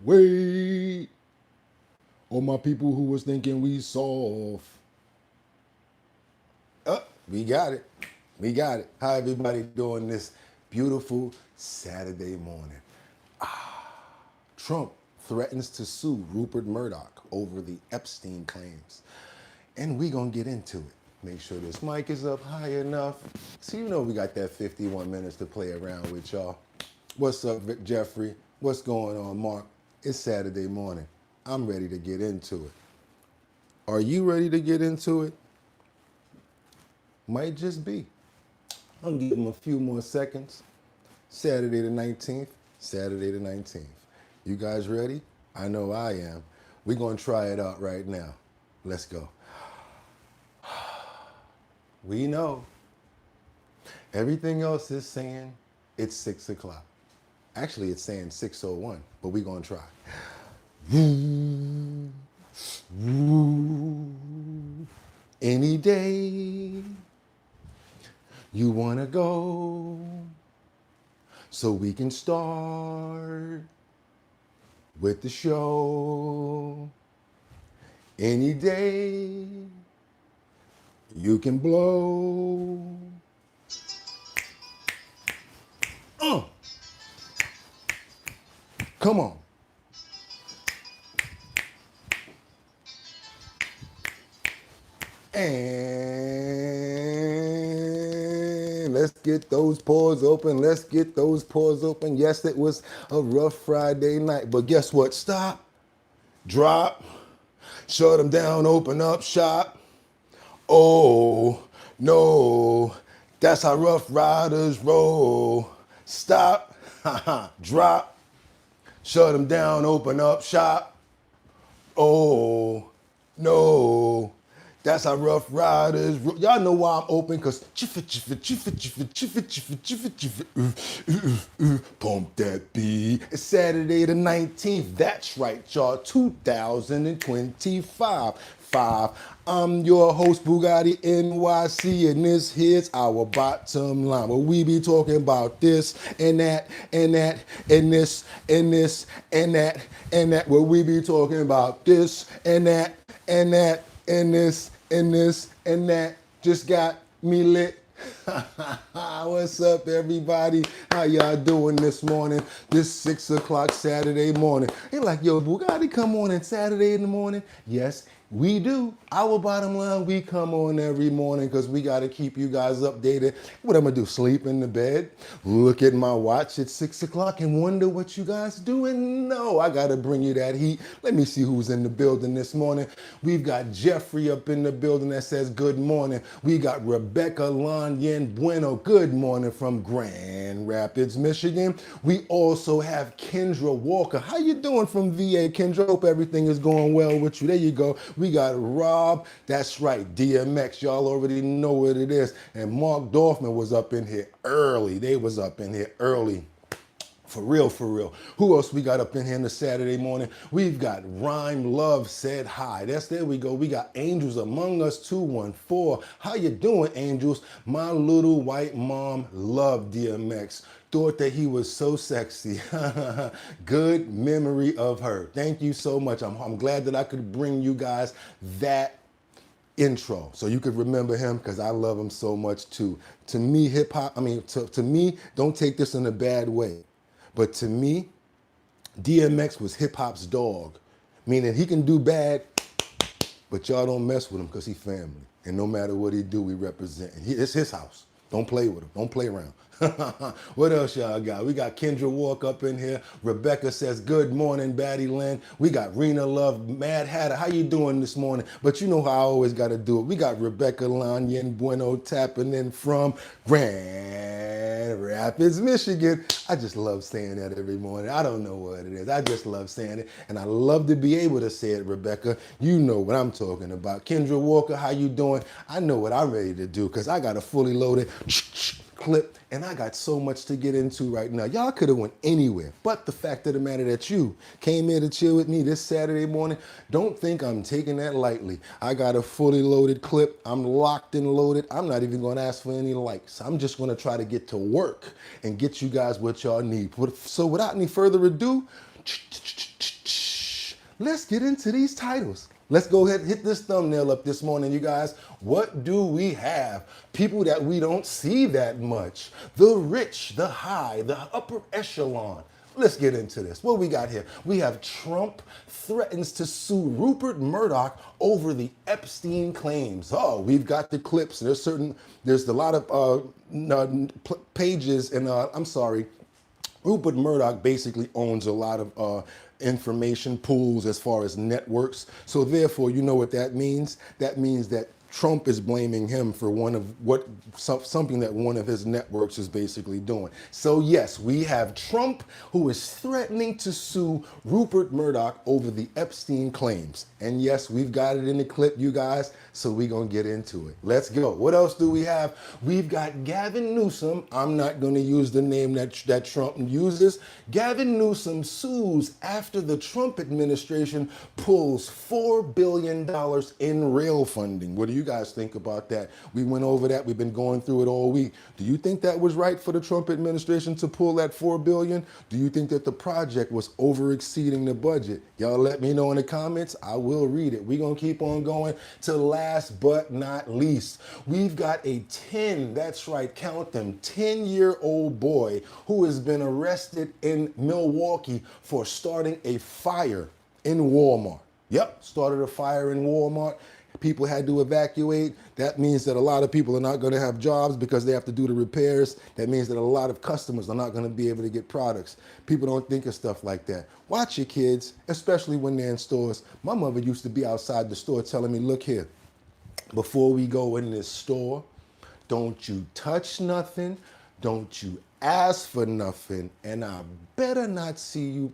Wait. All my people who was thinking we soft. We got it. We got it. How everybody doing this beautiful Saturday morning? Trump threatens to sue Rupert Murdoch over the Epstein claims. And we gonna get into it. Make sure this mic is up high enough. So you know we got that 51 minutes to play around with y'all. What's up, Jeffrey? What's going on, Mark? It's Saturday morning. I'm ready to get into it. Are you ready to get into it? Might just be. I'll give them a few more seconds. Saturday the 19th. Saturday the 19th. You guys ready? I know I am. We're going to try it out right now. Let's go. We know. Everything else is saying it's 6 o'clock. Actually, it's saying 6:01, but we're going to try. Any day you want to go so we can start with the show. Any day you can blow. Come on. And let's get those pores open. Let's get those pores open. Yes, it was a rough Friday night, but guess what? Stop, drop, shut them down, open up shop. Oh, no, that's how Rough Riders roll. Stop, drop, shut them down, open up shop. Oh, no, that's how Rough Riders roll. Y'all know why I'm open, because pump that beat. It's Saturday the 19th. That's right, y'all, 2025. I'm your host, Bugatti NYC, and this here's our bottom line, where we be talking about this and that and that and this and this and that and that, where we be talking about this and that and that and this and this and that. Just got me lit. What's up, everybody? How y'all doing this morning? This 6 o'clock Saturday morning. You're like, yo, Bugatti come on in Saturday in the morning? Yes, we do. Our bottom line, we come on every morning because we got to keep you guys updated. What I'm going to do, sleep in the bed, look at my watch at 6 o'clock and wonder what you guys doing? No, I got to bring you that heat. Let me see who's in the building this morning. We've got Jeffrey up in the building that says good morning. We got Rebecca Lanyen Bueno. Good morning from Grand Rapids, Michigan. We also have Kendra Walker. How you doing from VA, Kendra? Hope everything is going well with you. There you go. We got Rob, that's right, DMX, y'all already know what it is. And Mark Dorfman was up in here early. They was up in here early. For real, for real. Who else we got up in here on the Saturday morning? We've got Rhyme Love Said Hi. There we go. We got Angels Among Us 214. How you doing, Angels? My little white mom loved DMX. Thought that he was so sexy. Good memory of her. Thank you so much. I'm glad that I could bring you guys that intro so you could remember him, because I love him so much too. To me, hip hop, to me, don't take this in a bad way, but to me, DMX was hip hop's dog, meaning he can do bad, but y'all don't mess with him because he family. And no matter what he do, we represent. It's his house. Don't play with him. Don't play around. What else y'all got? We got Kendra Walk up in here. Rebecca says, good morning, Batty Lynn. We got Rena Love, Mad Hatter. How you doing this morning? But you know how I always got to do it. We got Rebecca Lanyen Bueno tapping in from Grand Rapids, Michigan. I just love saying that every morning. I don't know what it is. I just love saying it. And I love to be able to say it, Rebecca. You know what I'm talking about. Kendra Walker, how you doing? I know what I'm ready to do, because I got a fully loaded clip, and I got so much to get into right now. Y'all could have went anywhere, but the fact of the matter that you came here to chill with me this Saturday morning, don't think I'm taking that lightly. I got a fully loaded clip. I'm locked and loaded. I'm not even going to ask for any likes. I'm just going to try to get to work and get you guys what y'all need. So without any further ado, let's get into these titles. Let's go ahead and hit this thumbnail up this morning, you guys. What do we have? People that we don't see that much. The rich, the high, the upper echelon. Let's get into this. What we got here? We have Trump threatens to sue Rupert Murdoch over the Epstein claims. Oh, we've got the clips. There's a lot of pages, and I'm sorry, Rupert Murdoch basically owns a lot of information pools as far as networks. So therefore, you know what that means? That means that Trump is blaming him for something that one of his networks is basically doing. So yes, we have Trump who is threatening to sue Rupert Murdoch over the Epstein claims. And yes, we've got it in the clip, you guys, so we're gonna get into it. Let's go. What else do we have? We've got Gavin Newsom. I'm not gonna use the name that Trump uses. Gavin Newsom sues after the Trump administration pulls $4 billion in rail funding. What do you guys think about that? We went over that. We've been going through it all week. Do you think that was right for the Trump administration to pull that $4 billion? Do you think that the project was over exceeding the budget? Y'all let me know in the comments. I will read it. We're going to keep on going to last but not least. We've got a 10, that's right, count them, 10-year-old boy who has been arrested in Milwaukee for starting a fire in Walmart. Yep, started a fire in Walmart. People had to evacuate. That means that a lot of people are not going to have jobs because they have to do the repairs. That means that a lot of customers are not going to be able to get products. People don't think of stuff like that. Watch your kids, especially when they're in stores. My mother used to be outside the store telling me, look here, before we go in this store, don't you touch nothing, don't you ask for nothing, and I better not see you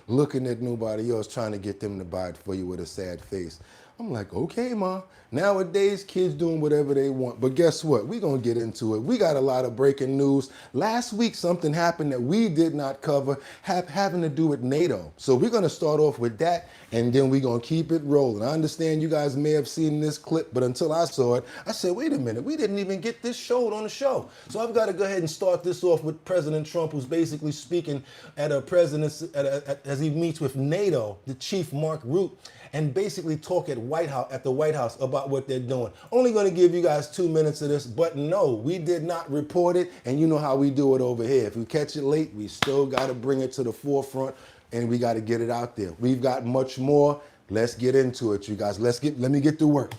looking at nobody else trying to get them to buy it for you with a sad face. I'm like, okay, Ma. Nowadays, kids doing whatever they want. But guess what? We're going to get into it. We got a lot of breaking news. Last week, something happened that we did not cover, having to do with NATO. So we're going to start off with that, and then we're going to keep it rolling. I understand you guys may have seen this clip, but until I saw it, I said, wait a minute, we didn't even get this showed on the show. So I've got to go ahead and start this off with President Trump, who's basically speaking at a president's, as he meets with NATO, the chief Mark Rutte, and basically talk at the White House about what they're doing. Only going to give you guys 2 minutes of this, but no, we did not report it, and you know how we do it over here. If we catch it late, we still got to bring it to the forefront, and we got to get it out there. We've got much more. Let's get into it, you guys. Let me get to work.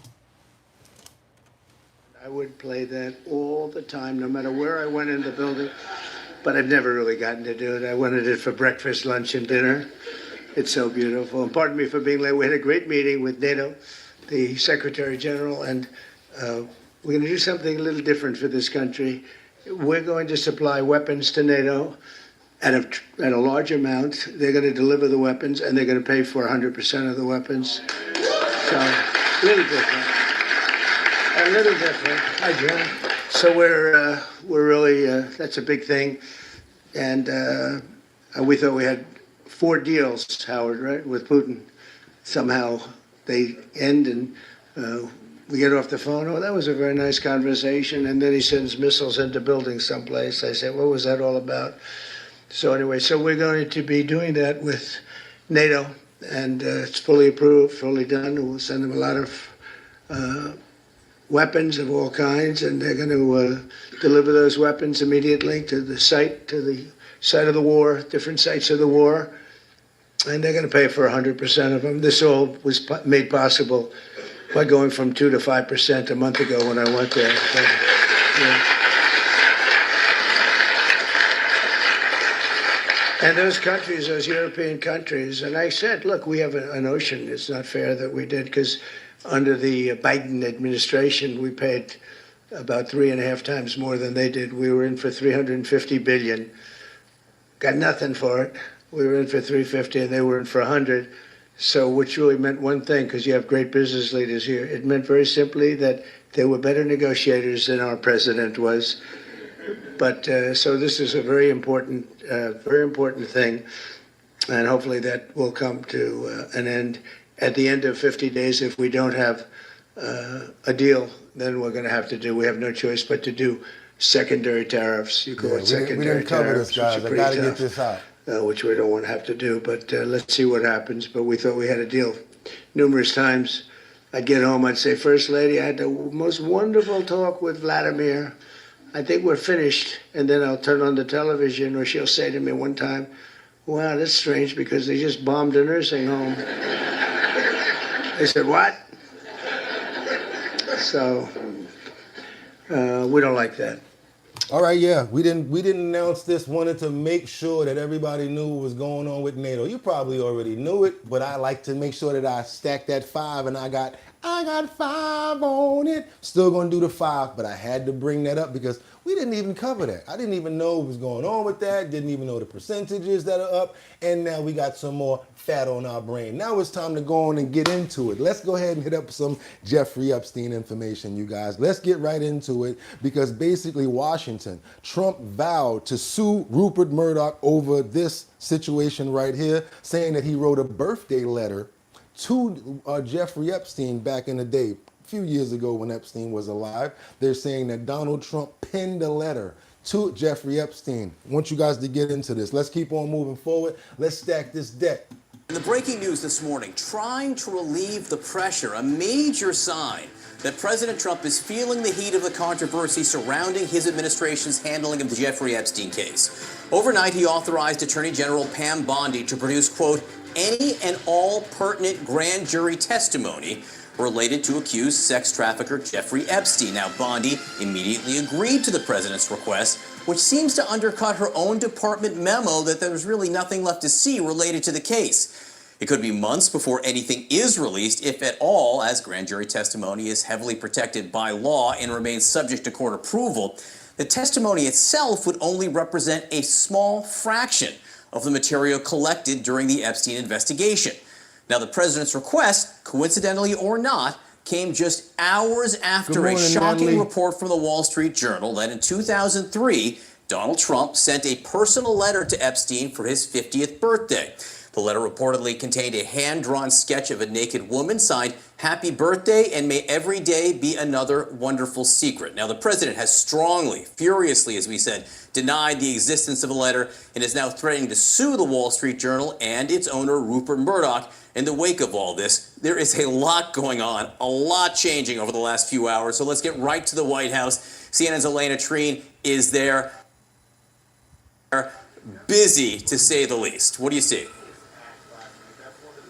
I would play that all the time, no matter where I went in the building, but I've never really gotten to do it. I wanted it for breakfast, lunch, and dinner. It's so beautiful. And pardon me for being late. We had a great meeting with NATO, the Secretary General, and we're going to do something a little different for this country. We're going to supply weapons to NATO at a large amount. They're going to deliver the weapons, and they're going to pay for 100% of the weapons. So, a little different. A little different. Hi, John. So we're really, that's a big thing. And we thought we had 4 deals, Howard, right, with Putin. Somehow they end and we get off the phone. Oh, that was a very nice conversation. And then he sends missiles into buildings someplace. I said, what was that all about? So anyway, so we're going to be doing that with NATO. And it's fully approved, fully done. We'll send them a lot of weapons of all kinds. And they're going to deliver those weapons immediately to the site of the war, different sites of the war. And they're going to pay for 100% of them. This all was made possible by going from 2 to 5% a month ago when I went there. So, yeah. And those countries, those European countries, and I said, look, we have an ocean. It's not fair that we did, because under the Biden administration, we paid about 3.5 times more than they did. We were in for $350 billion. Got nothing for it. We were in for 350 and they were in for 100. So which really meant one thing, because you have great business leaders here. It meant very simply that they were better negotiators than our president was. But so this is a very important thing. And hopefully that will come to an end at the end of 50 days. If we don't have a deal, then we're going to have to we have no choice but to do secondary tariffs. You call it secondary tariffs. We didn't cover this, guys. I got to get this out. which we don't want to have to do. But let's see what happens. But we thought we had a deal. Numerous times I'd get home, I'd say, First Lady, I had the most wonderful talk with Vladimir. I think we're finished. And then I'll turn on the television, or she'll say to me one time, wow, that's strange because they just bombed a nursing home. I said, what? So we don't like that. All right, yeah, we didn't announce this. Wanted to make sure that everybody knew what was going on with NATO. You probably already knew it, but I like to make sure that I stacked that 5, and I got 5 on it. Still gonna do the 5, but I had to bring that up because we didn't even cover that. I didn't even know what was going on with that. Didn't even know the percentages that are up, and now we got some more fat on our brain. Now it's time to go on and get into it. Let's go ahead and hit up some Jeffrey Epstein information, you guys. Let's get right into it because basically Washington, Trump vowed to sue Rupert Murdoch over this situation right here, saying that he wrote a birthday letter to Jeffrey Epstein back in the day, a few years ago when Epstein was alive. They're saying that Donald Trump penned a letter to Jeffrey Epstein. I want you guys to get into this. Let's keep on moving forward. Let's stack this deck. In the breaking news this morning, trying to relieve the pressure, a major sign that President Trump is feeling the heat of the controversy surrounding his administration's handling of the Jeffrey Epstein case. Overnight, he authorized Attorney General Pam Bondi to produce, quote, any and all pertinent grand jury testimony related to accused sex trafficker Jeffrey Epstein. Now, Bondi immediately agreed to the president's request, which seems to undercut her own department memo that there was really nothing left to see related to the case. It could be months before anything is released, if at all, as grand jury testimony is heavily protected by law and remains subject to court approval. The testimony itself would only represent a small fraction of the material collected during the Epstein investigation. Now, the president's request, coincidentally or not, came just hours after a shocking report from the Wall Street Journal that in 2003, Donald Trump sent a personal letter to Epstein for his 50th birthday. The letter reportedly contained a hand-drawn sketch of a naked woman signed, "Happy birthday, and may every day be another wonderful secret." Now, the president has strongly, furiously, as we said, denied the existence of a letter and is now threatening to sue the Wall Street Journal and its owner, Rupert Murdoch. In the wake of all this, there is a lot going on, a lot changing over the last few hours. So let's get right to the White House. CNN's Elena Treen is there. Busy, to say the least. What do you see?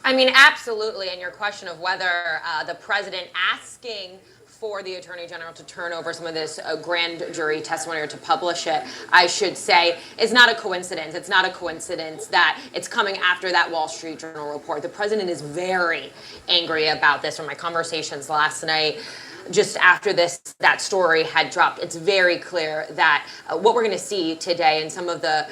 I mean, absolutely. And your question of whether the president asking for the Attorney General to turn over some of this grand jury testimony or to publish it, I should say, is not a coincidence. It's not a coincidence that it's coming after that Wall Street Journal report. The president is very angry about this. From my conversations last night, just after that story had dropped, it's very clear that what we're going to see today and some of the,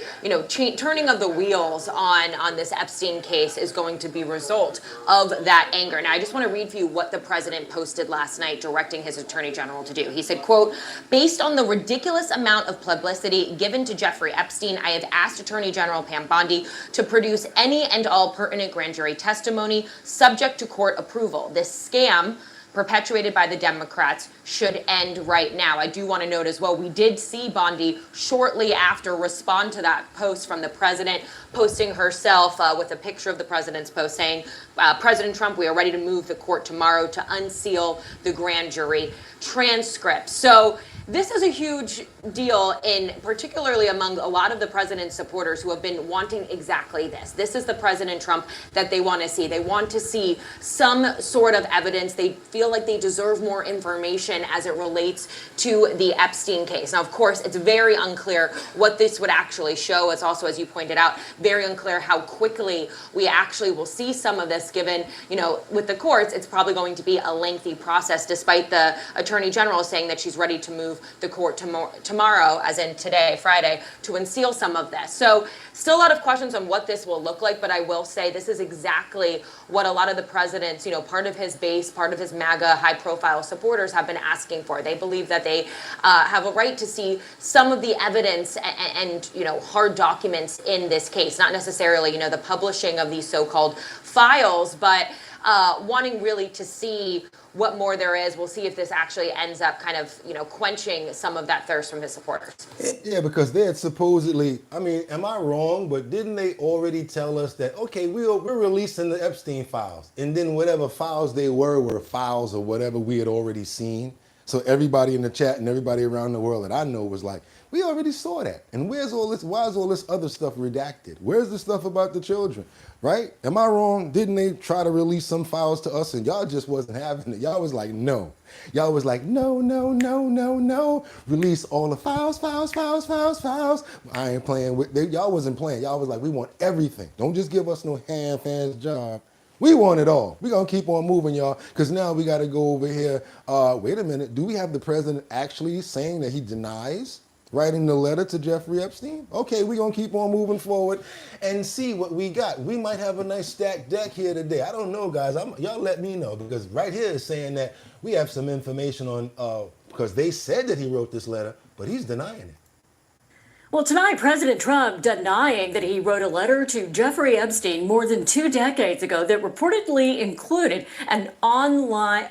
turning of the wheels on this Epstein case is going to be a result of that anger. Now, I just want to read for you what the president posted last night directing his attorney general to do. He said, quote, based on the ridiculous amount of publicity given to Jeffrey Epstein, I have asked Attorney General Pam Bondi to produce any and all pertinent grand jury testimony subject to court approval. This scam perpetuated by the Democrats should end right now. I do want to note as well, we did see Bondi shortly after respond to that post from the president, posting herself with a picture of the president's post saying, President Trump, we are ready to move the court tomorrow to unseal the grand jury transcript. So this is a huge deal, particularly among a lot of the president's supporters who have been wanting exactly this. This is the President Trump that they want to see. They want to see some sort of evidence. They feel like they deserve more information as it relates to the Epstein case. Now, of course, it's very unclear what this would actually show. It's also, as you pointed out, very unclear how quickly we actually will see some of this, given, with the courts, it's probably going to be a lengthy process, despite the Attorney General saying that she's ready to move the court tomorrow, as in today, Friday, to unseal some of this. So still a lot of questions on what this will look like, but I will say this is exactly what a lot of the president's, part of his base, part of his MAGA high-profile supporters have been asking for. They believe that they have a right to see some of the evidence and hard documents in this case, not necessarily, the publishing of these so-called files, but wanting really to see what more there is. We'll see if this actually ends up kind of, quenching some of that thirst from his supporters. Yeah, because they had supposedly, I mean, am I wrong? But didn't they already tell us that, okay, we're releasing the Epstein files. And then whatever files they were files or whatever we had already seen. So everybody in the chat and everybody around the world that I know was like, we already saw that. And where's all this, why is all this other stuff redacted? Where's the stuff about the children, right? Am I wrong? Didn't they try to release some files to us and y'all just wasn't having it? Y'all was like, no. Y'all was like, no. Release all the files. I ain't playing with, y'all wasn't playing. Y'all was like, we want everything. Don't just give us no hand job. We want it all. We're going to keep on moving, y'all, because now we got to go over here. Wait a minute. Do we have the president actually saying that he denies writing the letter to Jeffrey Epstein? Okay, we're going to keep on moving forward and see what we got. We might have a nice stacked deck here today. I don't know, guys. Y'all let me know, because right here is saying that we have some information on, because they said that he wrote this letter, but he's denying it. Well, tonight, President Trump denying that he wrote a letter to Jeffrey Epstein more than 2 decades ago that reportedly included an online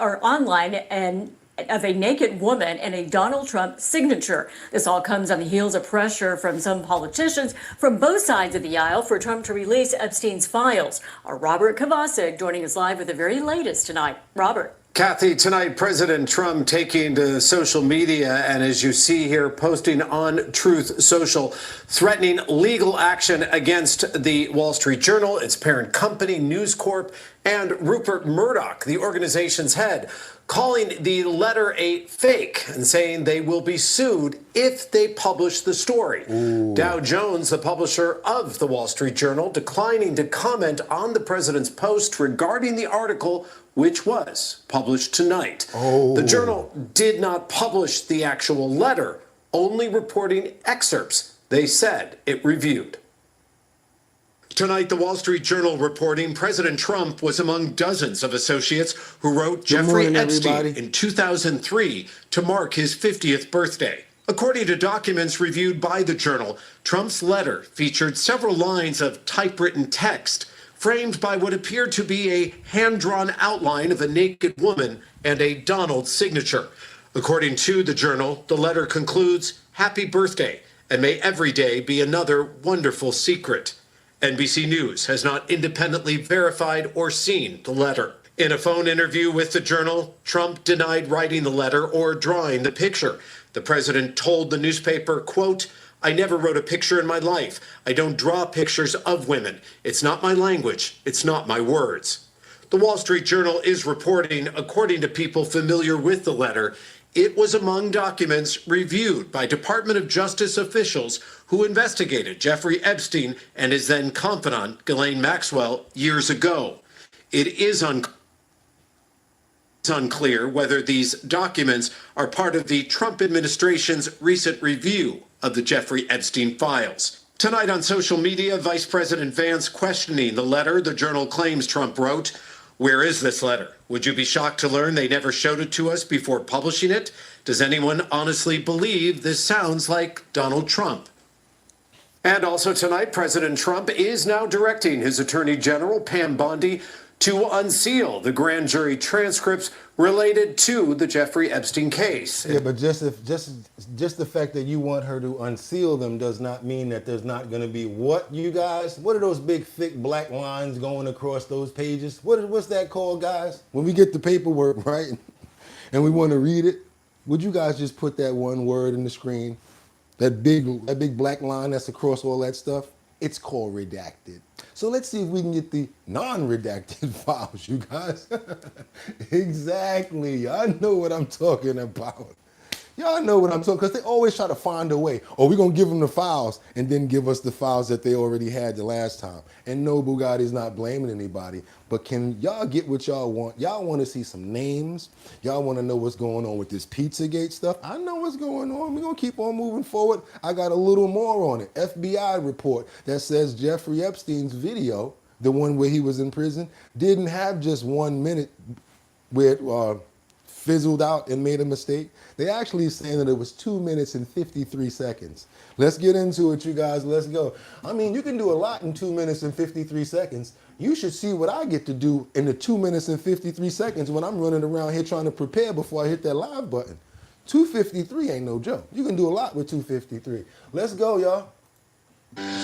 and of a naked woman and a Donald Trump signature. This all comes on the heels of pressure from some politicians from both sides of the aisle for Trump to release Epstein's files. Our Robert Kovacic joining us live with the very latest tonight. Robert. Kathy, tonight, President Trump taking to social media and, as you see here, posting on Truth Social, threatening legal action against the Wall Street Journal, its parent company, News Corp, and Rupert Murdoch, the organization's head, calling the letter a fake and saying they will be sued if they publish the story. Ooh. Dow Jones, the publisher of the Wall Street Journal, declining to comment on the president's post regarding the article, which was published tonight. Oh. The Journal did not publish the actual letter, only reporting excerpts they said it reviewed. Tonight, the Wall Street Journal reporting President Trump was among dozens of associates who wrote Jeffrey Epstein in 2003 to mark his 50th birthday. According to documents reviewed by the Journal, Trump's letter featured several lines of typewritten text framed by what appeared to be a hand-drawn outline of a naked woman and a Donald signature. According to the Journal, the letter concludes, "Happy birthday, and may every day be another wonderful secret." NBC News has not independently verified or seen the letter. In a phone interview with the Journal, Trump denied writing the letter or drawing the picture. The president told the newspaper, quote, "I never wrote a picture in my life. I don't draw pictures of women. It's not my language. It's not my words." The Wall Street Journal is reporting, according to people familiar with the letter, it was among documents reviewed by Department of Justice officials who investigated Jeffrey Epstein and his then confidant, Ghislaine Maxwell, years ago. It is unclear whether these documents are part of the Trump administration's recent review of the Jeffrey Epstein files. Tonight on social media, Vice President Vance questioning the letter the Journal claims Trump wrote. Where is this letter? Would you be shocked to learn they never showed it to us before publishing it? Does anyone honestly believe this sounds like Donald Trump? And also tonight, President Trump is now directing his Attorney General, Pam Bondi, to unseal the grand jury transcripts related to the Jeffrey Epstein case. Yeah, but just the fact that you want her to unseal them does not mean that there's not going to be what, you guys? What are those big, thick black lines going across those pages? What's that called, guys? When we get the paperwork, right, and we want to read it, would you guys just put that one word in the screen? That big black line that's across all that stuff? It's called redacted. So let's see if we can get the non-redacted files, you guys. Exactly. I know what I'm talking about. Y'all know what I'm talking, because they always try to find a way. Oh, we're going to give them the files and then give us the files that they already had the last time. And no, Bugatti's not blaming anybody. But can y'all get what y'all want? Y'all want to see some names? Y'all want to know what's going on with this Pizzagate stuff? I know what's going on. We're going to keep on moving forward. I got a little more on it. FBI report that says Jeffrey Epstein's video, the one where he was in prison, didn't have just 1 minute where it fizzled out and made a mistake. They actually saying that it was 2 minutes and 53 seconds. Let's get into it, you guys. Let's go. I mean, you can do a lot in 2 minutes and 53 seconds. You should see what I get to do in the 2 minutes and 53 seconds when I'm running around here trying to prepare before I hit that live button. 253 ain't no joke. You can do a lot with 253. Let's go, y'all.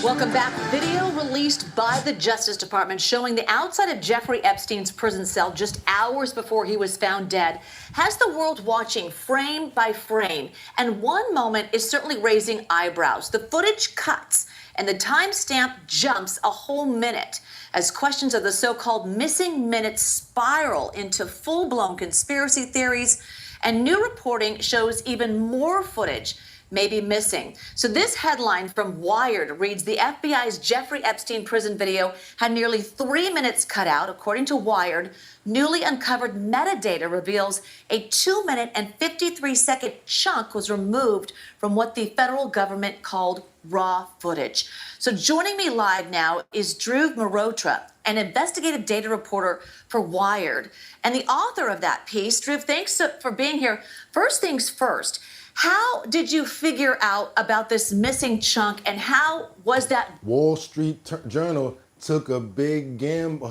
Welcome back. Video released by the Justice Department showing the outside of Jeffrey Epstein's prison cell just hours before he was found dead has the world watching frame by frame. And one moment is certainly raising eyebrows. The footage cuts and the timestamp jumps a whole minute as questions of the so-called missing minutes spiral into full-blown conspiracy theories. And new reporting shows even more footage may be missing. So this headline from Wired reads, the FBI's Jeffrey Epstein prison video had nearly 3 minutes cut out. According to Wired, newly uncovered metadata reveals a 2 minute and 53-second chunk was removed from what the federal government called raw footage. So joining me live now is Dhruv Mehrotra, an investigative data reporter for Wired, and the author of that piece. Dhruv, thanks for being here. First things first, how did you figure out about this missing chunk, and how was that? Wall Street Journal took a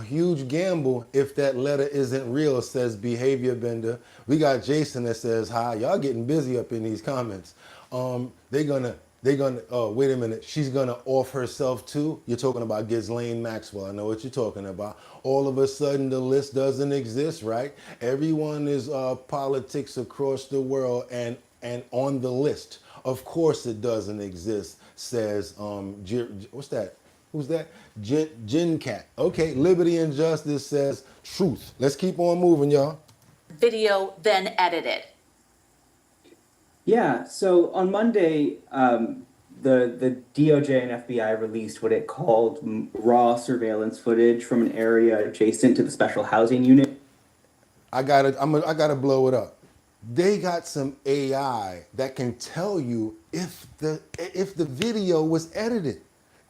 huge gamble. If that letter isn't real, says Behavior Bender. We got Jason that says, hi, y'all getting busy up in these comments. They're gonna, oh, wait a minute, she's gonna off herself too? You're talking about Ghislaine Maxwell, I know what you're talking about. All of a sudden the list doesn't exist, right? Everyone is politics across the world and on the list. Of course it doesn't exist, says, what's that? Who's that? Jin Cat. Okay, Liberty and Justice says truth. Let's keep on moving, y'all. Video then edited. Yeah, so on Monday, the DOJ and FBI released what it called raw surveillance footage from an area adjacent to the special housing unit. I gotta blow it up. They got some AI that can tell you if the video was edited.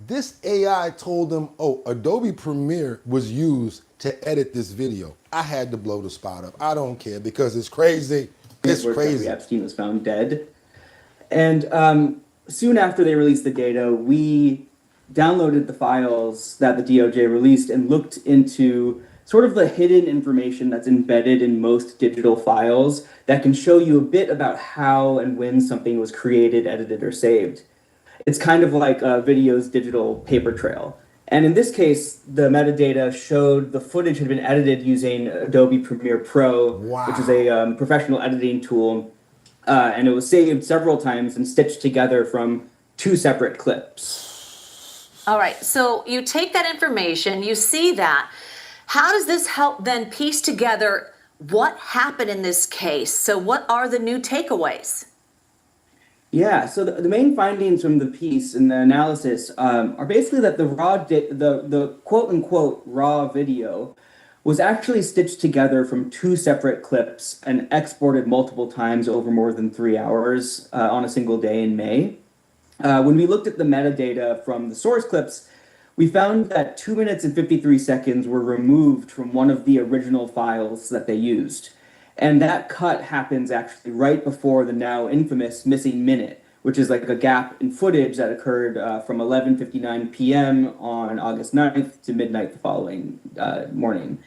This AI told them, oh, Adobe Premiere was used to edit this video. I had to blow the spot up. I don't care because it's crazy. It's crazy. Jeffrey Epstein was found dead. And soon after they released the data, we downloaded the files that the DOJ released and looked into sort of the hidden information that's embedded in most digital files that can show you a bit about how and when something was created, edited, or saved. It's kind of like a video's digital paper trail. And in this case, the metadata showed the footage had been edited using Adobe Premiere Pro, which is a professional editing tool. And it was saved several times and stitched together from 2 separate clips. All right, so you take that information, you see that. How does this help then piece together what happened in this case? So what are the new takeaways? Yeah, so the main findings from the piece and the analysis are basically that the quote-unquote raw video was actually stitched together from 2 separate clips and exported multiple times over more than 3 hours on a single day in May. When we looked at the metadata from the source clips, we found that 2 minutes and 53 seconds were removed from one of the original files that they used. And that cut happens actually right before the now infamous missing minute, which is like a gap in footage that occurred from 11:59 p.m. on August 9th to midnight the following morning.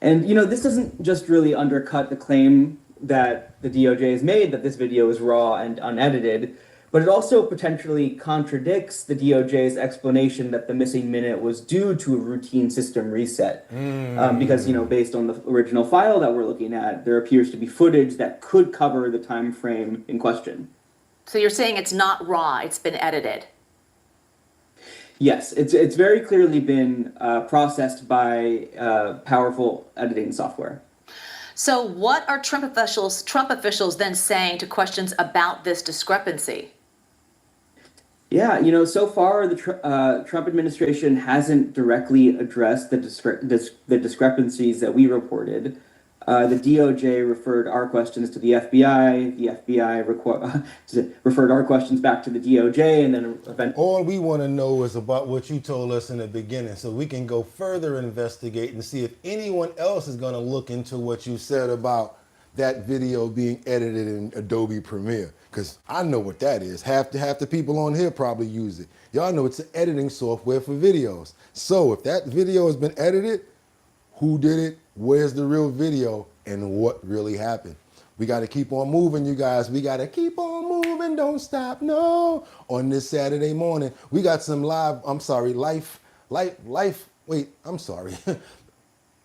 And, you know, this doesn't just really undercut the claim that the DOJ has made that this video is raw and unedited, but it also potentially contradicts the DOJ's explanation that the missing minute was due to a routine system reset. Because, you know, based on the original file that we're looking at, there appears to be footage that could cover the time frame in question. So you're saying it's not raw, it's been edited? Yes, it's very clearly been processed by powerful editing software. So what are Trump officials then saying to questions about this discrepancy? Yeah, you know, so far the Trump administration hasn't directly addressed the discrepancies that we reported. The DOJ referred our questions to the FBI. The FBI referred our questions back to the DOJ, and then eventually. All we want to know is about what you told us in the beginning, so we can go further investigate and see if anyone else is going to look into what you said about that video being edited in Adobe Premiere, because I know what that is. Half the people on here probably use it. Y'all know it's an editing software for videos. So if that video has been edited, who did it, where's the real video, and what really happened? We got to keep on moving, you guys. We got to keep on moving, don't stop, no. On this Saturday morning, we got some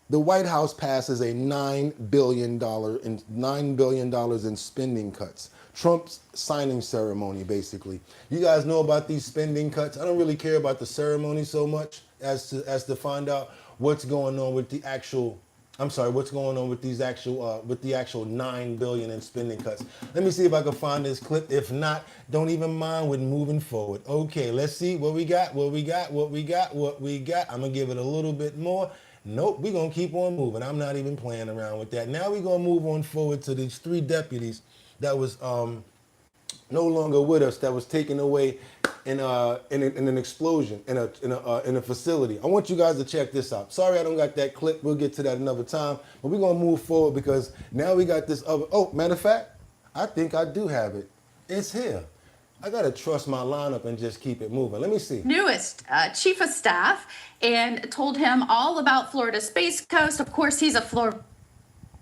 The White House passes a $9 billion in spending cuts. Trump's signing ceremony, basically. You guys know about these spending cuts. I don't really care about the ceremony so much as to find out what's going on with the actual with the actual $9 billion in spending cuts. Let me see if I can find this clip. If not, don't even mind with moving forward. Okay, let's see what we got. I'm gonna give it a little bit more. Nope, we're gonna keep on moving. I'm not even playing around with that. Now we're gonna move on forward to these 3 deputies that was no longer with us, that was taken away in an explosion in a facility. I want you guys to check this out. Sorry I don't got that clip. We'll get to that another time. But we're gonna move forward because now we got this other. Oh, matter of fact, I think I do have it. It's here. I gotta trust my lineup and just keep it moving. Let me see. Newest chief of staff and told him all about Florida's Space Coast. Of course, he's a Florida.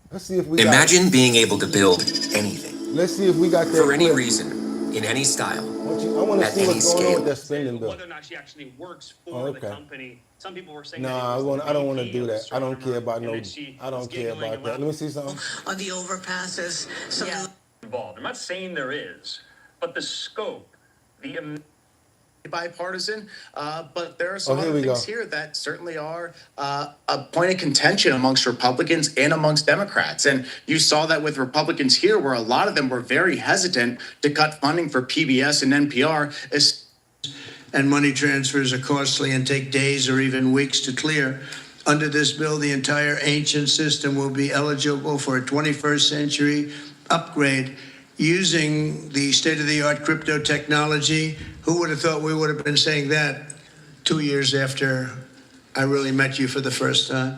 Let's see if we Imagine being able to build anything. Let's see if we got that for any clip. reason, in any style, I want to at see any what's going on with scale. that spending bill. Whether or not she actually works for the company. Some people were saying Nah, I don't want to do that. I don't care about no. I don't care about that. Let me see something. On the overpasses, involved. I'm not saying there is, but the scope, the bipartisan, but there are some here other we things go. here that certainly are a point of contention amongst Republicans and amongst Democrats. And you saw that with Republicans here, where a lot of them were very hesitant to cut funding for PBS and NPR. And money transfers are costly and take days or even weeks to clear. Under this bill, the entire ancient system will be eligible for a 21st century upgrade using the state-of-the-art crypto technology. Who would have thought we would have been saying that 2 years after I really met you for the first time?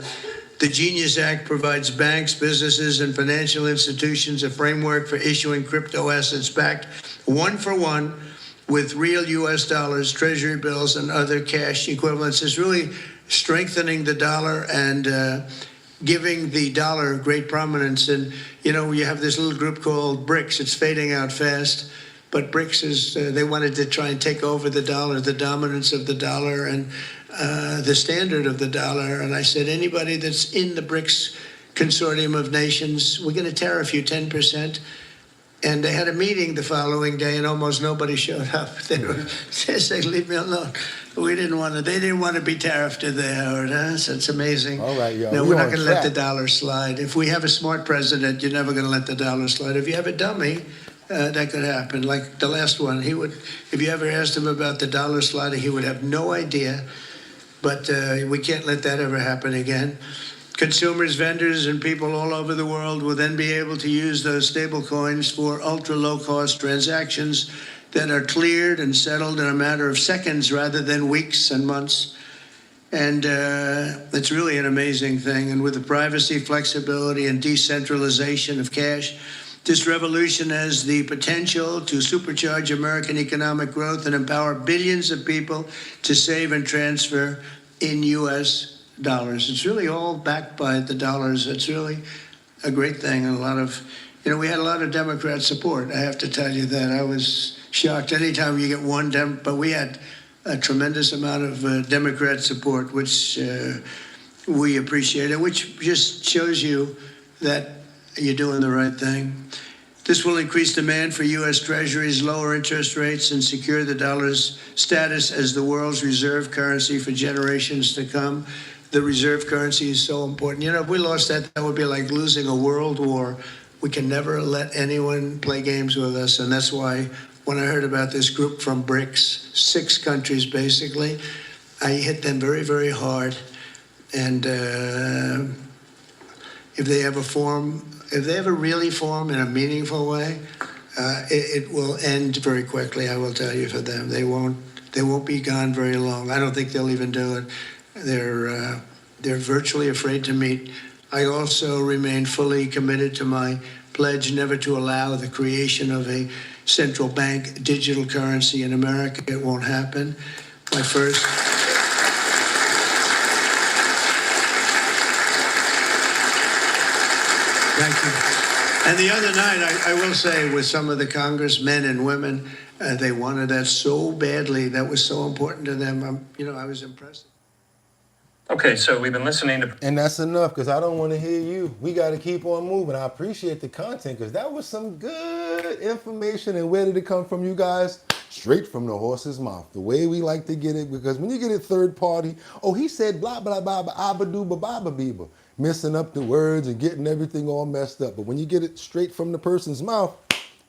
The Genius Act provides banks, businesses, and financial institutions a framework for issuing crypto assets backed one for one with real U.S. dollars, treasury bills, and other cash equivalents. It's really strengthening the dollar and giving the dollar great prominence. And, you know, you have this little group called BRICS. It's fading out fast. But BRICS is, they wanted to try and take over the dollar, the dominance of the dollar and the standard of the dollar. And I said, anybody that's in the BRICS consortium of nations, we're going to tariff you 10%. And they had a meeting the following day, and almost nobody showed up. They said, leave me alone. They didn't want to be tariffed, did they, Howard? Huh? So it's amazing. All right, y'all. No, we're not going to let the dollar slide. If we have a smart president, you're never going to let the dollar slide. If you have a dummy, that could happen. Like the last one, he would. If you ever asked him about the dollar sliding, he would have no idea. But we can't let that ever happen again. Consumers, vendors, and people all over the world will then be able to use those stable coins for ultra-low-cost transactions that are cleared and settled in a matter of seconds rather than weeks and months. And it's really an amazing thing. And with the privacy, flexibility, and decentralization of cash, this revolution has the potential to supercharge American economic growth and empower billions of people to save and transfer in U.S. dollars. It's really all backed by the dollars. It's really a great thing. And a lot of, we had a lot of Democrat support. I have to tell you that. I was shocked anytime you get one but we had a tremendous amount of Democrat support, which we appreciate, and which just shows you that you're doing the right thing. This will increase demand for U.S. Treasuries, lower interest rates, and secure the dollar's status as the world's reserve currency for generations to come. The reserve currency is so important. If we lost that, that would be like losing a world war. We can never let anyone play games with us, and that's why when I heard about this group from BRICS, 6 countries basically, I hit them very, very hard. And if they ever really form in a meaningful way, it will end very quickly. I will tell you, for them, they won't be gone very long. I don't think they'll even do it. They're virtually afraid to meet. I also remain fully committed to my pledge never to allow the creation of a central bank digital currency in America. It won't happen. My first. Thank you. And the other night, I will say, with some of the congressmen and women, they wanted that so badly. That was so important to them. I was impressed. Okay, so we've been listening to... And that's enough, because I don't want to hear you. We got to keep on moving. I appreciate the content, because that was some good information. And where did it come from, you guys? Straight from the horse's mouth. The way we like to get it, because when you get it third party, oh, he said blah, blah, blah, blah, abba-dooba, baba-beeba. Messing up the words and getting everything all messed up. But when you get it straight from the person's mouth,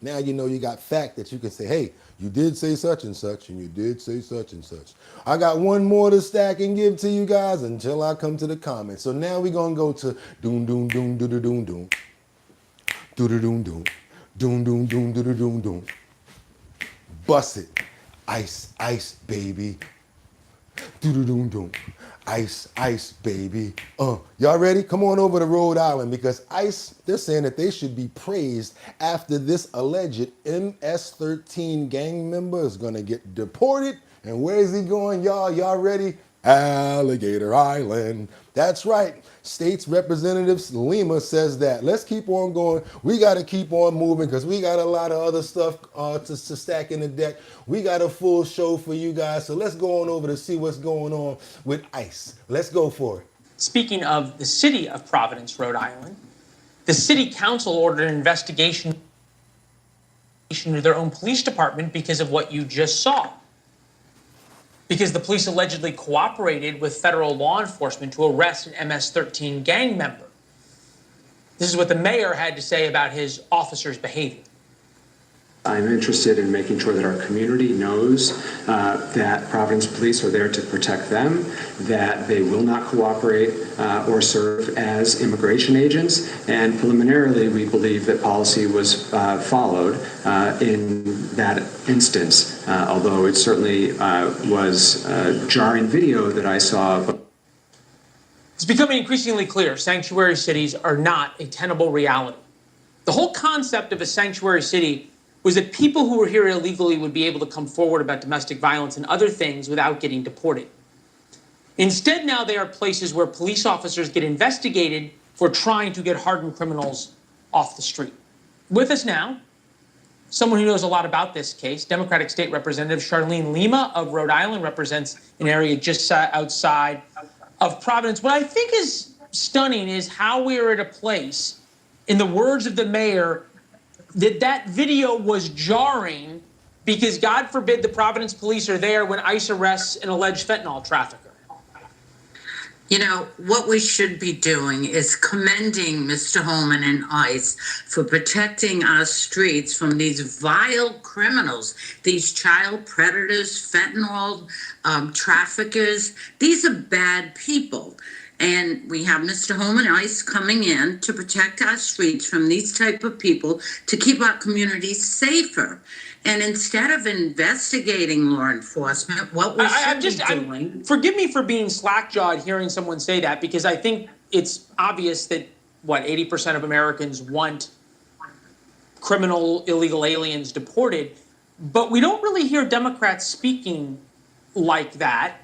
now you know you got fact that you can say, hey, you did say such and such, and you did say such and such. I got one more to stack and give to you guys until I come to the comments. So now we're going to go to doom, doom, doom, doo, doo, doom, doom. Doo, doo, doom, doom. Doom, doom, doom, doo, doo, doom, doom. Bust it. Ice, ice, baby. Doo, doo, doom, doom. Ice, ice, baby. Y'all ready? Come on over to Rhode Island, because ICE, they're saying that they should be praised after this alleged MS-13 gang member is going to get deported. And where is he going, y'all? Y'all ready? Alligator Island. That's right. State's Representative Lima says that. Let's keep on going. We got to keep on moving, because we got a lot of other stuff to stack in the deck. We got a full show for you guys. So let's go on over to see what's going on with ICE. Let's go for it. Speaking of the city of Providence, Rhode Island, the city council ordered an investigation into their own police department because of what you just saw. Because the police allegedly cooperated with federal law enforcement to arrest an MS-13 gang member. This is what the mayor had to say about his officers' behavior. I'm interested in making sure that our community knows that Providence police are there to protect them, that they will not cooperate or serve as immigration agents, and preliminarily we believe that policy was followed in that instance, although it certainly was a jarring video that I saw. It's becoming increasingly clear sanctuary cities are not a tenable reality. The whole concept of a sanctuary city was that people who were here illegally would be able to come forward about domestic violence and other things without getting deported. Instead, now they are places where police officers get investigated for trying to get hardened criminals off the street. With us now, someone who knows a lot about this case, Democratic State Representative Charlene Lima of Rhode Island, represents an area just outside of Providence. What I think is stunning is how we are at a place, in the words of the mayor, that video was jarring because, God forbid, the Providence police are there when ICE arrests an alleged fentanyl trafficker. You know, what we should be doing is commending Mr. Holman and ICE for protecting our streets from these vile criminals, these child predators, fentanyl traffickers. These are bad people. And we have Mr. Holman and ICE coming in to protect our streets from these type of people, to keep our communities safer. And instead of investigating law enforcement, what we should be doing... Forgive me for being slack-jawed hearing someone say that, because I think it's obvious that, 80% of Americans want criminal illegal aliens deported. But we don't really hear Democrats speaking like that.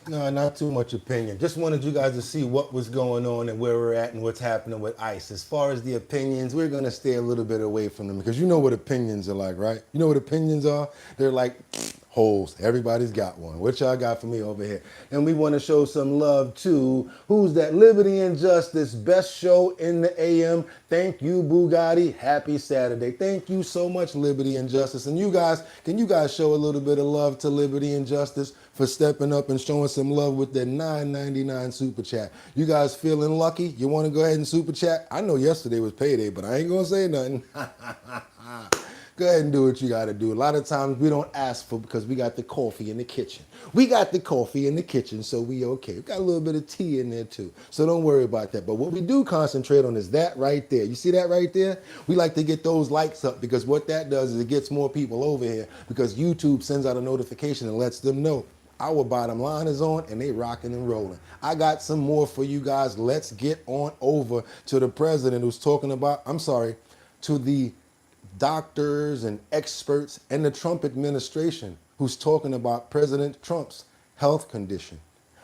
No, not too much opinion. Just wanted you guys to see what was going on and where we're at and what's happening with ICE. As far as the opinions, we're going to stay a little bit away from them, because you know what opinions are like, right? You know what opinions are? They're like holes. Everybody's got one. What y'all got for me over here? And we want to show some love to, who's that? Liberty and Justice, best show in the AM. Thank you, Bugatti. Happy Saturday. Thank you so much, Liberty and Justice. And you guys, can you guys show a little bit of love to Liberty and Justice for stepping up and showing some love with that $9.99 super chat? You guys feeling lucky? You want to go ahead and super chat? I know yesterday was payday, but I ain't going to say nothing. Go ahead and do what you got to do. A lot of times we don't ask for, because we got the coffee in the kitchen. We got the coffee in the kitchen, so we okay. We got a little bit of tea in there too, so don't worry about that. But what we do concentrate on is that right there. You see that right there? We like to get those likes up, because what that does is it gets more people over here, because YouTube sends out a notification and lets them know Our bottom line is on, and they rocking and rolling. I got some more for you guys. Let's get on over to the president who's talking about, to the doctors and experts and the Trump administration who's talking about President Trump's health condition.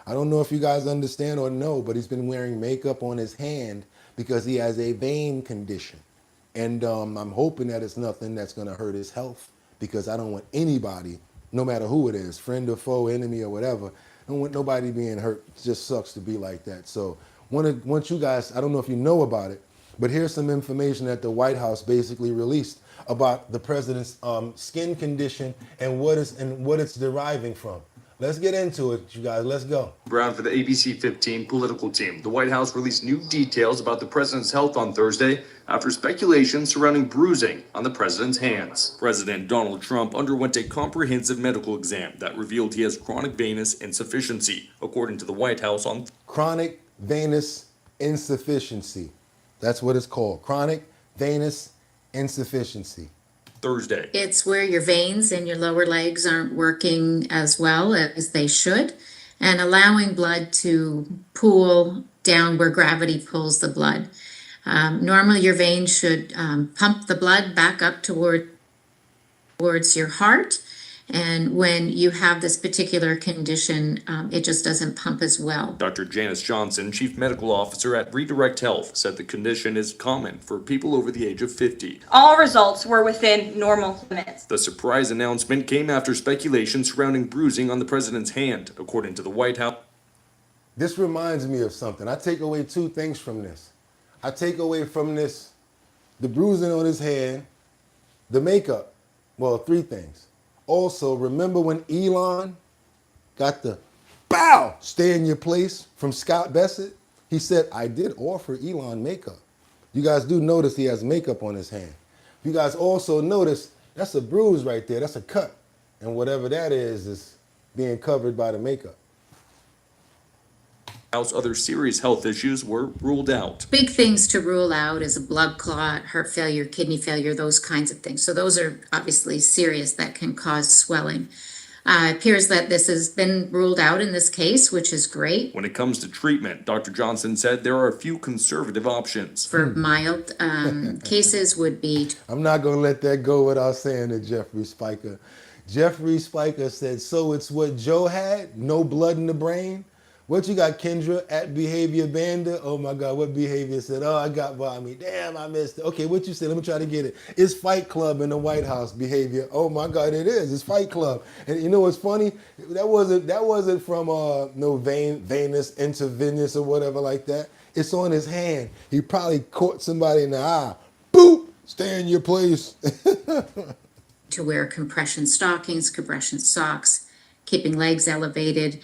I don't know if you guys understand or know, but he's been wearing makeup on his hand because he has a vein condition. And I'm hoping that it's nothing that's going to hurt his health, because I don't want anybody, no matter who it is, friend or foe, enemy or whatever, I don't want nobody being hurt. It just sucks to be like that. So want you guys, I don't know if you know about it, but here's some information that the White House basically released about the president's skin condition and what it's deriving from. Let's get into it, you guys. Let's go. Brown for the ABC 15 political team. The White House released new details about the president's health on Thursday after speculation surrounding bruising on the president's hands. President Donald Trump underwent a comprehensive medical exam that revealed he has chronic venous insufficiency, according to the White House on chronic venous insufficiency. That's what it's called. Chronic venous insufficiency. Thursday. It's where your veins in your lower legs aren't working as well as they should, and allowing blood to pool down where gravity pulls the blood. Normally, your veins should pump the blood back up towards your heart. And when you have this particular condition, it just doesn't pump as well. Dr. Janice Johnson, chief medical officer at Redirect Health, said the condition is common for people over the age of 50. All results were within normal limits. The surprise announcement came after speculation surrounding bruising on the president's hand, according to the White House. This reminds me of something. I take away two things from this. I take away from this the bruising on his hand, the makeup. Well, three things. Also, remember when Elon got the bow, stay in your place from Scott Bassett? He said, I did offer Elon makeup. You guys do notice he has makeup on his hand. You guys also notice that's a bruise right there. That's a cut. And whatever that is being covered by the makeup. Other serious health issues were ruled out. Big things to rule out is a blood clot, heart failure, kidney failure, those kinds of things. So those are obviously serious that can cause swelling. It appears that this has been ruled out in this case, which is great. When it comes to treatment, Dr. Johnson said there are a few conservative options. For mild cases would be... I'm not going to let that go without saying to Jeffrey Spiker. Jeffrey Spiker said, so it's what Joe had, no blood in the brain? What you got, Kendra, at Behavior Banda? Oh my God, what Behavior said? Oh, I got by me. Damn, I missed it. Okay, what you said? Let me try to get it. It's Fight Club in the White House, Behavior. Oh my God, it is. It's Fight Club. And you know what's funny? That wasn't from no venous intravenous or whatever like that. It's on his hand. He probably caught somebody in the eye. Boop! Stay in your place. To wear compression stockings, compression socks, keeping legs elevated,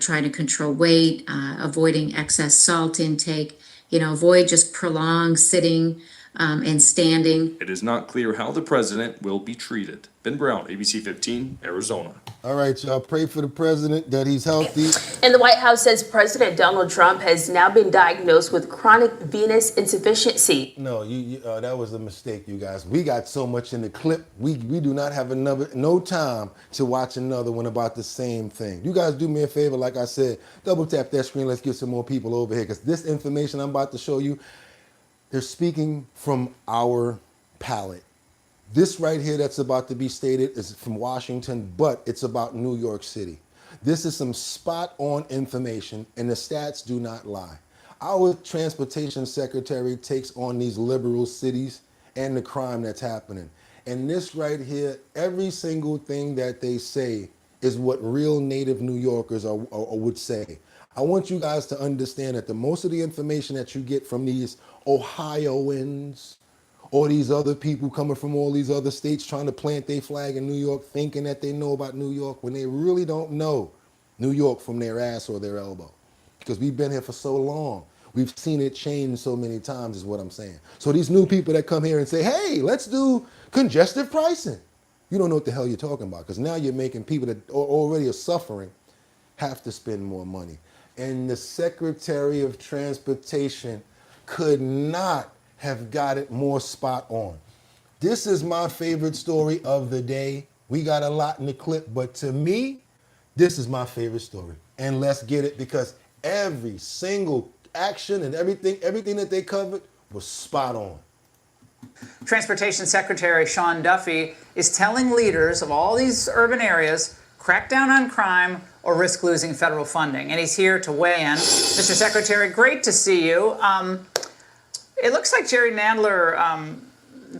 trying to control weight, avoiding excess salt intake, avoid just prolonged sitting and standing. It is not clear how the president will be treated. Ben Brown, ABC 15, Arizona. All right, y'all, pray for the president that he's healthy. And the White House says President Donald Trump has now been diagnosed with chronic venous insufficiency. No, that was a mistake, you guys. We got so much in the clip. We do not have no time to watch another one about the same thing. You guys do me a favor, like I said, double tap that screen. Let's get some more people over here, because this information I'm about to show you, they're speaking from our palate. This right here that's about to be stated is from Washington, but it's about New York City. This is some spot-on information, and the stats do not lie. Our transportation secretary takes on these liberal cities and the crime that's happening. And this right here, every single thing that they say is what real native New Yorkers would say. I want you guys to understand that the most of the information that you get from these Ohioans, or these other people coming from all these other states trying to plant their flag in New York, thinking that they know about New York when they really don't know New York from their ass or their elbow. Because we've been here for so long. We've seen it change so many times is what I'm saying. So these new people that come here and say, hey, let's do congestive pricing. You don't know what the hell you're talking about, because now you're making people that already are suffering have to spend more money. And the Secretary of Transportation could not have got it more spot on. This is my favorite story of the day. We got a lot in the clip, but to me, This is my favorite story. And let's get it, because every single action and everything that they covered was spot on. Transportation Secretary Sean Duffy is telling leaders of all these urban areas, crack down on crime or risk losing federal funding. And he's here to weigh in. Mr. Secretary, great to see you. It looks like Jerry Nadler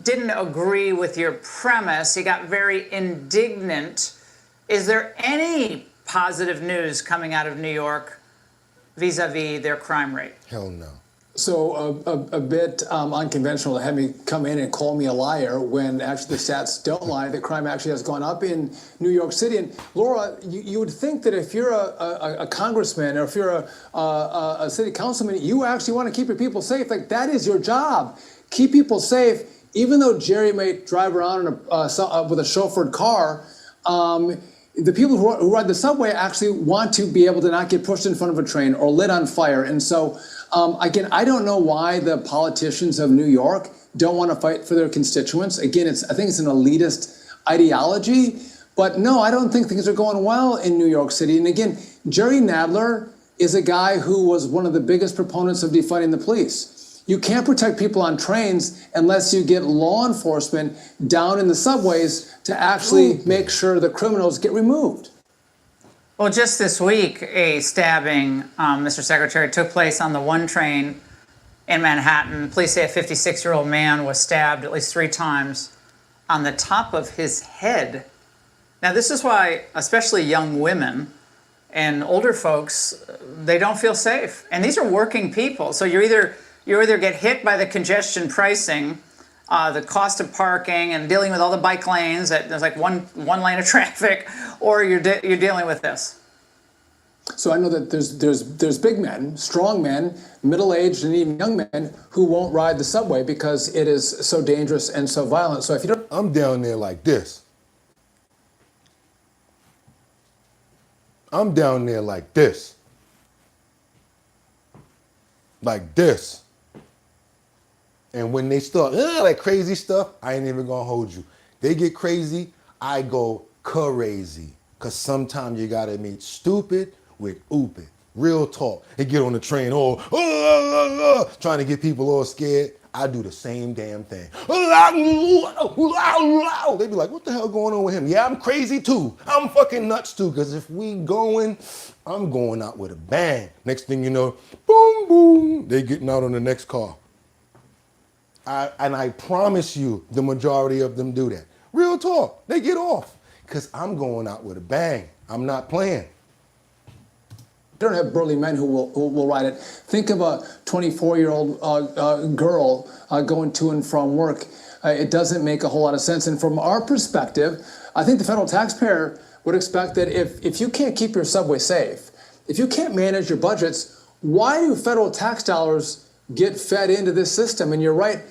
didn't agree with your premise. He got very indignant. Is there any positive news coming out of New York vis-a-vis their crime rate? Hell no. So a bit unconventional to have me come in and call me a liar when actually the stats don't lie. The crime actually has gone up in New York City. And Laura, you would think that if you're a congressman or if you're a city councilman, you actually want to keep your people safe. Like, that is your job. Keep people safe. Even though Jerry may drive around in with a chauffeured car, the people who ride the subway actually want to be able to not get pushed in front of a train or lit on fire. And so, again, I don't know why the politicians of New York don't want to fight for their constituents. Again, I think it's an elitist ideology. But no, I don't think things are going well in New York City. And again, Jerry Nadler is a guy who was one of the biggest proponents of defunding the police. You can't protect people on trains unless you get law enforcement down in the subways to actually make sure the criminals get removed. Well, just this week, a stabbing, Mr. Secretary, took place on the one train in Manhattan. Police say a 56-year-old man was stabbed at least 3 times on the top of his head. Now, this is why, especially young women and older folks, they don't feel safe. And these are working people. So you either get hit by the congestion pricing, the cost of parking and dealing with all the bike lanes, that there's like one lane of traffic, or you're dealing with this. So I know that there's big men, strong men, middle-aged and even young men who won't ride the subway because it is so dangerous and so violent. So if you don't... I'm down there like this. I'm down there like this. Like this. And when they start that crazy stuff, I ain't even gonna hold you. They get crazy, I go crazy. Cause sometimes you gotta meet stupid with oopid. Real talk. They get on the train trying to get people all scared. I do the same damn thing. They be like, what the hell going on with him? Yeah, I'm crazy too. I'm fucking nuts too. Cause if we going, I'm going out with a bang. Next thing you know, boom, boom, they getting out on the next car. And I promise you, the majority of them do that. Real talk, they get off. Because I'm going out with a bang. I'm not playing. You don't have burly men who will ride it. Think of a 24-year-old girl going to and from work. It doesn't make a whole lot of sense. And from our perspective, I think the federal taxpayer would expect that if you can't keep your subway safe, if you can't manage your budgets, why do federal tax dollars get fed into this system? And you're right.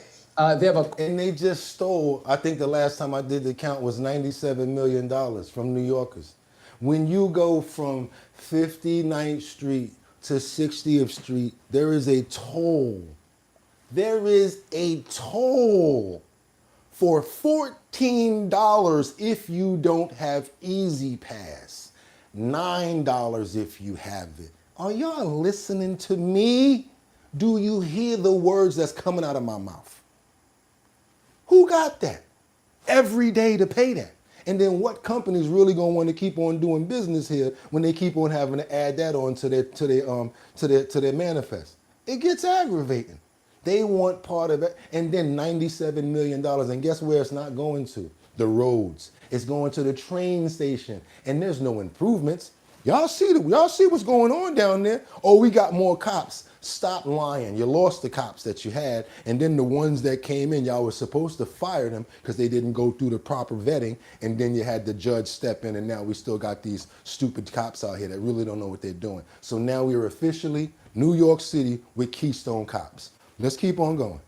And they just stole, I think the last time I did the count was $97 million from New Yorkers. When you go from 59th Street to 60th Street, there is a toll. There is a toll for $14 if you don't have Easy Pass, $9 if you have it. Are y'all listening to me? Do you hear the words that's coming out of my mouth? Who got that every day to pay that? And then what company's really gonna want to keep on doing business here when they keep on having to add that on to their manifest? It gets aggravating. They want part of it, and then $97 million. And guess where it's not going to? The roads. It's going to the train station, and there's no improvements. Y'all see what's going on down there? Oh, we got more cops. Stop lying. You lost the cops that you had, and then the ones that came in, y'all were supposed to fire them because they didn't go through the proper vetting, and then you had the judge step in, and now we still got these stupid cops out here that really don't know what they're doing. So now we're officially New York City with Keystone cops. Let's keep on going.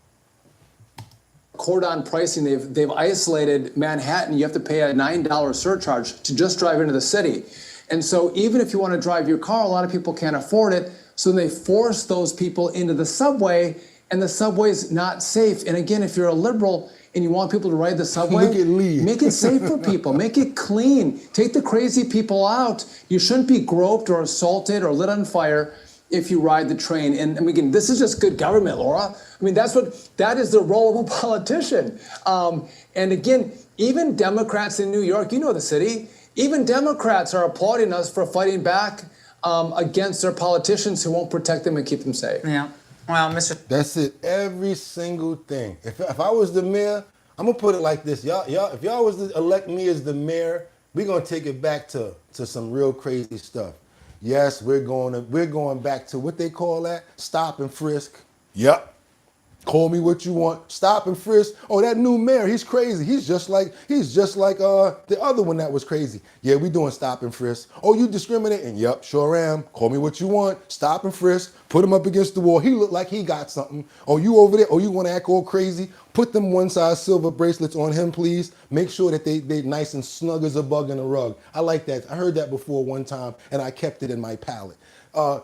Cordon pricing, they've isolated Manhattan. You have to pay a $9 surcharge to just drive into the city. And so even if you want to drive your car, a lot of people can't afford it. So they force those people into the subway, and the subway's not safe. And again, if you're a liberal and you want people to ride the subway, Look at Lee. make it safe for people. Make it clean. Take the crazy people out. You shouldn't be groped or assaulted or lit on fire if you ride the train. And again, this is just good government, Laura. I mean, that is the role of a politician. And again, even Democrats in New York, you know the city, even Democrats are applauding us for fighting back against their politicians who won't protect them and keep them safe. Yeah. Well, That's it. Every single thing. If I was the mayor, I'm gonna put it like this. Y'all, if y'all was to elect me as the mayor, we're gonna take it back to some real crazy stuff. Yes, we're going back to what they call that? Stop and frisk. Yep. Call me what you want. Stop and frisk. Oh, that new mayor, he's crazy. He's just like the other one that was crazy. Yeah, we doing stop and frisk. Oh, you discriminating? Yep, sure am. Call me what you want. Stop and frisk. Put him up against the wall. He looked like he got something. Oh, you over there? Oh, you want to act all crazy? Put them one-size silver bracelets on him, please. Make sure that they nice and snug as a bug in a rug. I like that. I heard that before one time, and I kept it in my palate.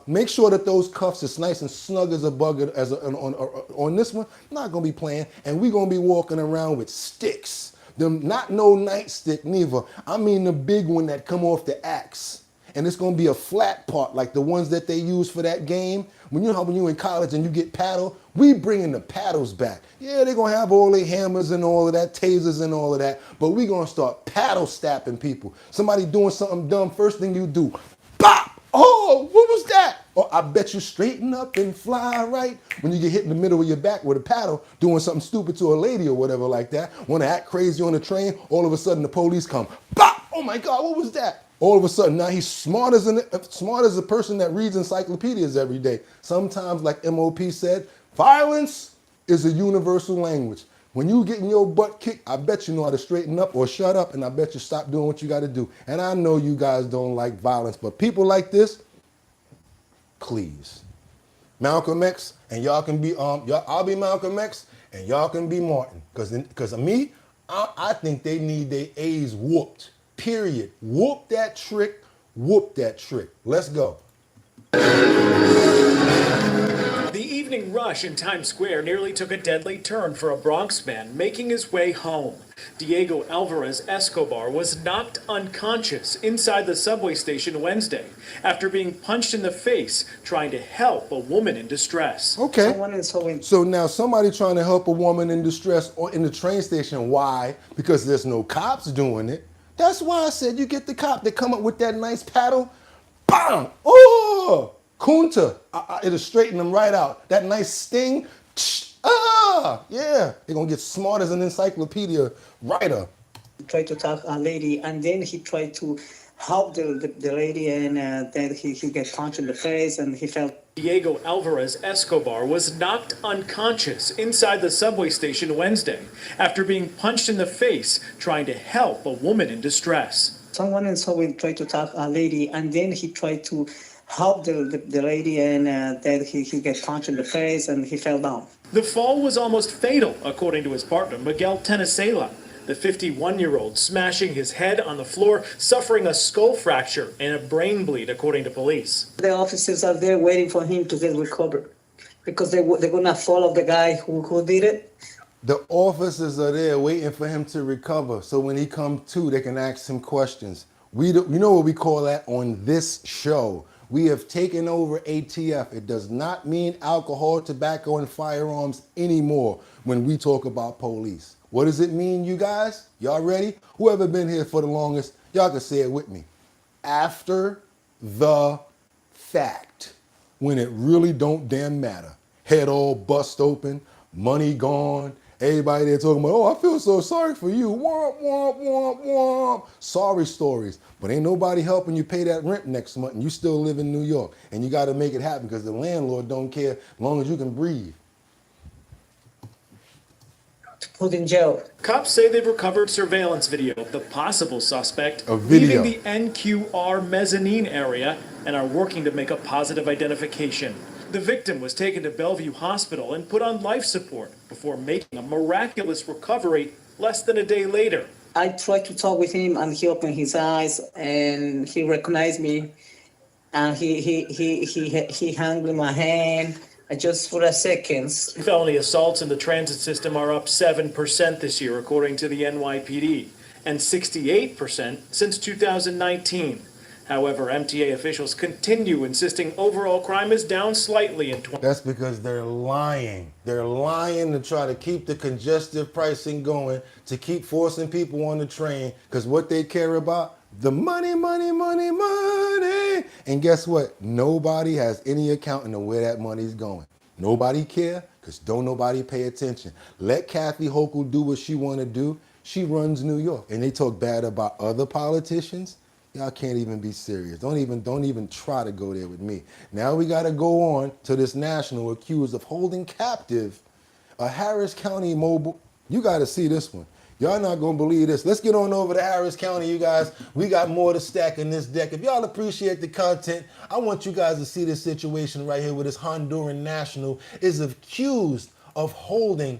Make sure that those cuffs is nice and snug as a bug on this one. I'm not gonna be playing, and we gonna be walking around with sticks. Them not no nightstick neither. I mean the big one that come off the axe, and it's gonna be a flat part like the ones that they use for that game. When you in college and you get paddle, we bringing the paddles back. Yeah, they're gonna have all their hammers and all of that, tasers and all of that, but we gonna start paddle stabbing people. Somebody doing something dumb, first thing you do, bop. Oh, what was that? Oh, I bet you straighten up and fly right. When you get hit in the middle of your back with a paddle, doing something stupid to a lady or whatever like that, want to act crazy on the train, all of a sudden the police come. Bop! Oh my God, what was that? All of a sudden now he's smart as a person that reads encyclopedias every day. Sometimes, like MOP said, violence is a universal language. When you getting your butt kicked, I bet you know how to straighten up or shut up, and I bet you stop doing what you got to do. And I know you guys don't like violence, but people like this, please. Malcolm X, and y'all can be I'll be Malcolm X, and y'all can be Martin. Because of me, I think they need their A's whooped. Period. Whoop that trick. Whoop that trick. Let's go. The evening rush in Times Square nearly took a deadly turn for a Bronx man making his way home. Diego Alvarez Escobar was knocked unconscious inside the subway station Wednesday after being punched in the face trying to help a woman in distress. Okay. So now somebody trying to help a woman in distress or in the train station. Why? Because there's no cops doing it. That's why I said you get the cop that come up with that nice paddle. Bam! Oh! Kunta, it'll straighten them right out. That nice sting, yeah. They're gonna get smart as an encyclopedia writer. He tried to talk a lady, and then he tried to help the lady, and then he got punched in the face, and he felt. Diego Alvarez Escobar was knocked unconscious inside the subway station Wednesday after being punched in the face trying to help a woman in distress. Someone in subway tried to talk a lady, and then he tried to help the lady, and then he got punched in the face, and he fell down. The fall was almost fatal, according to his partner, Miguel Tenesela, the 51-year-old smashing his head on the floor, suffering a skull fracture and a brain bleed, according to police. The officers are there waiting for him to get recovered because they're going to follow the guy who did it. The officers are there waiting for him to recover, so when he comes to, they can ask him questions. You know what we call that on this show. We have taken over ATF. It does not mean alcohol, tobacco, and firearms anymore when we talk about police. What does it mean, you guys? Y'all ready? Whoever been here for the longest, y'all can say it with me. After the fact, when it really don't damn matter. Head all bust open, money gone, everybody there talking about, oh, I feel so sorry for you. Womp, womp, womp, womp. Sorry stories. But ain't nobody helping you pay that rent next month, and you still live in New York. And you got to make it happen because the landlord don't care as long as you can breathe. Put in jail. Cops say they've recovered surveillance video of the possible suspect video. leaving the NQR mezzanine area and are working to make a positive identification. The victim was taken to Bellevue Hospital and put on life support before making a miraculous recovery less than a day later. I tried to talk with him, and he opened his eyes, and he recognized me, and he hung in my hand, just for a second. Felony assaults in the transit system are up 7% this year, according to the NYPD, and 68% since 2019. However, MTA officials continue insisting overall crime is down slightly in That's because they're lying. They're lying to try to keep the congestive pricing going, to keep forcing people on the train, because what they care about, the money, money, money, money. And guess what? Nobody has any accounting of where that money's going. Nobody care, because don't nobody pay attention. Let Kathy Hochul do what she want to do. She runs New York. And they talk bad about other politicians. Y'all can't even be serious. Don't even try to go there with me. Now we got to go on to this national accused of holding captive a Harris County mobile. You got to see this one. Y'all not going to believe this. Let's get on over to Harris County, you guys. We got more to stack in this deck. If y'all appreciate the content, I want you guys to see this situation right here where this Honduran national is accused of holding,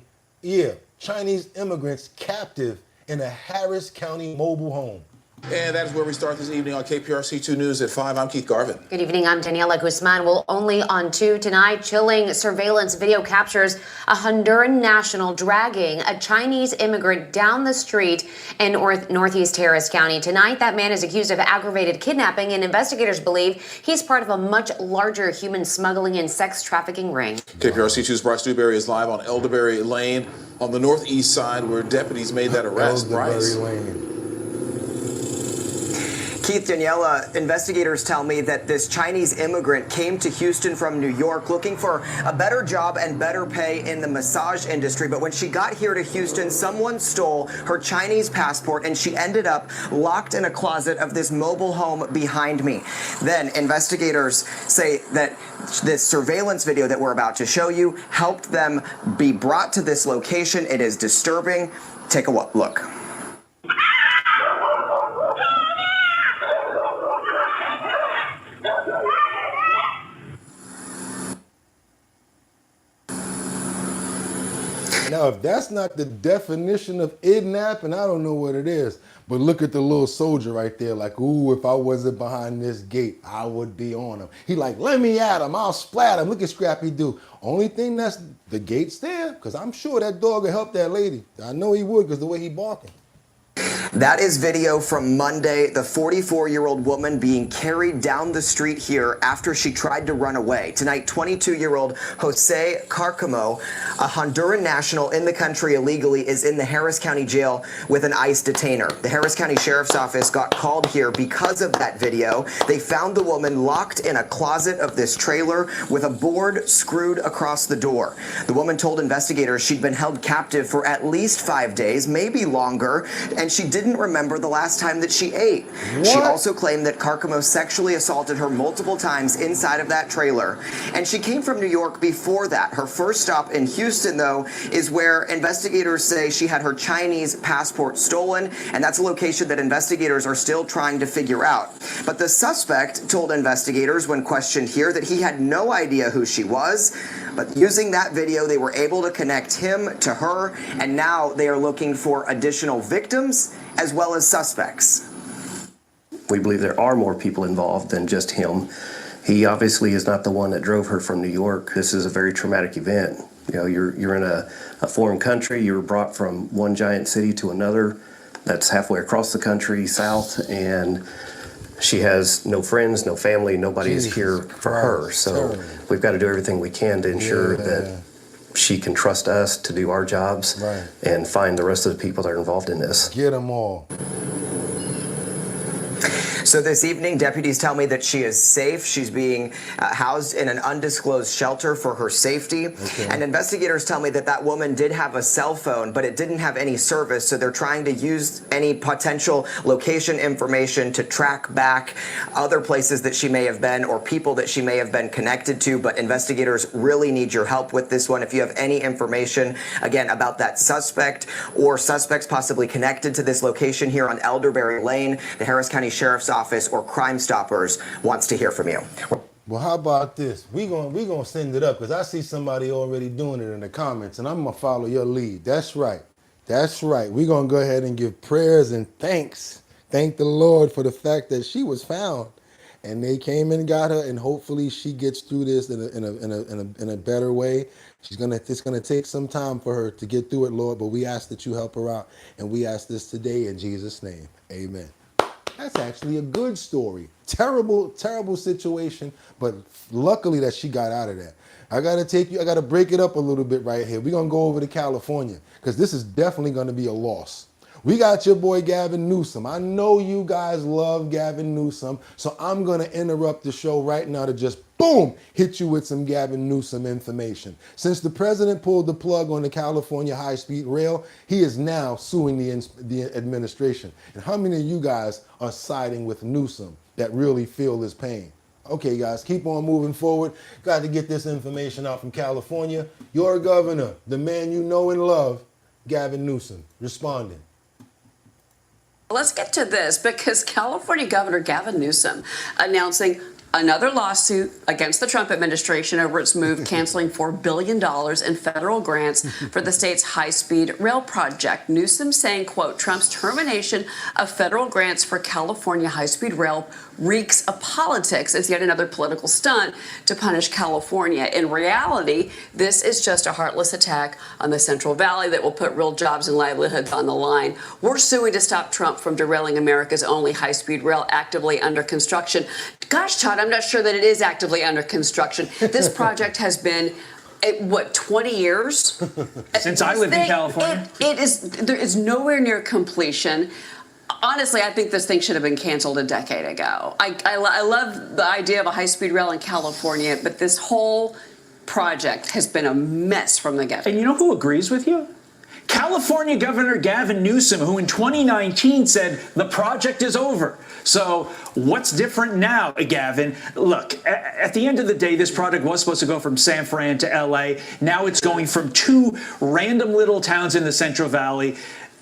Chinese immigrants captive in a Harris County mobile home. And that is where we start this evening on KPRC2 News at 5. I'm Keith Garvin. Good evening. I'm Daniela Guzman. Well, only on 2 tonight, chilling surveillance video captures a Honduran national dragging a Chinese immigrant down the street in northeast Harris County. Tonight, that man is accused of aggravated kidnapping, and investigators believe he's part of a much larger human smuggling and sex trafficking ring. KPRC2's Bryce Dewberry is live on Elderberry Lane on the northeast side where deputies made that arrest. Bryce. Keith, Daniela, investigators tell me that this Chinese immigrant came to Houston from New York looking for a better job and better pay in the massage industry. But when she got here to Houston, someone stole her Chinese passport and she ended up locked in a closet of this mobile home behind me. Then investigators say that this surveillance video that we're about to show you helped them be brought to this location. It is disturbing. Take a look. Now, if that's not the definition of kidnapping, I don't know what it is. But look at the little soldier right there, like, ooh, if I wasn't behind this gate, I would be on him. He like, let me at him, I'll splat him. Look at Scrappy do. Only thing that's the gate's there, because I'm sure that dog will help that lady. I know he would, because the way he barking. That is video from Monday, the 44-year-old woman being carried down the street here after she tried to run away. Tonight, 22-year-old Jose Carcamo, a Honduran national in the country illegally, is in the Harris County jail with an ICE detainer. The Harris County Sheriff's Office got called here because of that video. They found the woman locked in a closet of this trailer with a board screwed across the door. The woman told investigators she'd been held captive for at least 5 days, maybe longer, and she didn't remember the last time that she ate. What? She also claimed that Carcamo sexually assaulted her multiple times inside of that trailer. And she came from New York before that. Her first stop in Houston, though, is where investigators say she had her Chinese passport stolen, and that's a location that investigators are still trying to figure out. But the suspect told investigators when questioned here that he had no idea who she was, but using that video, they were able to connect him to her, and now they are looking for additional victims as well as suspects. We believe there are more people involved than just him. He obviously is not the one that drove her from New York. This is a very traumatic event. You know, you're in a foreign country. You were brought from one giant city to another that's halfway across the country south, and she has no friends, no family, nobody is here for her. So we've got to do everything we can to ensure that she can trust us to do our jobs and find the rest of the people that are involved in this. Get them all. So this evening, deputies tell me that she is safe. She's being housed in an undisclosed shelter for her safety. Okay. And investigators tell me that that woman did have a cell phone, but it didn't have any service. So they're trying to use any potential location information to track back other places that she may have been or people that she may have been connected to. But investigators really need your help with this one. If you have any information, again, about that suspect or suspects possibly connected to this location here on Elderberry Lane, the Harris County Sheriff's Office or Crime Stoppers wants to hear from you. Well, how about this? We gonna send it up because I see somebody already doing it in the comments, and I'm gonna follow your lead. That's right. That's right. We're gonna go ahead and give prayers and thanks. Thank the Lord for the fact that she was found and they came and got her, and hopefully she gets through this in a better way. It's gonna take some time for her to get through it, Lord, but we ask that you help her out, and we ask this today in Jesus' name. Amen. That's actually a good story. Terrible, terrible situation, but luckily that she got out of that. I gotta break it up a little bit right here. We're gonna go over to California, because this is definitely gonna be a loss. We got your boy Gavin Newsom. I know you guys love Gavin Newsom, so I'm gonna interrupt the show right now to just boom, hit you with some Gavin Newsom information. Since the president pulled the plug on the California high-speed rail, he is now suing the administration. And how many of you guys are siding with Newsom that really feel his pain? Okay, guys, keep on moving forward. Got to get this information out from California. Your governor, the man you know and love, Gavin Newsom, responding. Let's get to this, because California Governor Gavin Newsom announcing another lawsuit against the Trump administration over its move canceling $4 billion in federal grants for the state's high-speed rail project. Newsom saying, quote, Trump's termination of federal grants for California high-speed rail reeks of politics. It's yet another political stunt to punish California. In reality, this is just a heartless attack on the Central Valley that will put real jobs and livelihoods on the line. We're suing to stop Trump from derailing America's only high-speed rail actively under construction. Gosh, Todd, I'm not sure that it is actively under construction. This project has been, what, 20 years? Since I lived in California. There is nowhere near completion. Honestly, I think this thing should have been canceled a decade ago. I love the idea of a high-speed rail in California, but this whole project has been a mess from the get-go. And you know who agrees with you? California Governor Gavin Newsom, who in 2019 said the project is over. So what's different now, Gavin? Look, at the end of the day, this project was supposed to go from San Fran to LA. Now it's going from 2 random little towns in the Central Valley.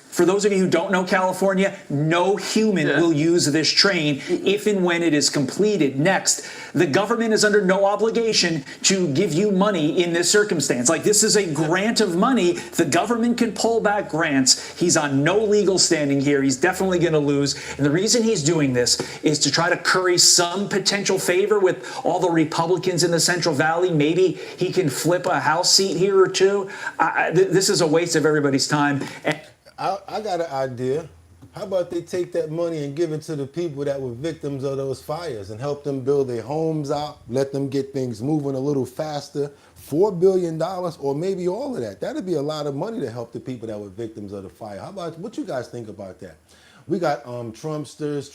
For those of you who don't know California, no human will use this train if and when it is completed. Next, the government is under no obligation to give you money in this circumstance. Like, this is a grant of money. The government can pull back grants. He's on no legal standing here. He's definitely going to lose. And the reason he's doing this is to try to curry some potential favor with all the Republicans in the Central Valley. Maybe he can flip a House seat here or two. This is a waste of everybody's time. I got an idea. How about they take that money and give it to the people that were victims of those fires and help them build their homes out, let them get things moving a little faster? $4 billion or maybe all of that. That'd be a lot of money to help the people that were victims of the fire. How about, what you guys think about that? We got Trumpsters.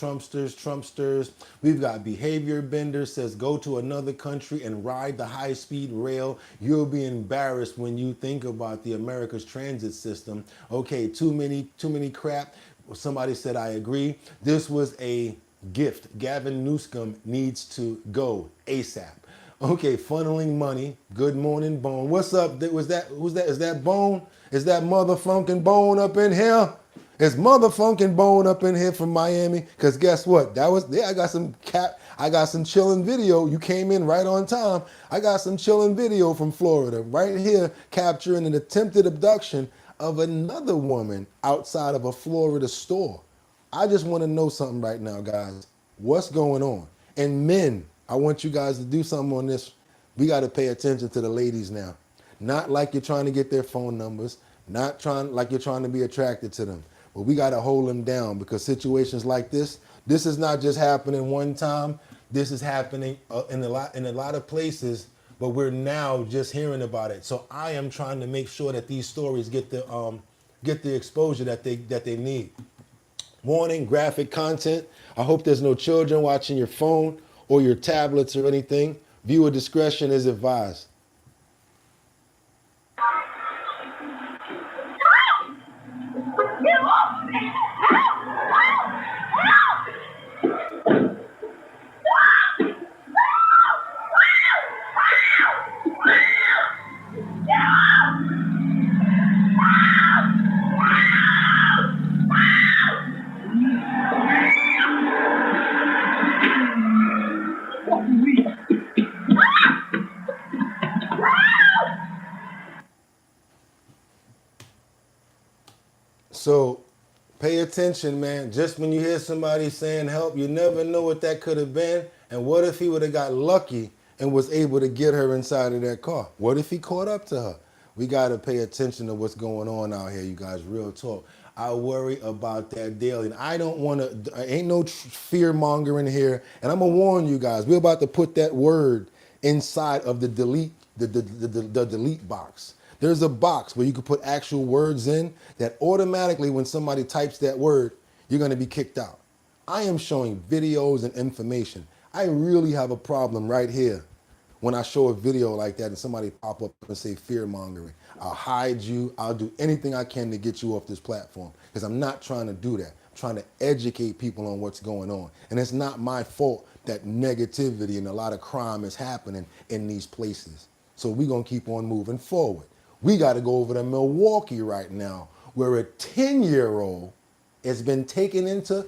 We've got behavior benders, says go to another country and ride the high-speed rail. You'll be embarrassed when you think about the America's transit system. Okay, too many crap. Somebody said I agree. This was a gift. Gavin Newsom needs to go ASAP. Okay, funneling money. Good morning, Bone. What's up? Who's that? Is that Bone? Is that motherfucking Bone up in here? Is motherfucking Bone up in here from Miami? Because guess what? I got some chilling video. You came in right on time. I got some chilling video from Florida right here capturing an attempted abduction of another woman outside of a Florida store. I just want to know something right now, guys. What's going on? And men, I want you guys to do something on this. We got to pay attention to the ladies now. Not like you're trying to get their phone numbers, not like you're trying to be attracted to them. But we got to hold them down, because situations like this is not just happening one time. This is happening in a lot of places, but we're now just hearing about it. So I am trying to make sure that these stories get the exposure that they need. Warning: graphic content. I hope there's no children watching your phone or your tablets or anything. Viewer discretion is advised. So pay attention, man. Just when you hear somebody saying help, you never know what that could have been. And what if he would have got lucky and was able to get her inside of that car? What if he caught up to her? We got to pay attention to what's going on out here, you guys, real talk. I worry about that daily. And I don't want to, ain't no fear mongering here. And I'm going to warn you guys, we're about to put that word inside of the delete, the delete box. There's a box where you can put actual words in that automatically when somebody types that word, you're going to be kicked out. I am showing videos and information. I really have a problem right here when I show a video like that and somebody pop up and say fear mongering. I'll hide you. I'll do anything I can to get you off this platform because I'm not trying to do that. I'm trying to educate people on what's going on. And it's not my fault that negativity and a lot of crime is happening in these places. So we're going to keep on moving forward. We got to go over to Milwaukee right now where a 10-year-old has been taken into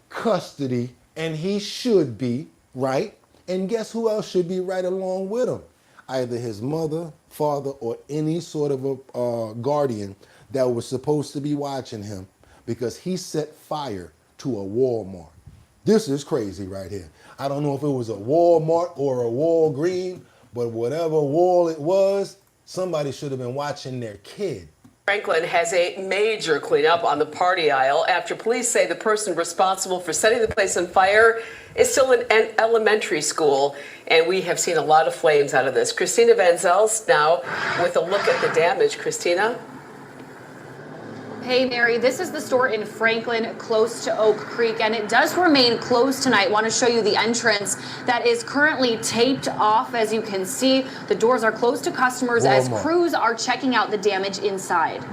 custody and he should be, right? And guess who else should be right along with him? Either his mother, father, or any sort of a guardian that was supposed to be watching him because he set fire to a Walmart. This is crazy right here. I don't know if it was a Walmart or a Walgreen, but whatever wall it was, somebody should have been watching their kid. Franklin has a major cleanup on the party aisle after police say the person responsible for setting the place on fire is still in an elementary school. And we have seen a lot of flames out of this. Christina Van Zels now with a look at the damage. Christina? Hey, Mary, this is the store in Franklin, close to Oak Creek, and it does remain closed tonight. Want to show you the entrance that is currently taped off. As you can see, the doors are closed to customers as crews are checking out the damage inside.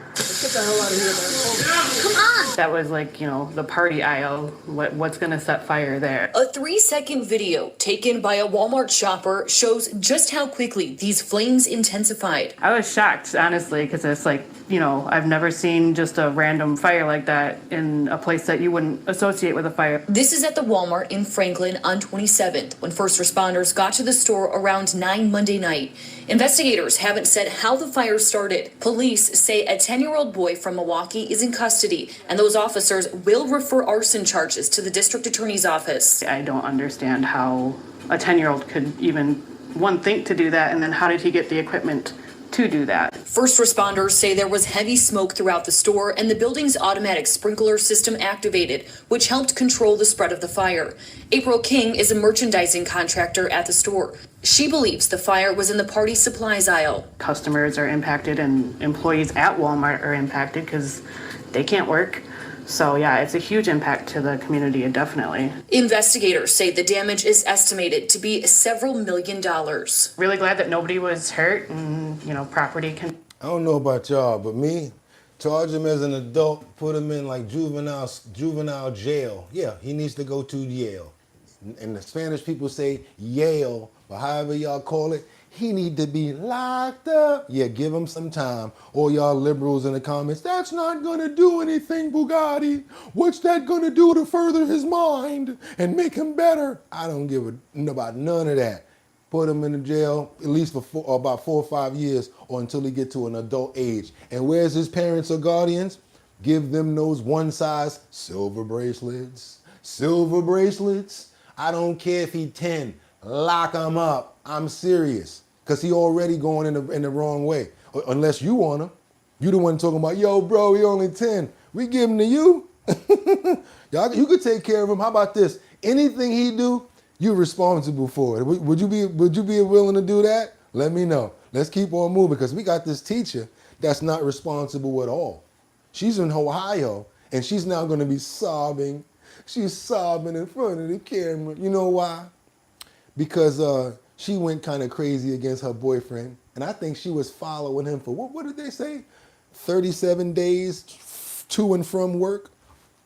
Let's get the hell out of here, man. Come on! That was like, you know, the party aisle. What's gonna set fire there? A 3-second video taken by a Walmart shopper shows just how quickly these flames intensified. I was shocked, honestly, because it's like, you know, I've never seen just a random fire like that in a place that you wouldn't associate with a fire. This is at the Walmart in Franklin on 27th when first responders got to the store around 9 Monday night. Investigators haven't said how the fire started. Police say a 10-year-old boy from Milwaukee is in custody, and those officers will refer arson charges to the district attorney's office. I don't understand how a 10-year-old could even, one, think to do that, and then how did he get the equipment to do that? First responders say there was heavy smoke throughout the store and the building's automatic sprinkler system activated, which helped control the spread of the fire. April King is a merchandising contractor at the store. She believes the fire was in the party supplies aisle. Customers are impacted and employees at Walmart are impacted because they can't work. So yeah, it's a huge impact to the community, definitely. Investigators say the damage is estimated to be several $1 million. Really glad that nobody was hurt and, you know, property can... I don't know about y'all, but me, charge him as an adult, put him in like juvenile jail. Yeah, he needs to go to Yale. And the Spanish people say Yale, but however y'all call it, he need to be locked up. Yeah, give him some time. All y'all liberals in the comments, that's not gonna do anything, Bugatti. What's that gonna do to further his mind and make him better? I don't give a about none of that. Put him in the jail at least for about 4 or 5 years or until he get to an adult age. And where's his parents or guardians? Give them those one-size silver bracelets. Silver bracelets. I don't care if he 10. Lock him up. I'm serious. Because he already going in the wrong way. Unless you want him. You the one talking about, yo, bro, he only 10. We give him to you. Y'all, you could take care of him. How about this? Anything he do, you're responsible for it. Would you be willing to do that? Let me know. Let's keep on moving because we got this teacher that's not responsible at all. She's in Ohio and she's now going to be sobbing. She's sobbing in front of the camera. You know why? Because she went kind of crazy against her boyfriend. And I think she was following him for, what did they say? 37 days to and from work.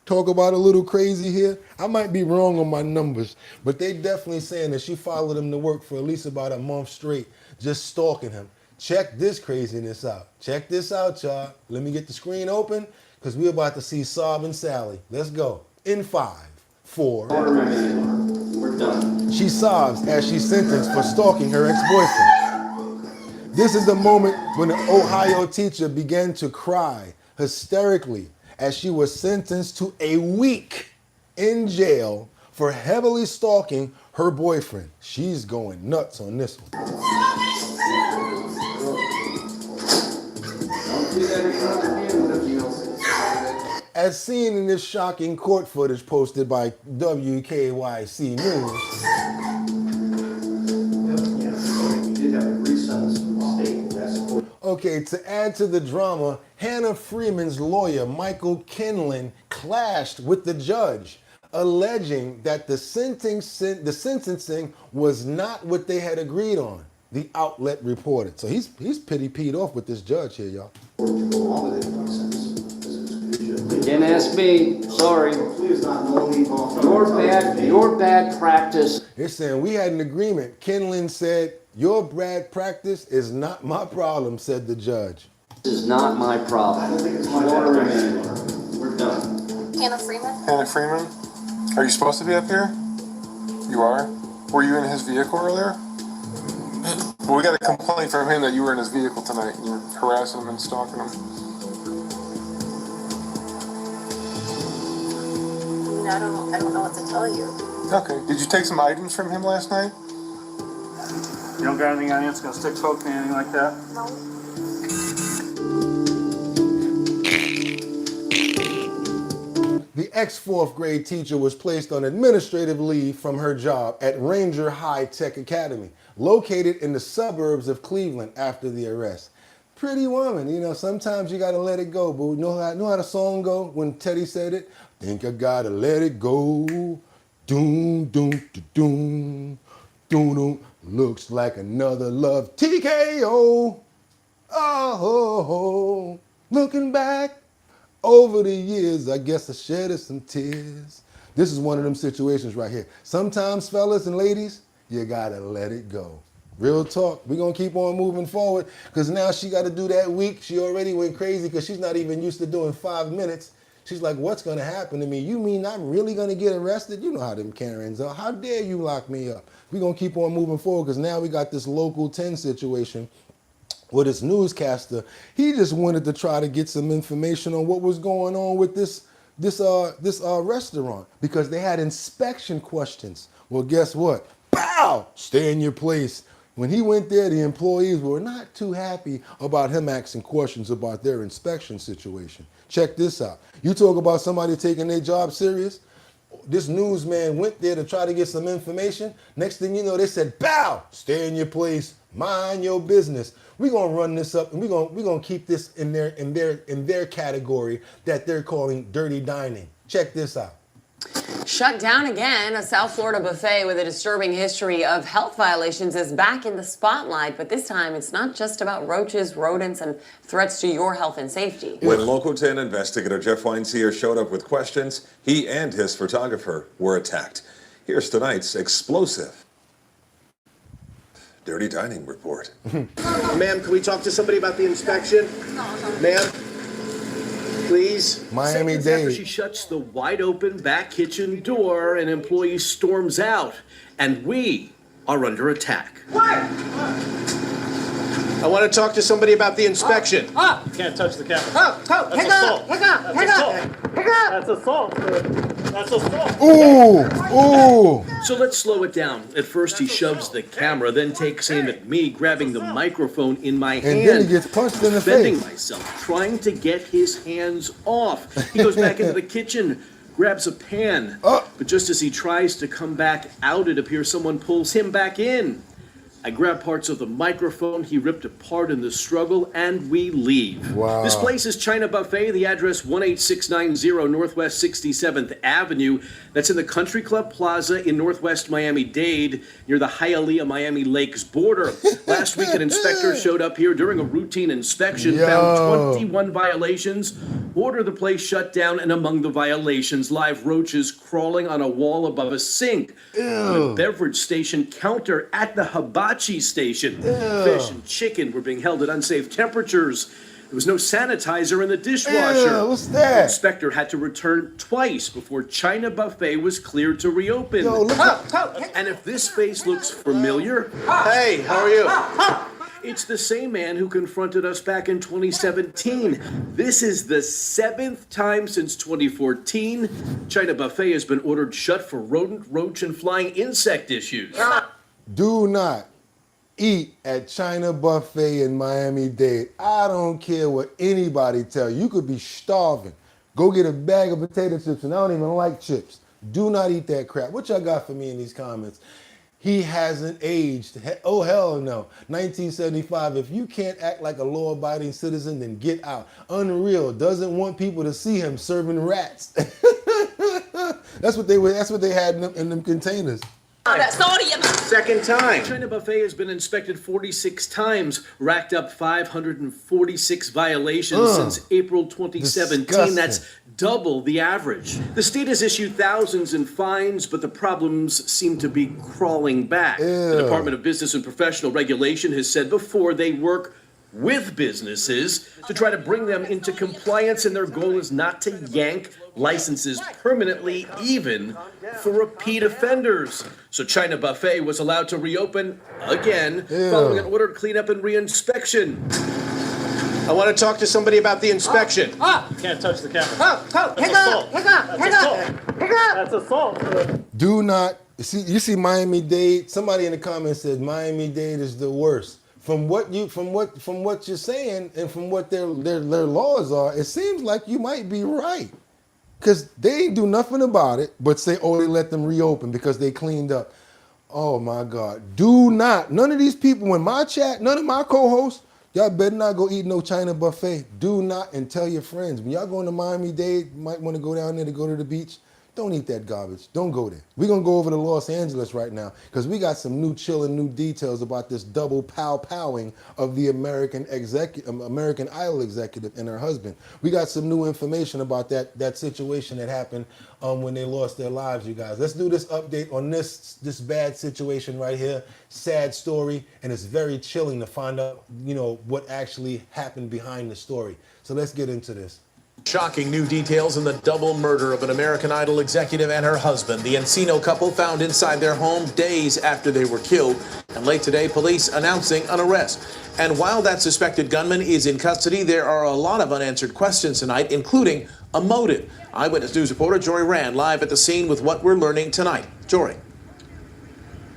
Talk about a little crazy here. I might be wrong on my numbers, but they definitely saying that she followed him to work for at least about a month straight, just stalking him. Check this craziness out. Check this out, y'all. Let me get the screen open because we're about to see Sob and Sally. Let's go. In 5, 4. We're done. She sobs as she's sentenced for stalking her ex-boyfriend. This is the moment when the Ohio teacher began to cry hysterically as she was sentenced to a week in jail for heavily stalking her boyfriend. She's going nuts on this one. As seen in this shocking court footage posted by WKYC News. Okay, to add to the drama, Hannah Freeman's lawyer, Michael Kinlan, clashed with the judge, alleging that the sentencing was not what they had agreed on, the outlet reported. So he's pretty peed off with this judge here, y'all. Didn't ask me. Sorry. Your bad practice. They're saying we had an agreement. Kinlan said, your bad practice is not my problem, said the judge. This is not my problem. I don't think it's my problem. We're done. Hannah Freeman? Hannah Freeman? Are you supposed to be up here? You are? Were you in his vehicle earlier? Well, we got a complaint from him that you were in his vehicle tonight and you're harassing him and stalking him. I don't know what to tell you. Okay. Did you take some items from him last night? You don't got anything on you that's gonna stick, poke me, anything like that? No. The ex-4th grade teacher was placed on administrative leave from her job at Ranger High Tech Academy, located in the suburbs of Cleveland after the arrest. Pretty woman, you know, sometimes you gotta let it go, boo. Know how the song go when Teddy said it? Think I gotta let it go. Doom, doom, doom, doom, doom. Looks like another love TKO. Oh, looking back over the years, I guess I shedded some tears. This is one of them situations right here. Sometimes, fellas and ladies, you gotta let it go. Real talk. We're gonna keep on moving forward because now she gotta do that week. She already went crazy because she's not even used to doing 5 minutes. She's like, what's gonna happen to me? You mean I'm really gonna get arrested? You know how them Karens are. How dare you lock me up? We're gonna keep on moving forward because now we got this local 10 situation with this newscaster. He just wanted to try to get some information on what was going on with this restaurant because they had inspection questions. Well, guess what? Pow! Stay in your place. When he went there, the employees were not too happy about him asking questions about their inspection situation. Check this out. You talk about somebody taking their job serious. This newsman went there to try to get some information. Next thing you know, they said, bow, stay in your place, mind your business. We're gonna run this up and we're gonna keep this in their category that they're calling dirty dining. Check this out. Shut down again. A South Florida buffet with a disturbing history of health violations is back in the spotlight, but this time it's not just about roaches, rodents, and threats to your health and safety. When Local 10 investigator Jeff Weinseer showed up with questions, he and his photographer were attacked. Here's tonight's explosive dirty dining report. Ma'am, can we talk to somebody about the inspection? Ma'am? Please. Miami-Dade. After she shuts the wide open back kitchen door, an employee storms out, and we are under attack. What? I want to talk to somebody about the inspection. You can't touch the camera. Hang on. That's assault. That's assault. Ooh. So let's slow it down. At first he shoves the camera, then takes aim at me, grabbing the microphone in my hand. And then he gets punched in the defending face. myself, trying to get his hands off. He goes back into the kitchen, grabs a pan. But just as he tries to come back out, it appears someone pulls him back in. I grab parts of the microphone he ripped apart in the struggle, and we leave. Wow. This place is China Buffet, the address 18690 Northwest 67th Avenue. That's in the Country Club Plaza in Northwest Miami-Dade, near the Hialeah Miami Lakes border. Last week, an inspector showed up here during a routine inspection, found 21 violations, ordered the place shut down, and among the violations, live roaches crawling on a wall above a sink. On a beverage station counter at the hibachi station. Fish and chicken were being held at unsafe temperatures. There was no sanitizer in the dishwasher. What's that? The inspector had to return twice before China Buffet was cleared to reopen. And if this face looks familiar, hey, how are you? It's the same man who confronted us back in 2017. This is the 7th time since 2014. China Buffet has been ordered shut for rodent, roach, and flying insect issues. Do not eat at China Buffet in Miami-Dade. I don't care what anybody tell you. You could be starving. Go get a bag of potato chips, and I don't even like chips. Do not eat that crap. What y'all got for me in these comments? He hasn't aged. Oh, hell no. 1975, if you can't act like a law-abiding citizen, then get out. Unreal. Doesn't want people to see him serving rats. That's what they had in them containers. Second time. China Buffet has been inspected 46 times, racked up 546 violations since April 2017. Disgusting. That's double the average. The state has issued thousands in fines, but the problems seem to be crawling back. The Department of Business and Professional Regulation has said before they work with businesses to try to bring them into compliance, and their goal is not to yank licenses permanently, even for repeat offenders. So China Buffet was allowed to reopen again following an ordered cleanup and reinspection. I want to talk to somebody about the inspection. You can't touch the camera. That's assault. Do not you see Miami-Dade. Somebody in the comments said Miami-Dade is the worst. From what you're saying and from what their laws are, it seems like you might be right. Because they ain't do nothing about it, but say, oh, they let them reopen because they cleaned up. Oh my God. Do not. None of these people in my chat, none of my co-hosts, y'all better not go eat no China Buffet. Do not, and tell your friends. When y'all going to Miami-Dade, you might want to go down there to go to the beach. Don't eat that garbage. Don't go there. We're going to go over to Los Angeles right now because we got some new chilling new details about this double pow-powing of the American Idol executive and her husband. We got some new information about that situation that happened when they lost their lives, you guys. Let's do this update on this bad situation right here. Sad story, and it's very chilling to find out, what actually happened behind the story. So let's get into this. Shocking new details in the double murder of an American Idol executive and her husband. The Encino couple found inside their home days after they were killed. And late today, police announcing an arrest. And while that suspected gunman is in custody, there are a lot of unanswered questions tonight, including a motive. Eyewitness News reporter Jory Rand live at the scene with what we're learning tonight. Jory.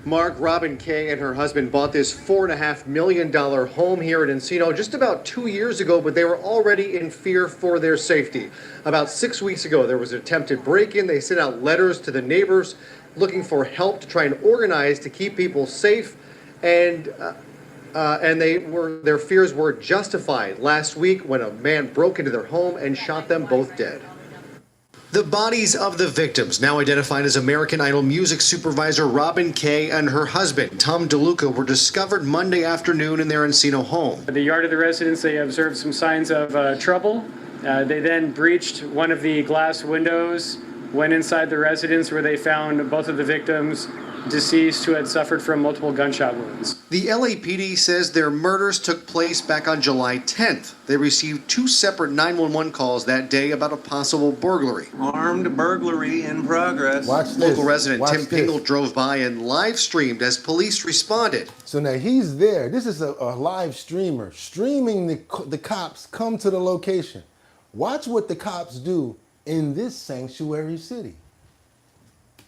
Mark, Robin Kay and her husband bought this $4.5 million home here in Encino just about 2 years ago, but they were already in fear for their safety. About 6 weeks ago, there was an attempted break-in. They sent out letters to the neighbors looking for help to try and organize to keep people safe, and their fears were justified last week when a man broke into their home and shot them both dead. The bodies of the victims, now identified as American Idol music supervisor Robin Kay and her husband, Tom DeLuca, were discovered Monday afternoon in their Encino home. At the yard of the residence, they observed some signs of trouble. They then breached one of the glass windows, went inside the residence where they found both of the victims deceased who had suffered from multiple gunshot wounds. The LAPD says their murders took place back on July 10th. They received 2 separate 911 calls that day about a possible burglary. Armed burglary in progress. Watch this. Local resident Watch Tim this. Pingle drove by and live streamed as police responded. So now he's there. This is a live streamer streaming the cops come to the location. Watch what the cops do in this sanctuary city.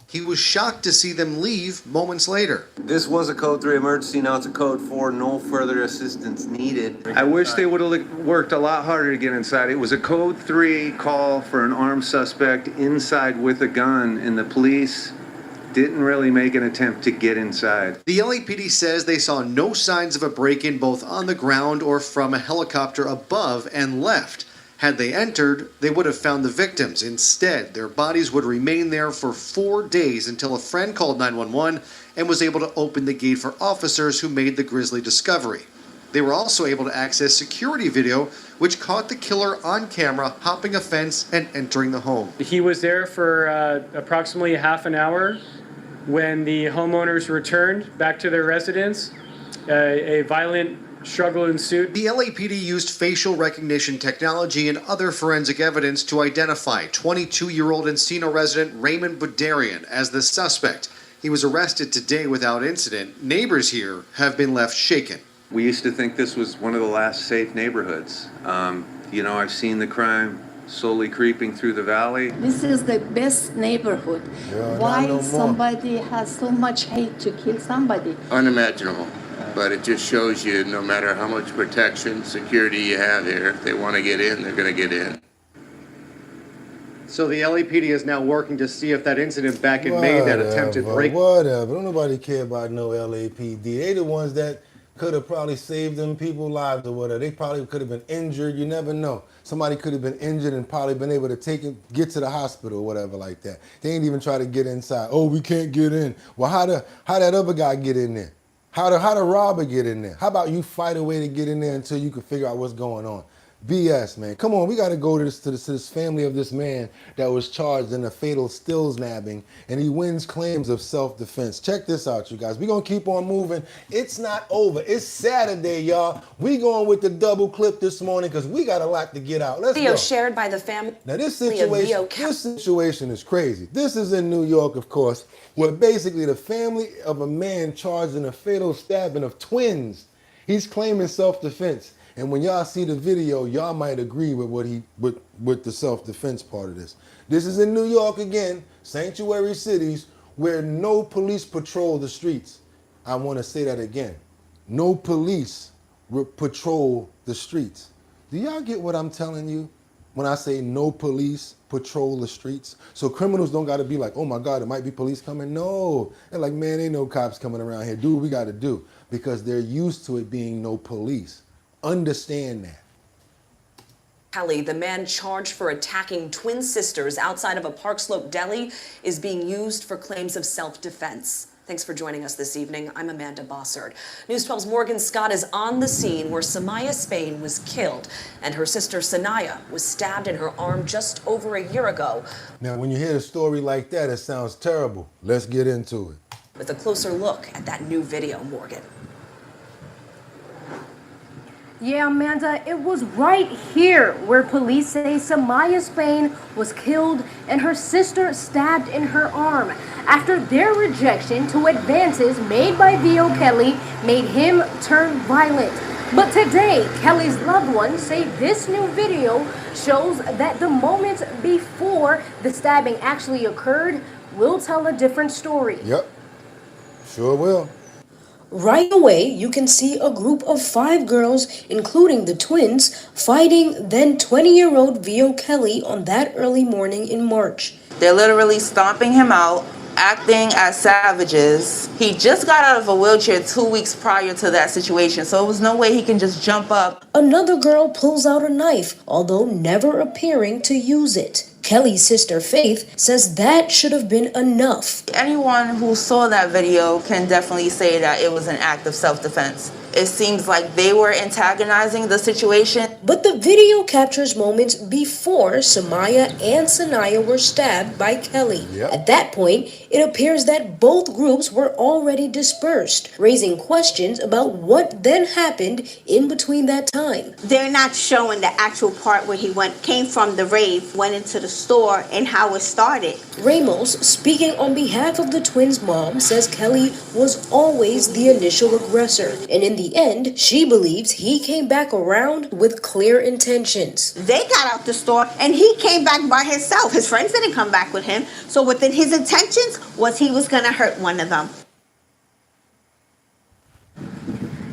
He was shocked to see them leave moments later. This was a code 3 emergency, now it's a code 4, no further assistance needed. I wish they would have worked a lot harder to get inside. It was a code 3 call for an armed suspect inside with a gun, and the police didn't really make an attempt to get inside. The LAPD says they saw no signs of a break-in both on the ground or from a helicopter above and left. Had they entered, they would have found the victims. Instead, their bodies would remain there for 4 days until a friend called 911 and was able to open the gate for officers who made the grisly discovery. They were also able to access security video, which caught the killer on camera hopping a fence and entering the home. He was there for approximately half an hour. When the homeowners returned back to their residence, a violent struggle ensued. The LAPD used facial recognition technology and other forensic evidence to identify 22-year-old Encino resident Raymond Budarian as the suspect. He was arrested today without incident. Neighbors here have been left shaken. We used to think this was one of the last safe neighborhoods. You know, I've seen the crime slowly creeping through the valley. This is the best neighborhood. Why somebody has so much hate to kill somebody? Unimaginable. But it just shows you no matter how much protection, security you have here, if they want to get in, they're going to get in. So the LAPD is now working to see if that incident back in May, that attempted break. Whatever. Don't nobody care about no LAPD. They the ones that could have probably saved them people's lives or whatever. They probably could have been injured. You never know. Somebody could have been injured and probably been able to get to the hospital or whatever like that. They ain't even try to get inside. Oh, we can't get in. Well, how that other guy get in there? How the robber get in there? How about you fight a way to get in there until you can figure out what's going on? BS, man. Come on, we got to go to this family of this man that was charged in a fatal stills nabbing, and he wins claims of self-defense. Check this out, you guys. We're going to keep on moving. It's not over. It's Saturday, y'all. We going with the double clip this morning because we got a lot to get out. Let's Video go. shared by the family. Now, this situation is crazy. This is in New York, of course, where basically the family of a man charged in a fatal stabbing of twins, he's claiming self-defense. And when y'all see the video, y'all might agree with with the self-defense part of this. This is in New York again, sanctuary cities, where no police patrol the streets. I want to say that again. No police patrol the streets. Do y'all get what I'm telling you when I say no police patrol the streets? So criminals don't got to be like, oh my God, it might be police coming. No, they're like, man, ain't no cops coming around here. Do what we got to do, because they're used to it being no police. Understand that. Kelly, the man charged for attacking twin sisters outside of a Park Slope deli, is being used for claims of self-defense. Thanks for joining us this evening. I'm Amanda Bossard. News 12's Morgan Scott is on the scene where Samaya Spain was killed and her sister Sanaya was stabbed in her arm just over a year ago. Now, when you hear a story like that, it sounds terrible. Let's get into it. With a closer look at that new video, Morgan. Yeah, Amanda, it was right here where police say Samaya Spain was killed and her sister stabbed in her arm after their rejection to advances made by Vio Kelly made him turn violent. But today, Kelly's loved ones say this new video shows that the moments before the stabbing actually occurred will tell a different story. Yep, sure will. Right away, you can see a group of 5 girls, including the twins, fighting then 20-year-old Vio Kelly on that early morning in March. They're literally stomping him out, acting as savages. He just got out of a wheelchair 2 weeks prior to that situation, so there was no way he can just jump up. Another girl pulls out a knife, although never appearing to use it. Kelly's sister Faith says that should have been enough. Anyone who saw that video can definitely say that it was an act of self-defense. It seems like they were antagonizing the situation. But the video captures moments before Samaya and Sanaya were stabbed by Kelly. Yep. At that point, it appears that both groups were already dispersed, raising questions about what then happened in between that time. They're not showing the actual part where he came from the rave, went into the store, and how it started. Ramos, speaking on behalf of the twins' mom, says Kelly was always the initial aggressor, and in the end, she believes he came back around with clear intentions. They got out the store and he came back by himself. His friends didn't come back with him. So within his intentions was he was going to hurt one of them.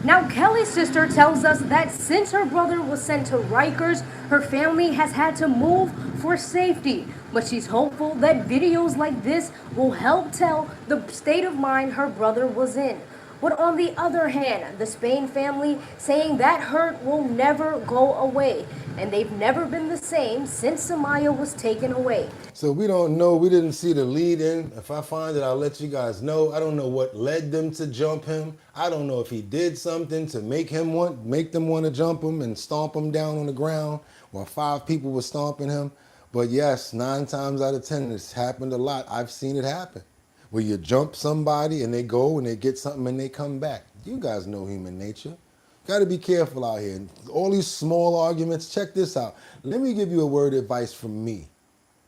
Now, Kelly's sister tells us that since her brother was sent to Rikers, her family has had to move for safety. But she's hopeful that videos like this will help tell the state of mind her brother was in. But on the other hand, the Spain family saying that hurt will never go away, and they've never been the same since Samaya was taken away. So we don't know. We didn't see the lead in. If I find it, I'll let you guys know. I don't know what led them to jump him. I don't know if he did something to make them want to jump him and stomp him down on the ground while 5 people were stomping him. But yes, 9 times out of 10, it's happened a lot. I've seen it happen. Where you jump somebody and they go and they get something and they come back. You guys know human nature. Got to be careful out here. All these small arguments, check this out. Let me give you a word of advice from me.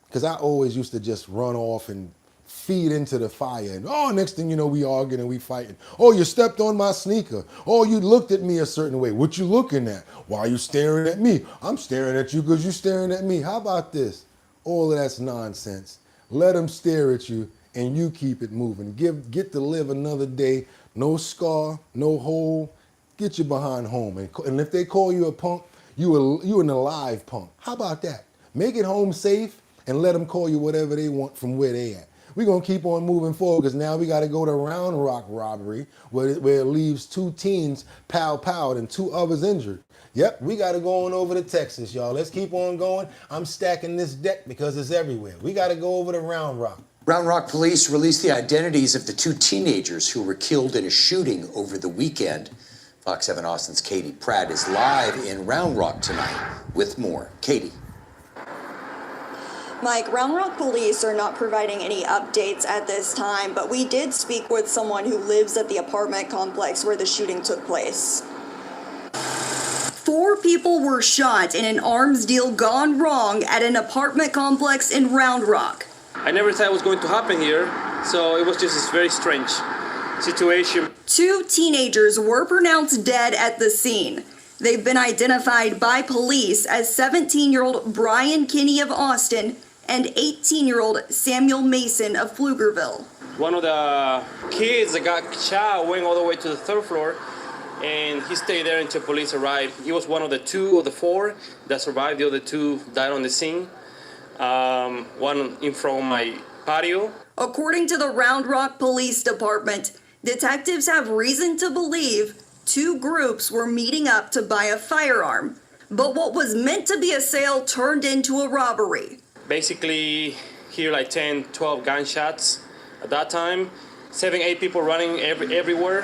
Because I always used to just run off and feed into the fire. And next thing you know, we arguing and we fighting. Oh, you stepped on my sneaker. Oh, you looked at me a certain way. What you looking at? Why are you staring at me? I'm staring at you because you're staring at me. How about this? All of that's nonsense. Let them stare at you and you keep it moving. Get to live another day. No scar, no hole. Get you behind home. And if they call you a punk, you an alive punk. How about that? Make it home safe and let them call you whatever they want from where they at. We're going to keep on moving forward because now we got to go to Round Rock robbery where it leaves 2 teens pow-powed and 2 others injured. Yep, we got to go on over to Texas, y'all. Let's keep on going. I'm stacking this deck because it's everywhere. We got to go over to Round Rock. Round Rock police released the identities of the 2 teenagers who were killed in a shooting over the weekend. Fox 7 Austin's Katie Pratt is live in Round Rock tonight with more. Katie. Mike, Round Rock police are not providing any updates at this time, but we did speak with someone who lives at the apartment complex where the shooting took place. 4 people were shot in an arms deal gone wrong at an apartment complex in Round Rock. I never thought it was going to happen here, so it was just this very strange situation. 2 teenagers were pronounced dead at the scene. They've been identified by police as 17-year-old Brian Kinney of Austin and 18-year-old Samuel Mason of Pflugerville. One of the kids that got shot went all the way to the 3rd floor, and he stayed there until police arrived. He was one of the 2 of the 4 that survived. The other 2 died on the scene. One in front of my patio. According to the Round Rock Police Department, detectives have reason to believe 2 groups were meeting up to buy a firearm. But what was meant to be a sale turned into a robbery. Basically, hear like 10, 12 gunshots at that time. 7, 8 people running everywhere.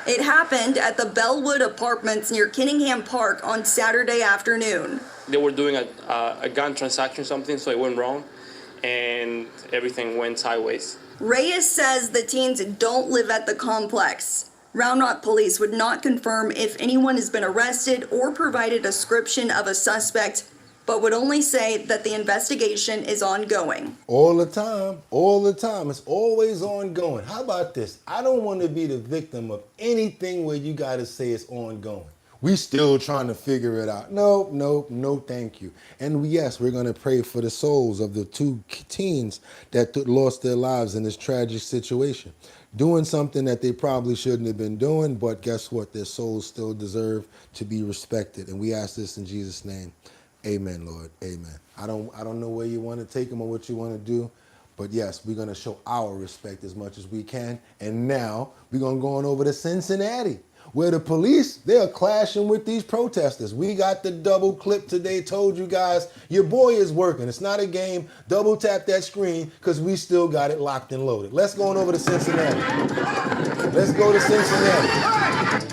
It happened at the Bellwood Apartments near Kinningham Park on Saturday afternoon. They were doing a gun transaction or something, so it went wrong, and everything went sideways. Reyes says the teens don't live at the complex. Round Rock police would not confirm if anyone has been arrested or provide a description of a suspect, but would only say that the investigation is ongoing. All the time, all the time. It's always ongoing. How about this? I don't want to be the victim of anything where you got to say it's ongoing. We still trying to figure it out. No, thank you. And yes, we're going to pray for the souls of the 2 teens that lost their lives in this tragic situation. Doing something that they probably shouldn't have been doing, but guess what? Their souls still deserve to be respected. And we ask this in Jesus' name. Amen, Lord. Amen. I don't know where you want to take them or what you want to do, but yes, we're going to show our respect as much as we can. And now we're going to go on over to Cincinnati, where the police, they're clashing with these protesters. We got the double clip today, told you guys, your boy is working. It's not a game. Double tap that screen because we still got it locked and loaded. Let's go on over to Cincinnati. Let's go to Cincinnati.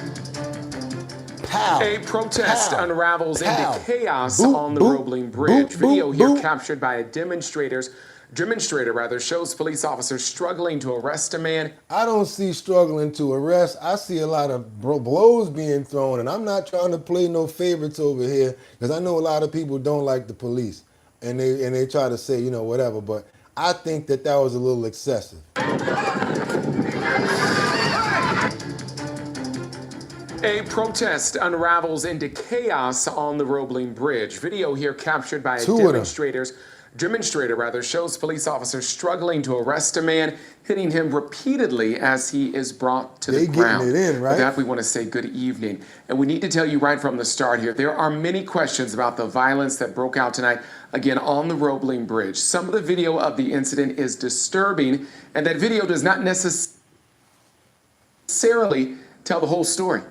A protest unravels into chaos on the Roebling Bridge. Video here captured by a demonstrator shows police officers struggling to arrest a man. I don't see struggling to arrest. I see a lot of blows being thrown, and I'm not trying to play no favorites over here because I know a lot of people don't like the police, and they try to say, whatever, but I think that was a little excessive. A protest unravels into chaos on the Roebling Bridge. Video here captured by a demonstrator shows police officers struggling to arrest a man, hitting him repeatedly as he is brought to the ground. Getting it in, right? With that, we want to say good evening. And we need to tell you right from the start here, there are many questions about the violence that broke out tonight, again, on the Roebling Bridge. Some of the video of the incident is disturbing, and that video does not necessarily tell the whole story.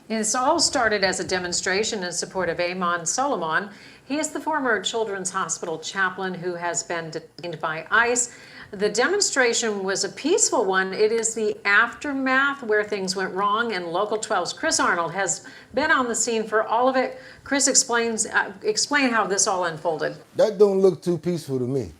This all started as a demonstration in support of Amon Solomon. He is the former Children's Hospital chaplain who has been detained by ICE. The demonstration was a peaceful one. It is the aftermath where things went wrong, and Local 12's Chris Arnold has been on the scene for all of it. Chris, explain how this all unfolded. That don't look too peaceful to me.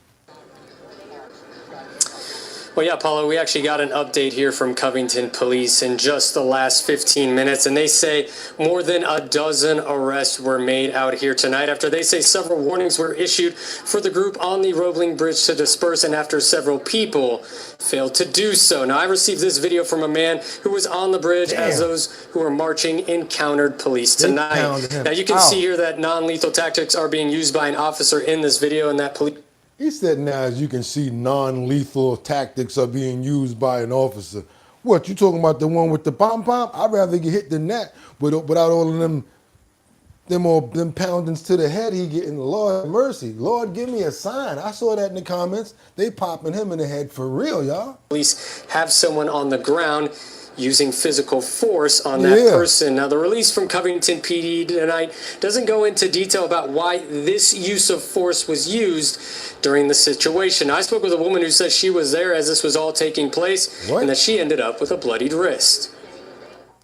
Well, yeah, Paulo, we actually got an update here from Covington Police in just the last 15 minutes, and they say more than a dozen arrests were made out here tonight after they say several warnings were issued for the group on the Roebling Bridge to disperse, and after several people failed to do so. Now, I received this video from a man who was on the bridge as those who were marching encountered police tonight. Now, you can see here that non-lethal tactics are being used by an officer in this video, and that police... He said, now, as you can see, non-lethal tactics are being used by an officer. What, you talking about the one with the pom-pom? I'd rather get hit than that without all of them poundings to the head he getting. Lord mercy. Lord, give me a sign. I saw that in the comments. They popping him in the head for real, y'all. Police have someone on the ground using physical force on that person. Now, the release from Covington PD tonight doesn't go into detail about why this use of force was used during the situation. I spoke with a woman who says she was there as this was all taking place and that she ended up with a bloodied wrist.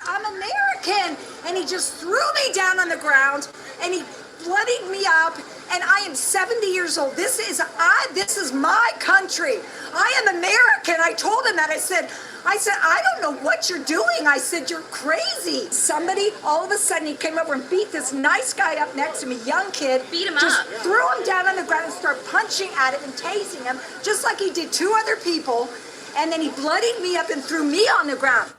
I'm American, and he just threw me down on the ground, and he bloodied me up, and I am 70 years old. This is my country. I am American. I told him that. I said, I don't know what you're doing. I said, you're crazy. Somebody, all of a sudden, he came over and beat this nice guy up next to me, young kid. Beat him just up. threw him down on the ground and started punching at him and tasing him, just like he did 2 other people. And then he bloodied me up and threw me on the ground.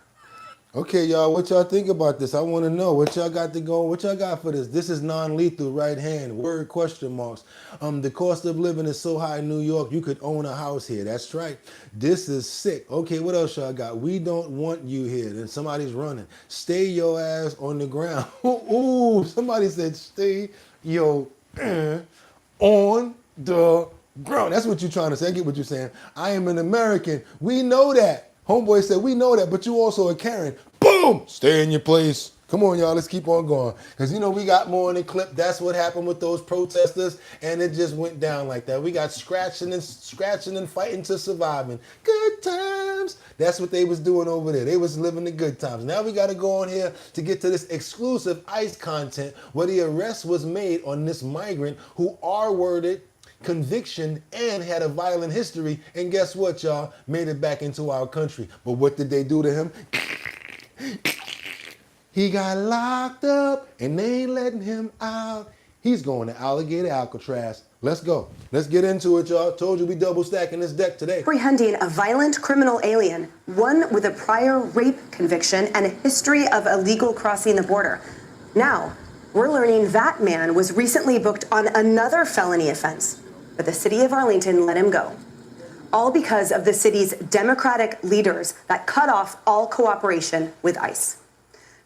Okay, y'all, what y'all think about this? I want to know what y'all got to go. What y'all got for this? This is non-lethal, right hand, word question marks. The cost of living is so high in New York, you could own a house here. That's right. This is sick. Okay, what else y'all got? We don't want you here. Then somebody's running. Stay your ass on the ground. Ooh, somebody said stay your on the ground. That's what you're trying to say. I get what you're saying. I am an American. We know that. Homeboy said, we know that, but you also a Karen. Boom! Stay in your place. Come on, y'all, let's keep on going. Because, you know, we got more in the clip. That's what happened with those protesters, and it just went down like that. We got scratching and fighting to surviving. Good times. That's what they was doing over there. They was living the good times. Now we got to go on here to get to this exclusive ICE content where the arrest was made on this migrant who R-worded conviction and had a violent history, and guess what, y'all? Made it back into our country. But what did they do to him? He got locked up and they ain't letting him out. He's going to Alligator Alcatraz. Let's go. Let's get into it, y'all. Told you we double stacking this deck today. Apprehending a violent criminal alien, one with a prior rape conviction and a history of illegal crossing the border. Now, we're learning that man was recently booked on another felony offense, but the city of Arlington let him go. All because of the city's Democratic leaders that cut off all cooperation with ICE.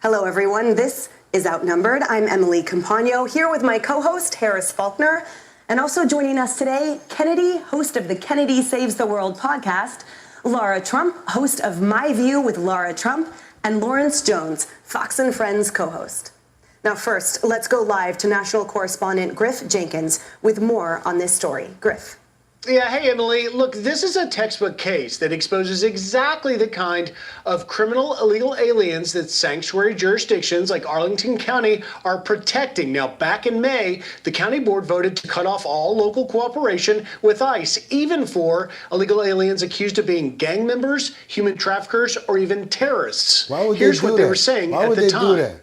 Hello, everyone. This is Outnumbered. I'm Emily Campagno, here with my co-host, Harris Faulkner. And also joining us today, Kennedy, host of the Kennedy Saves the World podcast, Laura Trump, host of My View with Laura Trump, and Lawrence Jones, Fox and Friends co-host. Now first, let's go live to national correspondent Griff Jenkins with more on this story. Griff. Yeah, hey, Emily. Look, this is a textbook case that exposes exactly the kind of criminal illegal aliens that sanctuary jurisdictions like Arlington County are protecting. Now, back in May, the county board voted to cut off all local cooperation with ICE, even for illegal aliens accused of being gang members, human traffickers, or even terrorists. Why would Here's they do what they that? were saying Why at would the they time. do that?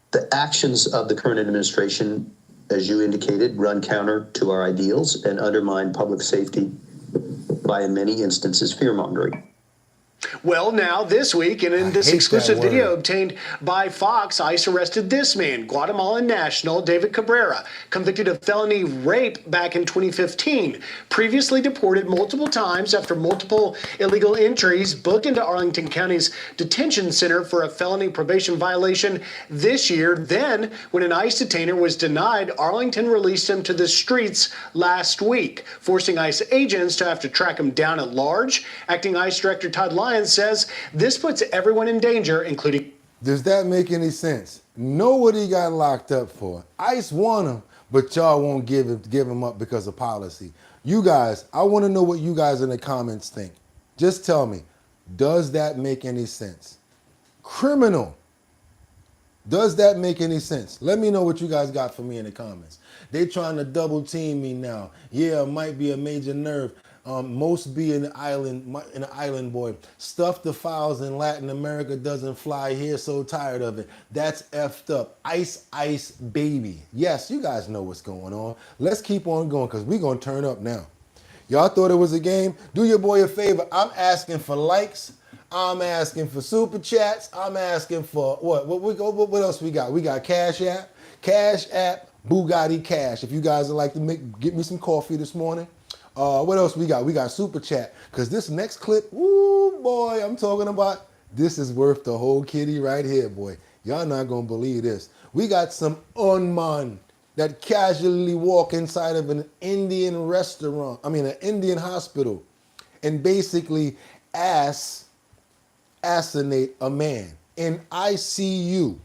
The actions of the current administration, as you indicated, run counter to our ideals and undermine public safety by, in many instances, fear-mongering. Well, now, this week, and in this exclusive video obtained by Fox, ICE arrested this man, Guatemalan national David Cabrera, convicted of felony rape back in 2015, previously deported multiple times after multiple illegal entries, booked into Arlington County's detention center for a felony probation violation this year. Then, when an ICE detainer was denied, Arlington released him to the streets last week, forcing ICE agents to have to track him down at large. Acting ICE Director Todd Lyons says this puts everyone in danger, including... Does that make any sense? Know what he got locked up for. ICE want him, but y'all won't give him up because of policy. You guys, I want to know what you guys in the comments think. Just tell me, does that make any sense? Criminal. Does that make any sense? Let me know what you guys got for me in the comments. They trying to double team me now. Yeah, it might be a major nerve. Most be an island boy. Stuff the files in Latin America doesn't fly here, so tired of it. That's effed up. Ice, ice, baby. Yes, you guys know what's going on. Let's keep on going because we're going to turn up now. Y'all thought it was a game? Do your boy a favor. I'm asking for likes. I'm asking for super chats. I'm asking for what else we got? We got Cash App. Cash App, Bugatti Cash. If you guys would like to get me some coffee this morning. What else we got? We got super chat. Because this next clip, woo boy, I'm talking about, this is worth the whole kitty right here, boy. Y'all not going to believe this. We got some unman that casually walk inside of an Indian an Indian hospital and basically assassinate a man in ICU.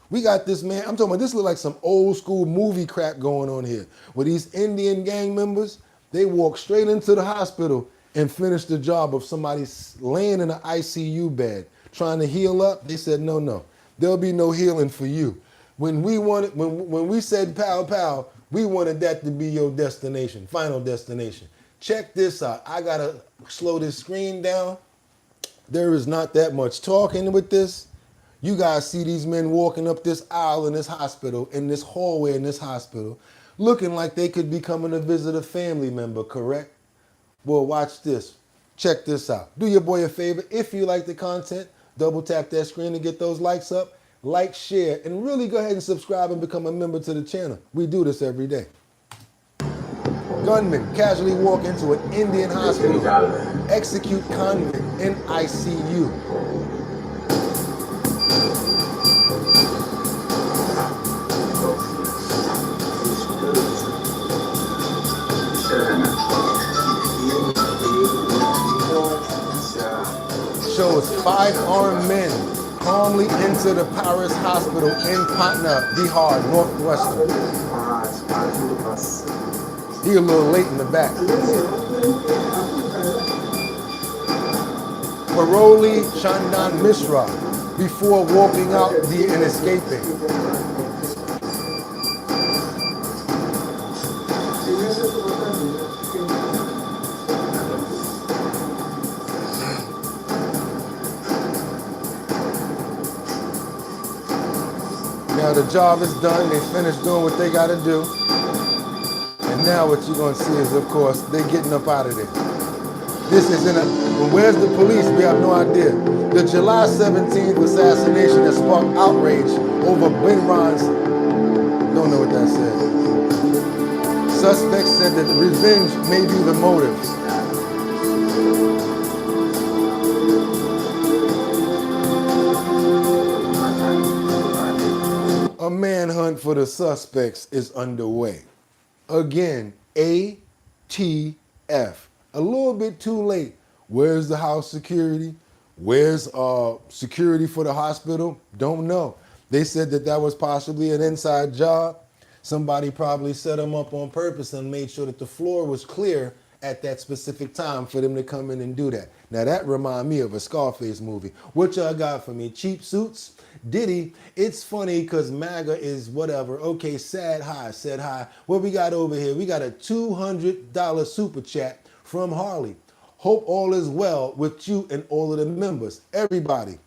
We got this man, I'm talking about, this look like some old school movie crap going on here. Where these Indian gang members, they walk straight into the hospital and finish the job of somebody laying in an ICU bed, trying to heal up. They said, no, there'll be no healing for you. When we said pow pow, we wanted that to be your destination, final destination. Check this out. I gotta slow this screen down. There is not that much talking with this. You guys see these men walking up this aisle in this hospital, in this hallway in this hospital, looking like they could be coming to visit a family member, correct? Well, watch this. Check this out. Do your boy a favor. If you like the content, double tap that screen to get those likes up. Like, share, and really go ahead and subscribe and become a member to the channel. We do this every day. Gunman casually walk into an Indian hospital, execute convict in ICU. Shows 5 armed men calmly enter the Paris hospital in Patna, Bihar, Northwestern. He a little late in the back. Parolee Chandan Mishra before walking out and escaping. Now the job is done, they finished doing what they gotta do. And now what you're gonna see is, of course, they getting up out of there. This is where's the police? We have no idea. The July 17th assassination has sparked outrage over Benron's, don't know what that said. Suspects said that the revenge may be the motives. A manhunt for the suspects is underway. Again, ATF. A little bit too late. Where's the house security? Where's security for the hospital? Don't know. They said that was possibly an inside job. Somebody probably set them up on purpose and made sure that the floor was clear at that specific time for them to come in and do that. Now that remind me of a Scarface movie. What y'all got for me? Cheap suits? Diddy, it's funny because MAGA is whatever. Okay, said hi. What we got over here? We got a $200 super chat from Harley. Hope all is well with you and all of the members. Everybody.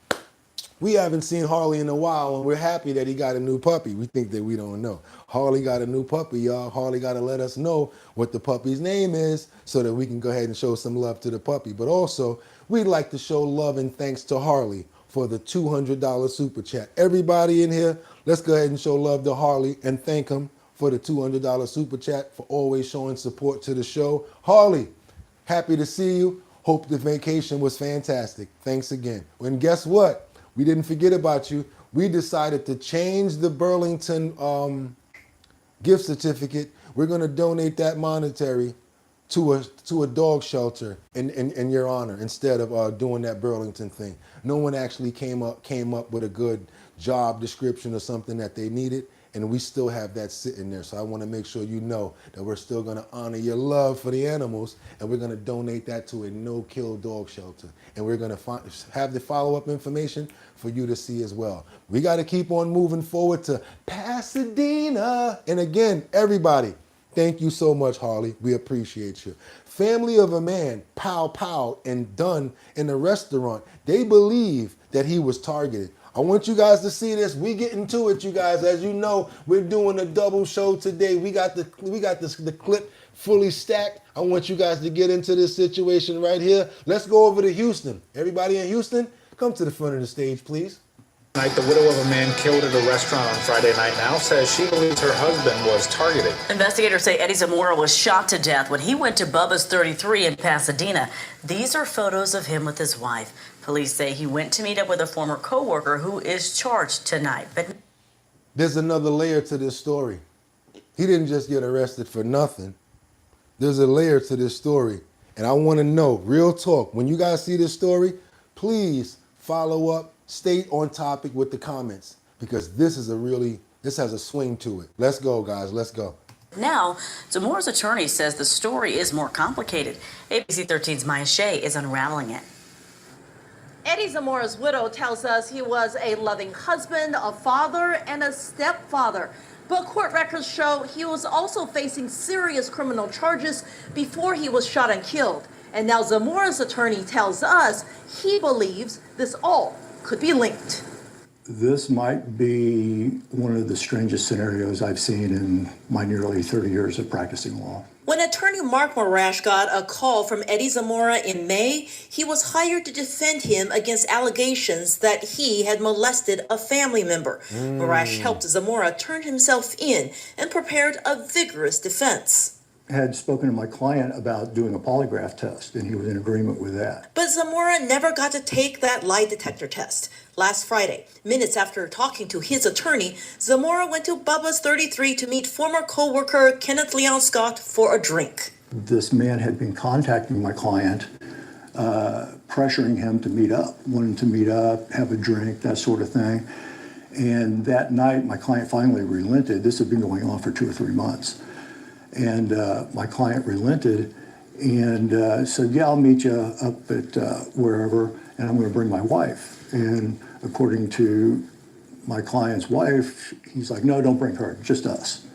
We haven't seen Harley in a while, and we're happy that he got a new puppy. We think that we don't know. Harley got a new puppy, y'all. Harley got to let us know what the puppy's name is so that we can go ahead and show some love to the puppy. But also, we'd like to show love and thanks to Harley for the $200 super chat. Everybody in here, let's go ahead and show love to Harley and thank him for the $200 super chat for always showing support to the show. Harley, happy to see you. Hope the vacation was fantastic. Thanks again. And guess what? We didn't forget about you. We decided to change the Burlington gift certificate. We're going to donate that monetary to a dog shelter in your honor instead of doing that Burlington thing. No one actually came up with a good job description or something that they needed, and we still have that sitting there. So I want to make sure you know that we're still going to honor your love for the animals, and we're going to donate that to a no-kill dog shelter. And we're going to have the follow-up information for you to see as well. We got to keep on moving forward to Pasadena. And again, everybody, Thank you so much, Harley. We appreciate you. Family of a man, pow and done in a restaurant. They believe that he was targeted. I want you guys to see this. We get into it, you guys. As you know, we're doing a double show today. We got the clip fully stacked. I want you guys to get into this situation right here. Let's go over to Houston. Everybody in Houston, come to the front of the stage, please. The widow of a man killed at a restaurant on Friday night now says she believes her husband was targeted. Investigators say Eddie Zamora was shot to death when he went to Bubba's 33 in Pasadena. These are photos of him with his wife. Police say he went to meet up with a former co-worker who is charged tonight. But there's another layer to this story. He didn't just get arrested for nothing. There's a layer to this story. And I want to know, real talk, when you guys see this story, please follow up. Stay on topic with the comments because this has a swing to it. Let's go, guys. Let's go. now, Zamora's attorney says the story is more complicated. ABC 13's Maya Shea is unraveling it. Eddie Zamora's widow tells us he was a loving husband, a father, and a stepfather. But court records show he was also facing serious criminal charges before he was shot and killed. And now Zamora's attorney tells us he believes this all could be linked. This might be one of the strangest scenarios I've seen in my nearly 30 years of practicing law. When attorney Mark Morash got a call from Eddie Zamora in May, he was hired to defend him against allegations that he had molested a family member. Morash helped Zamora turn himself in and prepared a vigorous defense. I had spoken to my client about doing a polygraph test, and he was in agreement with that. But Zamora never got to take that lie detector test. Last Friday, minutes after talking to his attorney, Zamora went to Bubba's 33 to meet former co-worker Kenneth Leon Scott for a drink. This man had been contacting my client, pressuring him to meet up, wanting to meet up, have a drink, that sort of thing. And that night, my client finally relented. This had been going on for 2 or 3 months. And my client relented and said, yeah, I'll meet you up at wherever, and I'm going to bring my wife. And according to my client's wife, he's like, no, don't bring her, just us.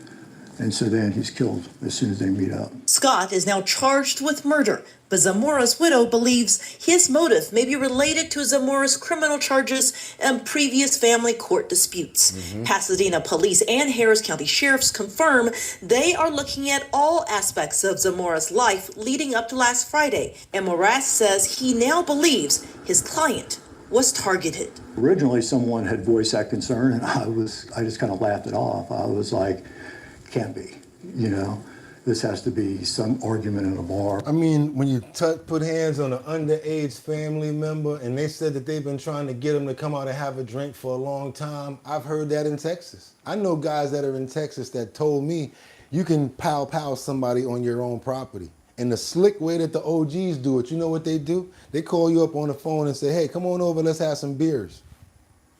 And so then he's killed as soon as they meet up. Scott is now charged with murder, but Zamora's widow believes his motive may be related to Zamora's criminal charges and previous family court disputes. Pasadena police and Harris County sheriffs confirm they are looking at all aspects of Zamora's life leading up to last Friday, and Morash says he now believes his client was targeted. Originally, someone had voiced that concern, and I just kind of laughed it off. I was like, can't be, you know. This has to be some argument in a bar. I mean, when you put hands on an underage family member and they said that they've been trying to get them to come out and have a drink for a long time, I've heard that in Texas. I know guys that are in Texas that told me you can pow somebody on your own property. And the slick way that the OGs do it, you know what they do? They call you up on the phone and say, hey, come on over, let's have some beers.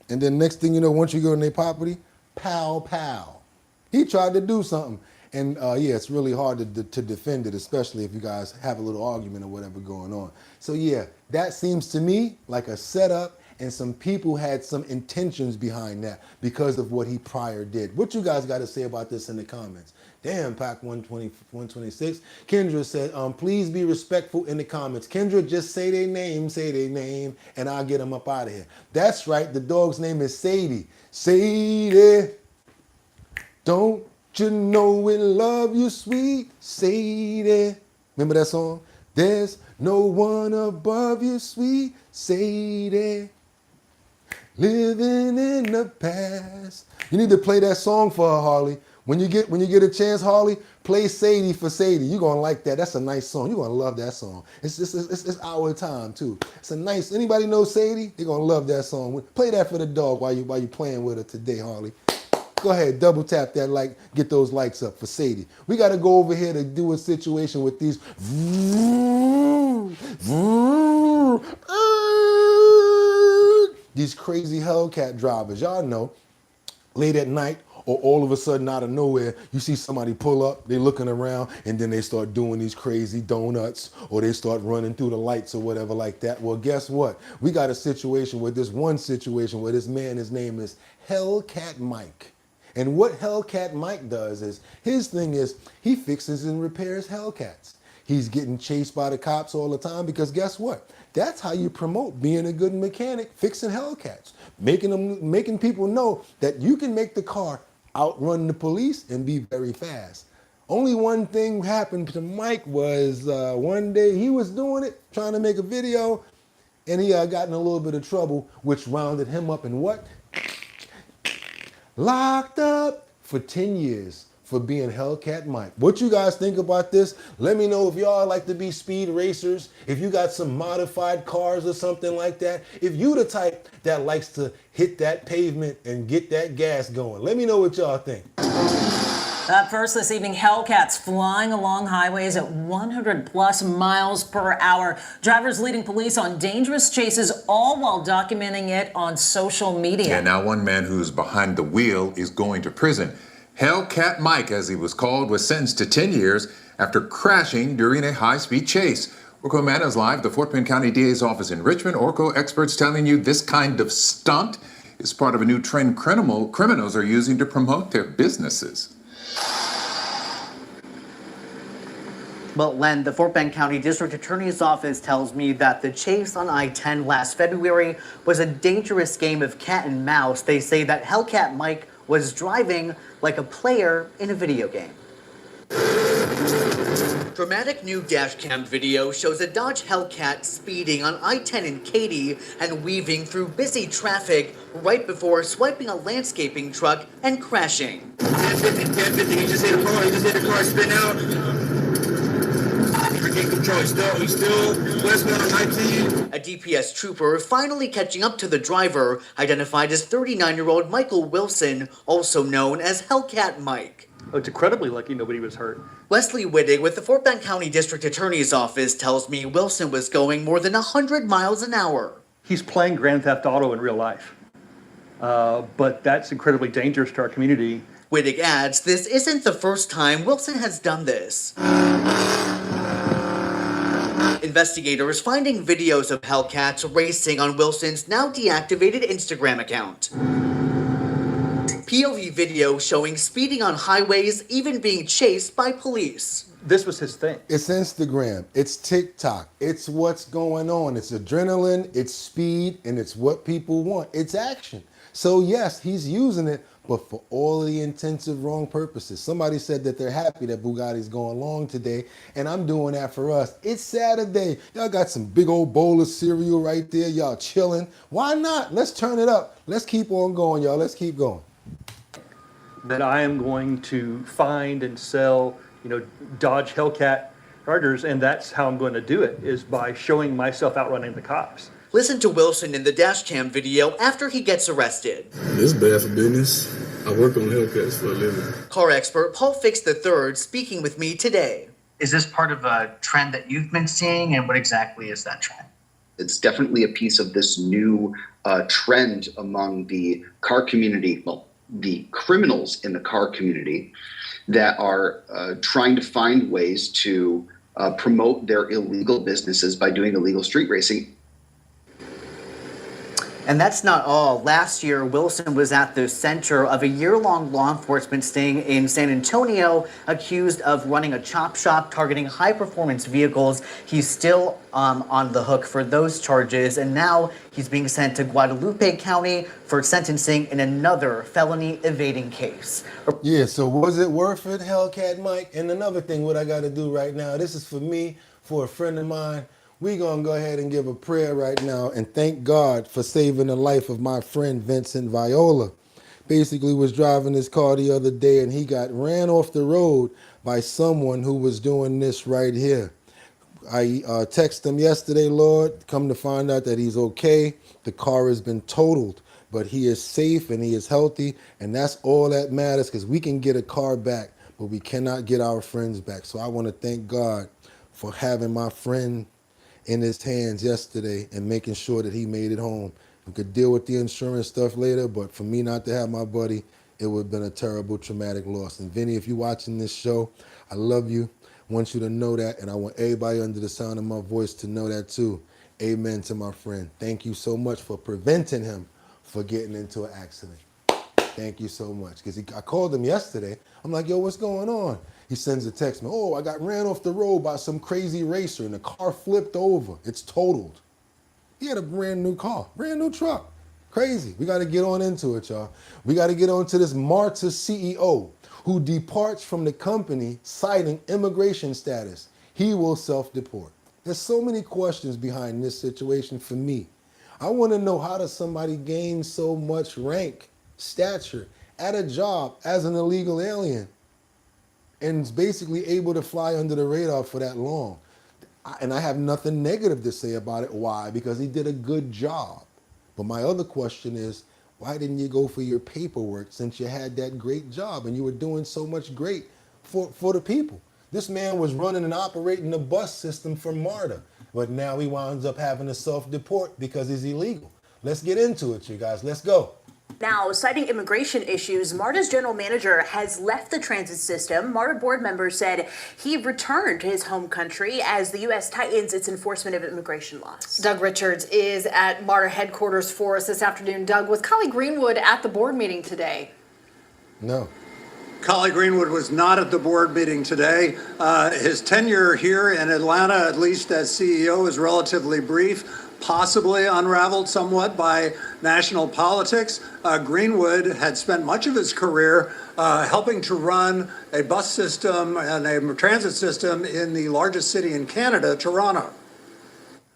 And then next thing you know, once you go on their property, pow. He tried to do something. And yeah, it's really hard to defend it, especially if you guys have a little argument or whatever going on. So yeah, that seems to me like a setup, and some people had some intentions behind that because of what he prior did. What you guys got to say about this in the comments? Damn, Pac 126. Kendra said, please be respectful in the comments. Kendra, just say their name, and I'll get them up out of here. That's right, the dog's name is Sadie. Sadie, don't you know we love you, sweet Sadie? Remember that song? There's no one above you, sweet Sadie. Living in the past. You need to play that song for her, Harley. When you get a chance, Harley, play Sadie for Sadie. You're gonna like that. That's a nice song. You're gonna love that song. It's our time too. It's a nice. Anybody know Sadie? They're gonna love that song. Play that for the dog while you playing with her today, Harley. Go ahead, double tap that like, get those likes up for Sadie. We got to go over here to do a situation with these crazy Hellcat drivers. Y'all know, late at night or all of a sudden out of nowhere, you see somebody pull up, they looking around, and then they start doing these crazy donuts, or they start running through the lights or whatever like that. Well, guess what? We got a situation with this man, his name is Hellcat Mike. And what Hellcat Mike does is, his thing is, he fixes and repairs Hellcats. He's getting chased by the cops all the time because guess what? That's how you promote being a good mechanic, fixing Hellcats, making people know that you can make the car outrun the police and be very fast. Only one thing happened to Mike was one day he was doing it, trying to make a video, and he got in a little bit of trouble, which rounded him up in what? Locked up for 10 years for being Hellcat Mike. What you guys think about this? Let me know if y'all like to be speed racers, if you got some modified cars or something like that. If you the type that likes to hit that pavement and get that gas going. Let me know what y'all think. Up first this evening, Hellcats flying along highways at 100+ miles per hour. Drivers leading police on dangerous chases, all while documenting it on social media. Yeah, now one man who's behind the wheel is going to prison. Hellcat Mike, as he was called, was sentenced to 10 years after crashing during a high-speed chase. Orco Matters Live, the Fort Bend County DA's office in Richmond. Orco experts telling you this kind of stunt is part of a new trend criminals are using to promote their businesses. Well, Len, the Fort Bend County District Attorney's Office tells me that the chase on I-10 last February was a dangerous game of cat and mouse. They say that Hellcat Mike was driving like a player in a video game. Dramatic new dashcam video shows a Dodge Hellcat speeding on I-10 in Katy and weaving through busy traffic right before swiping a landscaping truck and crashing. 1050, he just hit the car, spin out. Control. He's still westbound on 19. A DPS trooper finally catching up to the driver, identified as 39-year-old Michael Wilson, also known as Hellcat Mike. Oh, it's incredibly lucky nobody was hurt. Wesley Wittig with the Fort Bend County District Attorney's Office tells me Wilson was going more than 100 miles an hour. He's playing Grand Theft Auto in real life, but that's incredibly dangerous to our community. Wittig adds this isn't the first time Wilson has done this. Investigators finding videos of Hellcats racing on Wilson's now deactivated Instagram account. POV video showing speeding on highways, even being chased by police. This was his thing. It's Instagram, it's TikTok, it's what's going on. It's adrenaline, it's speed, and it's what people want. It's action. So yes, he's using it, but for all the intensive wrong purposes. Somebody said that they're happy that Bugatti's going long today, and I'm doing that for us. It's Saturday. Y'all got some big old bowl of cereal right there. Y'all chilling. Why not? Let's turn it up. Let's keep on going, y'all. Let's keep going. That I am going to find and sell, Dodge Hellcat Chargers, and that's how I'm going to do it, is by showing myself outrunning the cops. Listen to Wilson in the dashcam video after he gets arrested. This is bad for business. I work on Hellcats for a living. Car expert Paul Fix III speaking with me today. Is this part of a trend that you've been seeing, and what exactly is that trend? It's definitely a piece of this new trend among the car community, well, the criminals in the car community that are trying to find ways to promote their illegal businesses by doing illegal street racing. And that's not all. Last year, Wilson was at the center of a year-long law enforcement sting in San Antonio, accused of running a chop shop targeting high-performance vehicles. He's still on the hook for those charges, and now he's being sent to Guadalupe County for sentencing in another felony evading case. Yeah, so was it worth it, Hellcat Mike? And another thing, what I got to do right now, this is for me, for a friend of mine. We're going to go ahead and give a prayer right now and thank God for saving the life of my friend Vincent Viola. Basically was driving his car the other day and he got ran off the road by someone who was doing this right here. I texted him yesterday, Lord, come to find out that he's okay. The car has been totaled, but he is safe and he is healthy, and that's all that matters, because we can get a car back, but we cannot get our friends back. So I want to thank God for having my friend in his hands yesterday and making sure that he made it home. We could deal with the insurance stuff later, but for me not to have my buddy, it would have been a terrible, traumatic loss. And Vinny, if you're watching this show, I love you. I want you to know that, and I want everybody under the sound of my voice to know that too. Amen to my friend. Thank you so much for preventing him from getting into an accident. Thank you so much. Because I called him yesterday. I'm like, yo, what's going on? He sends a text me, oh, I got ran off the road by some crazy racer and the car flipped over. It's totaled. He had a brand new car, brand new truck. Crazy. We got to get on into it, y'all. We got to get on to this MARTA CEO who departs from the company citing immigration status. He will self-deport. There's so many questions behind this situation for me. I want to know, how does somebody gain so much rank, stature at a job as an illegal alien and is basically able to fly under the radar for that long? And I have nothing negative to say about it. Why? Because he did a good job. But my other question is, why didn't you go for your paperwork since you had that great job and you were doing so much great for the people? This man was running and operating the bus system for MARTA, but now he winds up having to self-deport because he's illegal. Let's get into it, you guys. Let's go. Now, citing immigration issues, MARTA's general manager has left the transit system. MARTA board members said he returned to his home country as the U.S. tightens its enforcement of immigration laws. Doug Richards is at MARTA headquarters for us this afternoon. Doug, was Collie Greenwood at the board meeting today? No. Collie Greenwood was not at the board meeting today. His tenure here in Atlanta, at least as CEO, is relatively brief, possibly unraveled somewhat by national politics. Greenwood had spent much of his career helping to run a bus system and a transit system in the largest city in Canada, Toronto.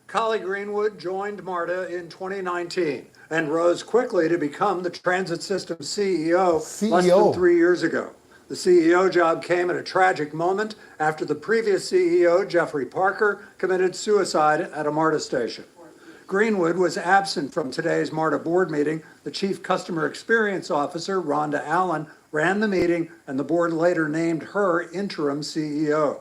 Collie Greenwood joined MARTA in 2019 and rose quickly to become the transit system CEO less than 3 years ago. The CEO job came at a tragic moment after the previous CEO, Jeffrey Parker, committed suicide at a MARTA station. Greenwood was absent from today's MARTA board meeting. The Chief Customer Experience Officer, Rhonda Allen, ran the meeting, and the board later named her interim CEO.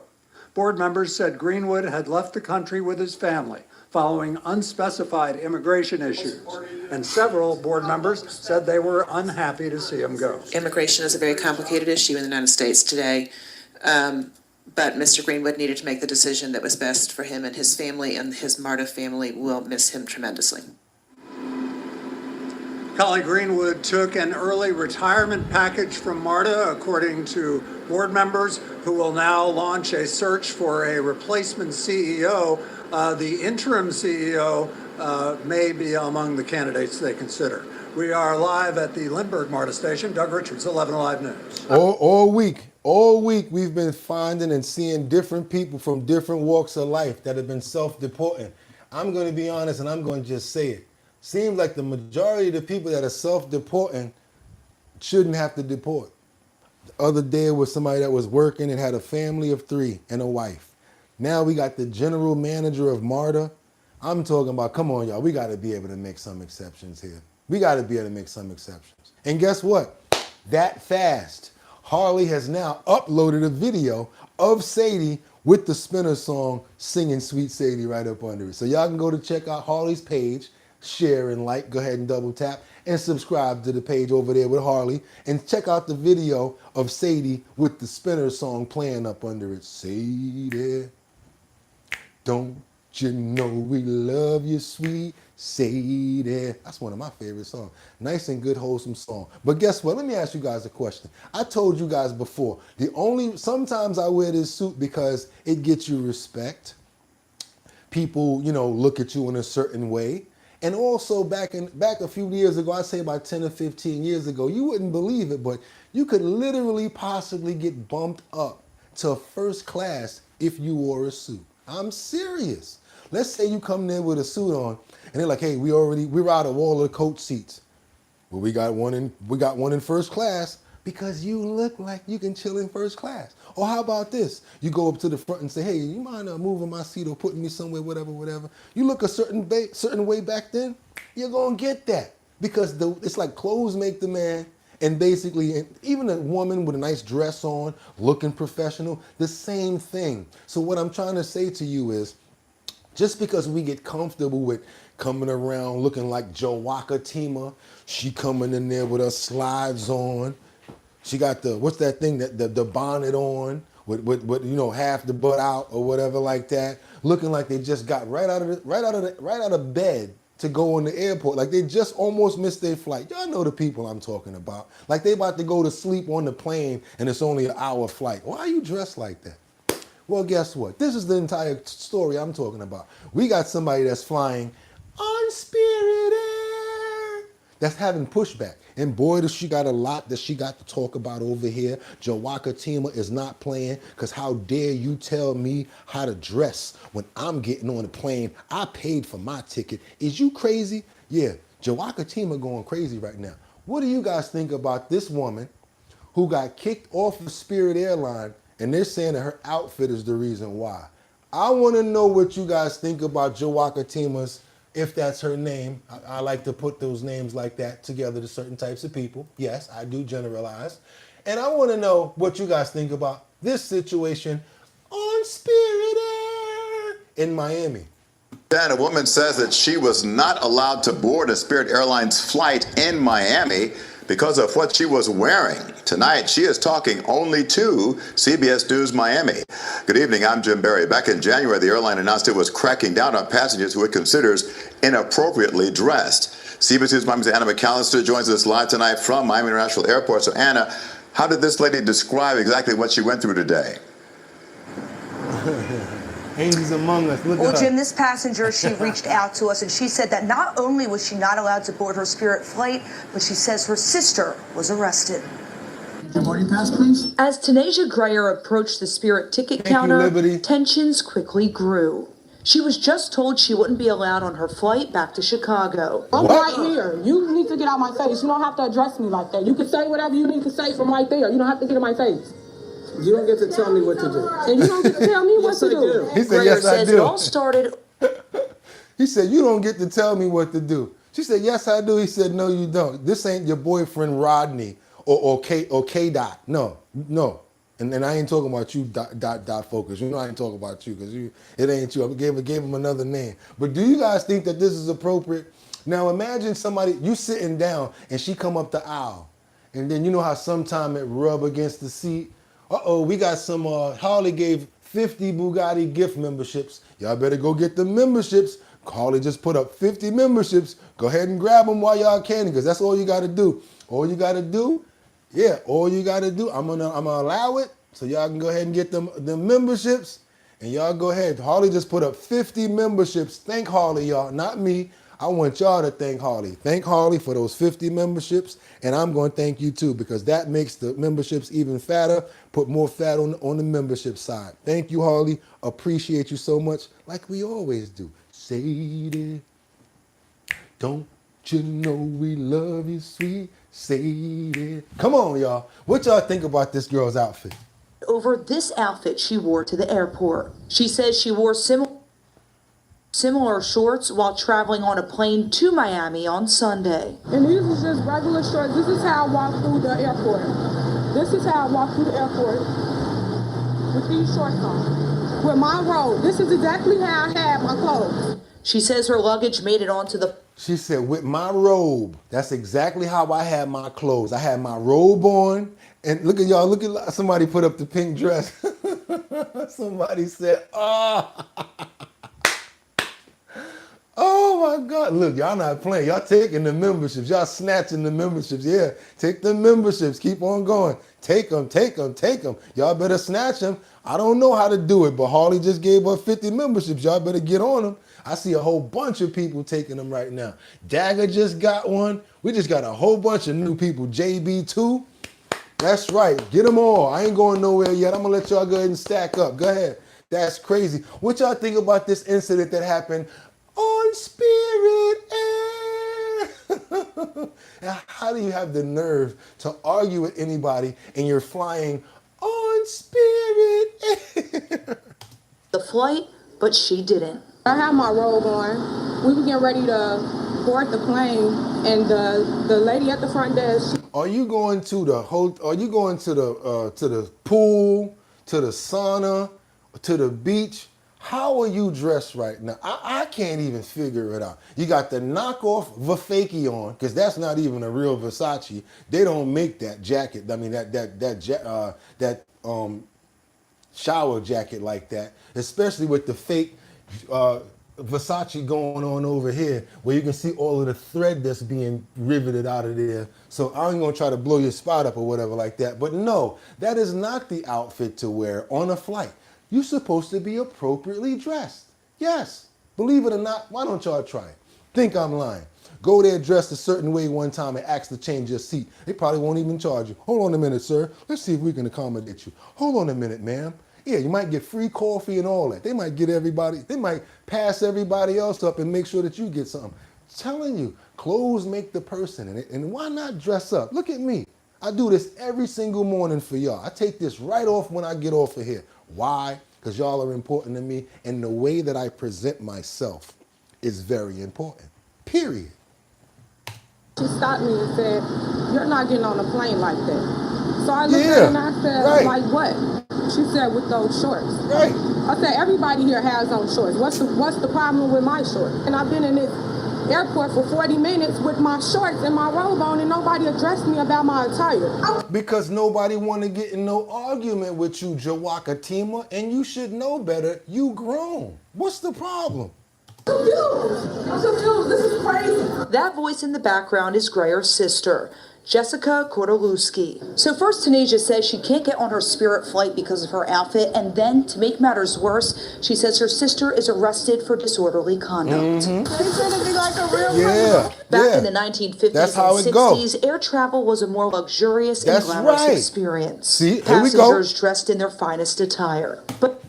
Board members said Greenwood had left the country with his family following unspecified immigration issues, and several board members said they were unhappy to see him go. Immigration is a very complicated issue in the United States today, but Mr. Greenwood needed to make the decision that was best for him and his family, and his MARTA family will miss him tremendously. Collie Greenwood took an early retirement package from MARTA, according to board members, who will now launch a search for a replacement CEO. The interim CEO may be among the candidates they consider. We are live at the Lindbergh MARTA station. Doug Richards, 11 Alive News. All week we've been finding and seeing different people from different walks of life that have been self-deporting. I'm going to be honest, and I'm going to just say it. Seems like the majority of the people that are self-deporting shouldn't have to deport. The other day was somebody that was working and had a family of 3 and a wife. Now we got the general manager of MARTA. I'm talking about, come on, y'all, we got to be able to make some exceptions here. We got to be able to make some exceptions. And guess what? That fast, Harley has now uploaded a video of Sadie with the Spinner song singing Sweet Sadie right up under it. So y'all can go to check out Harley's page, share and like, go ahead and double tap and subscribe to the page over there with Harley and check out the video of Sadie with the Spinner song playing up under it. Sadie, don't you know we love you, sweet Sadie? That's one of my favorite songs. Nice and good, wholesome song. But guess what? Let me ask you guys a question. I told you guys before, sometimes I wear this suit because it gets you respect. People, look at you in a certain way. And also back a few years ago, I'd say about 10 or 15 years ago, you wouldn't believe it, but you could literally possibly get bumped up to first class if you wore a suit. I'm serious. Let's say you come in with a suit on and they're like, hey, we're out of all the coach seats. Well, we got one in first class because you look like you can chill in first class. Or how about this? You go up to the front and say, hey, you mind moving my seat or putting me somewhere, whatever. You look a certain way back then, you're going to get that. Because it's like clothes make the man, and basically, even a woman with a nice dress on, looking professional, the same thing. So what I'm trying to say to you is, just because we get comfortable with coming around looking like Jawaka Tima, she coming in there with her slides on, she got what's that thing, the bonnet on, with half the butt out or whatever like that, looking like they just got right out of bed to go in the airport. Like they just almost missed their flight. Y'all know the people I'm talking about. Like they about to go to sleep on the plane and it's only an hour flight. Why are you dressed like that? Well, guess what? This is the entire story I'm talking about. We got somebody that's flying on Spirit Air that's having pushback. And boy, does she got a lot that she got to talk about over here. Jawaka Tima is not playing, because how dare you tell me how to dress when I'm getting on a plane? I paid for my ticket. Is you crazy? Yeah, Jawaka Tima going crazy right now. What do you guys think about this woman who got kicked off of Spirit Airline, and they're saying that her outfit is the reason why? I want to know what you guys think about Jawaka Tima's, if that's her name. I like to put those names like that together to certain types of people. Yes, I do generalize. And I want to know what you guys think about this situation on Spirit Air in Miami. And a woman says that she was not allowed to board a Spirit Airlines flight in Miami because of what she was wearing. Tonight, she is talking only to CBS News Miami. Good evening, I'm Jim Barry. Back in January, the airline announced it was cracking down on passengers who it considers inappropriately dressed. CBS News Miami's Anna McAllister joins us live tonight from Miami International Airport. So Anna, how did this lady describe exactly what she went through today? Angels among us. Look well, at her. Jim, this passenger, she reached out to us and she said that not only was she not allowed to board her Spirit flight, but she says her sister was arrested. Your boarding pass, please. As Tanasia Greyer approached the Spirit ticket counter, tensions quickly grew. She was just told she wouldn't be allowed on her flight back to Chicago. I'm right here. You need to get out my face. You don't have to address me like that. You can say whatever you need to say from right there. You don't have to get in my face. You don't get to tell me what to do. And you don't get to tell me what to do. He said, yes, I do. It all started. He said, you don't get to tell me what to do. She said, yes, I do. He said, no, you don't. This ain't your boyfriend, Rodney, or K-Dot. No. And I ain't talking about you, dot focus. You know I ain't talking about you, because it ain't you. I gave him another name. But do you guys think that this is appropriate? Now imagine somebody, you sitting down, and she come up the aisle. And then you know how sometime it rub against the seat? Uh-oh, we got some, Harley gave 50 Bugatti gift memberships. Y'all better go get the memberships. Harley just put up 50 memberships. Go ahead and grab them while y'all can, because that's all you got to do. All you got to do, I'm gonna allow it, so y'all can go ahead and get them memberships, and y'all go ahead. Harley just put up 50 memberships. Thank Harley, y'all, not me. I want y'all to thank Harley. Thank Harley for those 50 memberships, and I'm going to thank you too, because that makes the memberships even fatter, put more fat on the membership side. Thank you, Harley. Appreciate you so much, like we always do. Sadie, don't you know we love you, sweet Sadie? Come on, y'all. What y'all think about this girl's outfit? Over this outfit she wore to the airport. She says she wore similar shorts while traveling on a plane to Miami on Sunday. And these is just regular shorts. This is how I walk through the airport. This is how I walk through the airport with these shorts on. With my robe. This is exactly how I have my clothes. She says her luggage made it onto the... She said, with my robe, that's exactly how I had my clothes. I had my robe on, and look at y'all, look at somebody put up the pink dress. Somebody said, oh. Oh my God, look, y'all not playing. Y'all taking the memberships. Y'all snatching the memberships. Yeah, take the memberships. Keep on going. Take them, take them, take them. Y'all better snatch them. I don't know how to do it, but Harley just gave her 50 memberships. Y'all better get on them. I see a whole bunch of people taking them right now. Dagger just got one. We just got a whole bunch of new people. JB too. That's right. Get them all. I ain't going nowhere yet. I'm going to let y'all go ahead and stack up. Go ahead. That's crazy. What y'all think about this incident that happened on Spirit Air? How do you have the nerve to argue with anybody and you're flying on Spirit Air? The flight, but she didn't. I had my robe on. We were getting ready to board the plane, and the lady at the front desk. Are you going to the Are you going to the pool, to the sauna, to the beach? How are you dressed right now? I can't even figure it out. You got the knockoff Versace on, because that's not even a real Versace. They don't make that jacket. I mean that shower jacket like that, especially with the fake Versace going on over here where you can see all of the thread that's being riveted out of there. So I ain't gonna try to blow your spot up or whatever like that. But no, that is not the outfit to wear on a flight. You're supposed to be appropriately dressed. Yes, believe it or not, why don't y'all try it? Think I'm lying. Go there dressed a certain way one time and ask to change your seat. They probably won't even charge you. Hold on a minute, sir. Let's see if we can accommodate you. Hold on a minute, ma'am. Yeah, you might get free coffee and all that. They might get everybody, they might pass everybody else up and make sure that you get something. I'm telling you, clothes make the person. And why not dress up? Look at me. I do this every single morning for y'all. I take this right off when I get off of here. Why? Because y'all are important to me. And the way that I present myself is very important. Period. She stopped me and said, "You're not getting on a plane like that." So I looked at her and I said, "Like what?" She said, "With those shorts." Right. I said, "Everybody here has on shorts. What's the problem with my shorts?" And I've been in this airport for 40 minutes with my shorts and my robe on and nobody addressed me about my attire. Because nobody want to get in no argument with you, Jawaka Tima, and you should know better. You grown. What's the problem? I'm confused. This is crazy. That voice in the background is Grayer's sister, Jessica Kordolewski. So first, Tanasia says she can't get on her Spirit flight because of her outfit, and then, to make matters worse, she says her sister is arrested for disorderly conduct. They said it'd be like a real Yeah. criminal. Back in the 1950s That's how and it go. 60s, air travel was a more luxurious and That's glamorous right. experience. See, here we go. Passengers dressed in their finest attire. But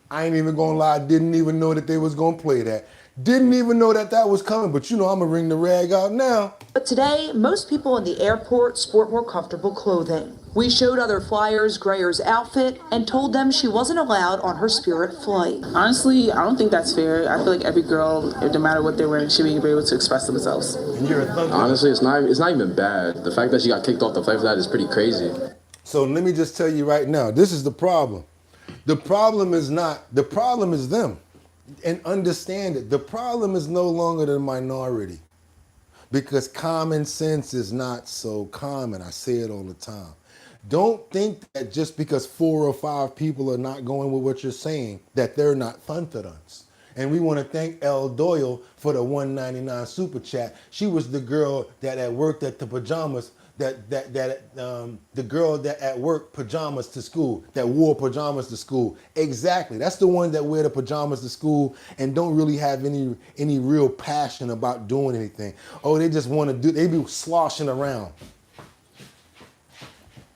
I ain't even gonna lie, didn't even know that they was gonna play that. Didn't even know that that was coming, but you know I'm gonna ring the rag out now. But today, most people in the airport sport more comfortable clothing. We showed other flyers Grayer's outfit and told them she wasn't allowed on her Spirit flight. Honestly, I don't think that's fair. I feel like every girl, no matter what they're wearing, should be able to express themselves. And you're a thunder. Honestly, it's not even bad. The fact that she got kicked off the flight for that is pretty crazy. So let me just tell you right now, this is the problem. The problem is them. And understand it. The problem is no longer the minority. Because common sense is not so common. I say it all the time. Don't think that just because 4 or 5 people are not going with what you're saying, that they're not thunderance. And we want to thank Elle Doyle for the $1.99 super chat. She was the girl that had worked at the pajamas, the girl that at work pajamas to school, that wore pajamas to school. Exactly. That's the one that wear the pajamas to school and don't really have any real passion about doing anything. Oh, they just want to do, they be sloshing around.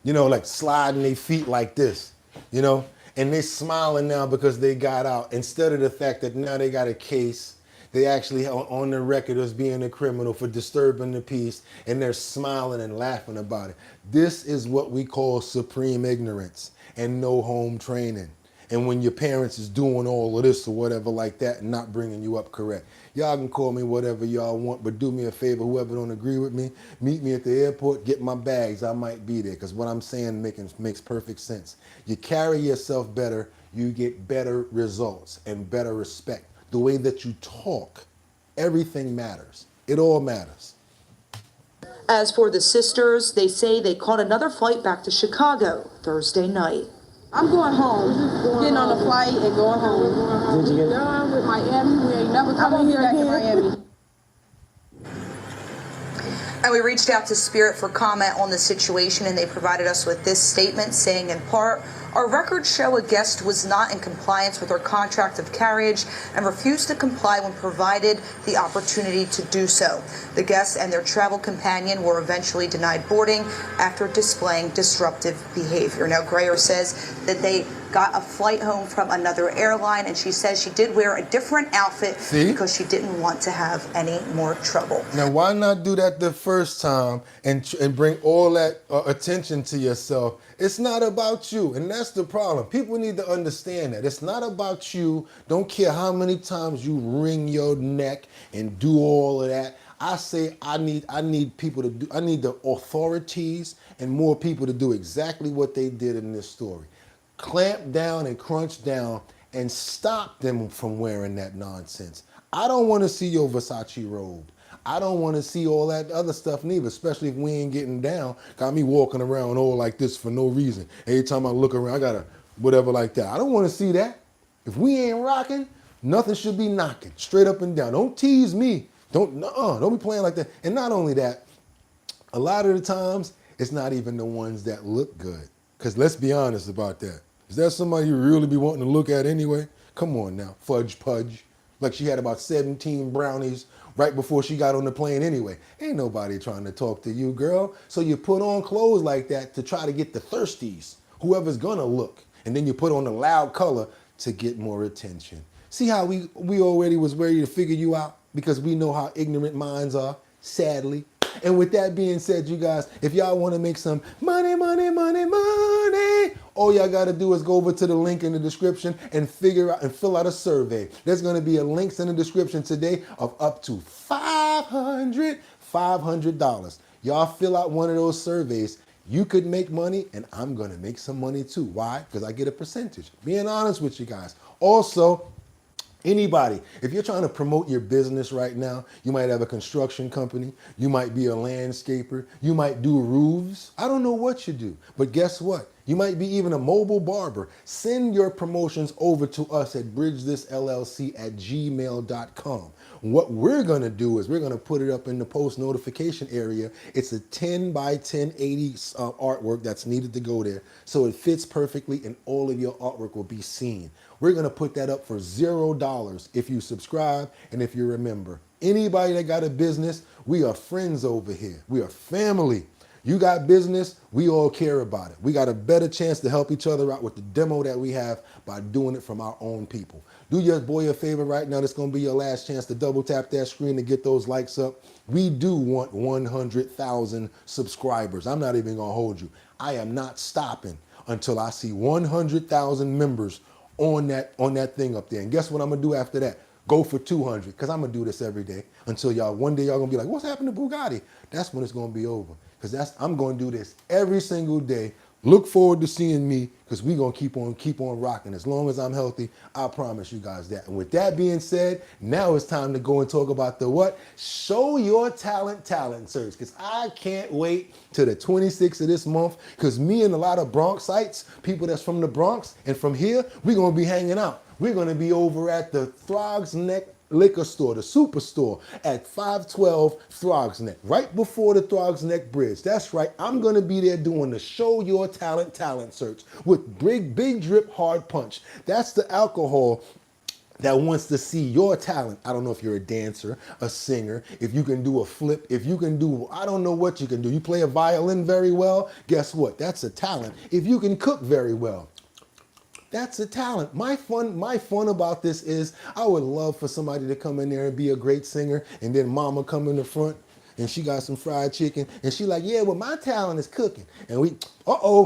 You know, like sliding their feet like this, you know? And they smiling now because they got out, instead of the fact that now they got a case. They actually on the record as being a criminal for disturbing the peace, and they're smiling and laughing about it. This is what we call supreme ignorance and no home training. And when your parents is doing all of this or whatever like that and not bringing you up correct. Y'all can call me whatever y'all want, but do me a favor, whoever don't agree with me, meet me at the airport, get my bags, I might be there, because what I'm saying makes perfect sense. You carry yourself better, you get better results and better respect. The way that you talk, everything matters. It all matters. As for the sisters, they say they caught another flight back to Chicago Thursday night. I'm going home. Getting on a flight and going home. We're done with Miami. We ain't never coming here again. Miami. And we reached out to Spirit for comment on the situation, and they provided us with this statement saying, in part, our records show a guest was not in compliance with her contract of carriage and refused to comply when provided the opportunity to do so. The guest and their travel companion were eventually denied boarding after displaying disruptive behavior. Now, Grayer says that they got a flight home from another airline, and she says she did wear a different outfit because she didn't want to have any more trouble. Now, why not do that the first time and bring all that attention to yourself? It's not about you, and that's the problem. People need to understand that. It's not about you. Don't care how many times you wring your neck and do all of that. I say I need people to do, I need the authorities and more people to do exactly what they did in this story. Clamp down and crunch down and stop them from wearing that nonsense. I don't want to see your Versace robe. I don't want to see all that other stuff neither, especially if we ain't getting down. Got me walking around all like this for no reason. Every time I look around, I got a whatever like that. I don't want to see that. If we ain't rocking, Nothing should be knocking straight up and down. Don't tease me. Don't be playing like that. And not only that, a lot of the times, it's not even the ones that look good. Because let's be honest about that. Is that somebody you really be wanting to look at anyway? Come on now, fudge pudge. Like she had about 17 brownies right before she got on the plane anyway. Ain't nobody trying to talk to you, girl. So you put on clothes like that to try to get the thirsties, whoever's gonna look. And then you put on a loud color to get more attention. See how we already was ready to figure you out? Because we know how ignorant minds are, sadly. And with that being said, you guys, if y'all want to make some money, all y'all got to do is go over to the link in the description and figure out and fill out a survey. There's going to be a link in the description today of up to $500. Y'all fill out one of those surveys. You could make money, and I'm going to make some money too. Why? Because I get a percentage. Being honest with you guys. Also, anybody, if you're trying to promote your business right now, you might have a construction company, you might be a landscaper, you might do roofs. I don't know what you do, but guess what? You might be even a mobile barber. Send your promotions over to us at bridgethisllc@gmail.com. What we're going to do is we're going to put it up in the post notification area. It's a 10 by 1080 artwork that's needed to go there. So it fits perfectly and all of your artwork will be seen. We're going to put that up for $0 if you subscribe and if you remember. Anybody that got a business, we are friends over here. We are family. You got business, we all care about it. We got a better chance to help each other out with the demo that we have by doing it from our own people. Do your boy a favor right now. This is going to be your last chance to double tap that screen to get those likes up. We do want 100,000 subscribers. I'm not even going to hold you. I am not stopping until I see 100,000 members on that thing up there. And guess what I'm going to do after that? Go for 200, because I'm going to do this every day until one day y'all going to be like, what's happened to Bugatti? That's when it's going to be over. Because I'm going to do this every single day. Look forward to seeing me, because we're going to keep on rocking. As long as I'm healthy, I promise you guys that. And with that being said, now it's time to go and talk about the what? Show Your Talent search. Because I can't wait till the 26th of this month, because me and a lot of Bronxites, people that's from the Bronx and from here, we're going to be hanging out. We're going to be over at the Throgs Neck liquor store, the superstore at 512 Throgs Neck, right before the Throgs Neck Bridge. That's right. I'm going to be there doing the Show Your Talent search with Big Drip Hard Punch. That's the alcohol that wants to see your talent. I don't know if you're a dancer, a singer, if you can do a flip, if you can do, I don't know what you can do. You play a violin very well. Guess what? That's a talent. If you can cook very well, that's a talent. My fun about this is I would love for somebody to come in there and be a great singer, and then mama come in the front and she got some fried chicken and she like, yeah, well, my talent is cooking. And we,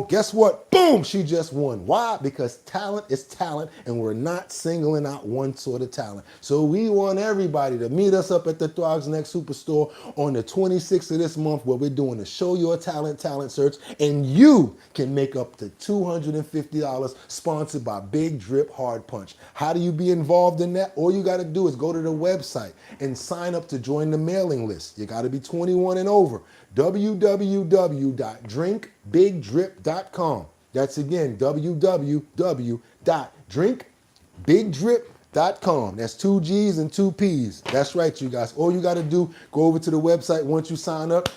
guess what? Boom, she just won. Why? Because talent is talent, and we're not singling out one sort of talent. So we want everybody to meet us up at the Throgs Neck Superstore on the 26th of this month, where we're doing the Show Your Talent search, and you can make up to $250 sponsored by Big Drip Hard Punch. How do you be involved in that? All you got to do is go to the website and sign up to join the mailing list. You got to be 21 and over. www.drinkbigdrip.com. That's again, www.drinkbigdrip.com. That's 2 G's and 2 P's. That's right, you guys. All you got to do, go over to the website once you sign up.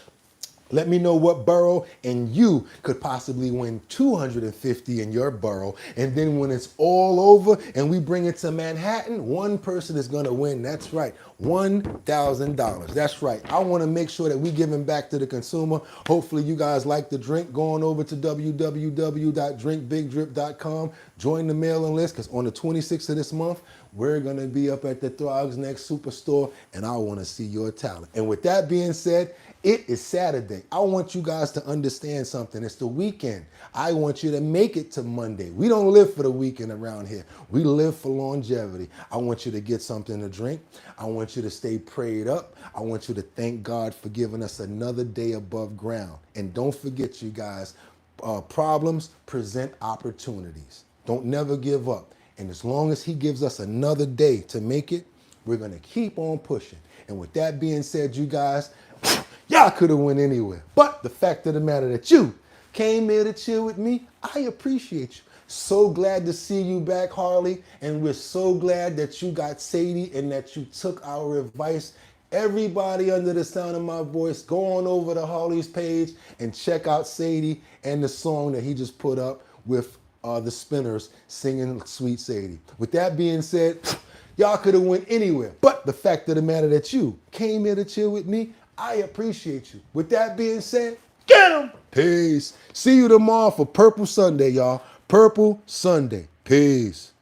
Let me know what borough, and you could possibly win $250 in your borough. And then when it's all over and we bring it to Manhattan, one person is going to win. That's right, $1,000. That's right. I want to make sure that we giving back to the consumer. Hopefully you guys like the drink. Going over to www.drinkbigdrip.com. Join the mailing list, because on the 26th of this month, we're going to be up at the Throgs Neck Superstore, and I want to see your talent. And with that being said, it is Saturday. I want you guys to understand something. It's the weekend. I want you to make it to Monday. We don't live for the weekend around here. We live for longevity. I want you to get something to drink. I want you to stay prayed up. I want you to thank God for giving us another day above ground. And don't forget, you guys, problems present opportunities. Don't never give up. And as long as he gives us another day to make it, we're going to keep on pushing. And with that being said, you guys, y'all could have went anywhere. But the fact of the matter that you came here to chill with me, I appreciate you. So glad to see you back, Harley. And we're so glad that you got Sadie and that you took our advice. Everybody under the sound of my voice, go on over to Harley's page and check out Sadie and the song that he just put up with the Spinners singing Sweet Sadie. With that being said, y'all could have went anywhere. But the fact of the matter that you came here to chill with me, I appreciate you. With that being said, get 'em! Peace. See you tomorrow for Purple Sunday, y'all. Purple Sunday. Peace.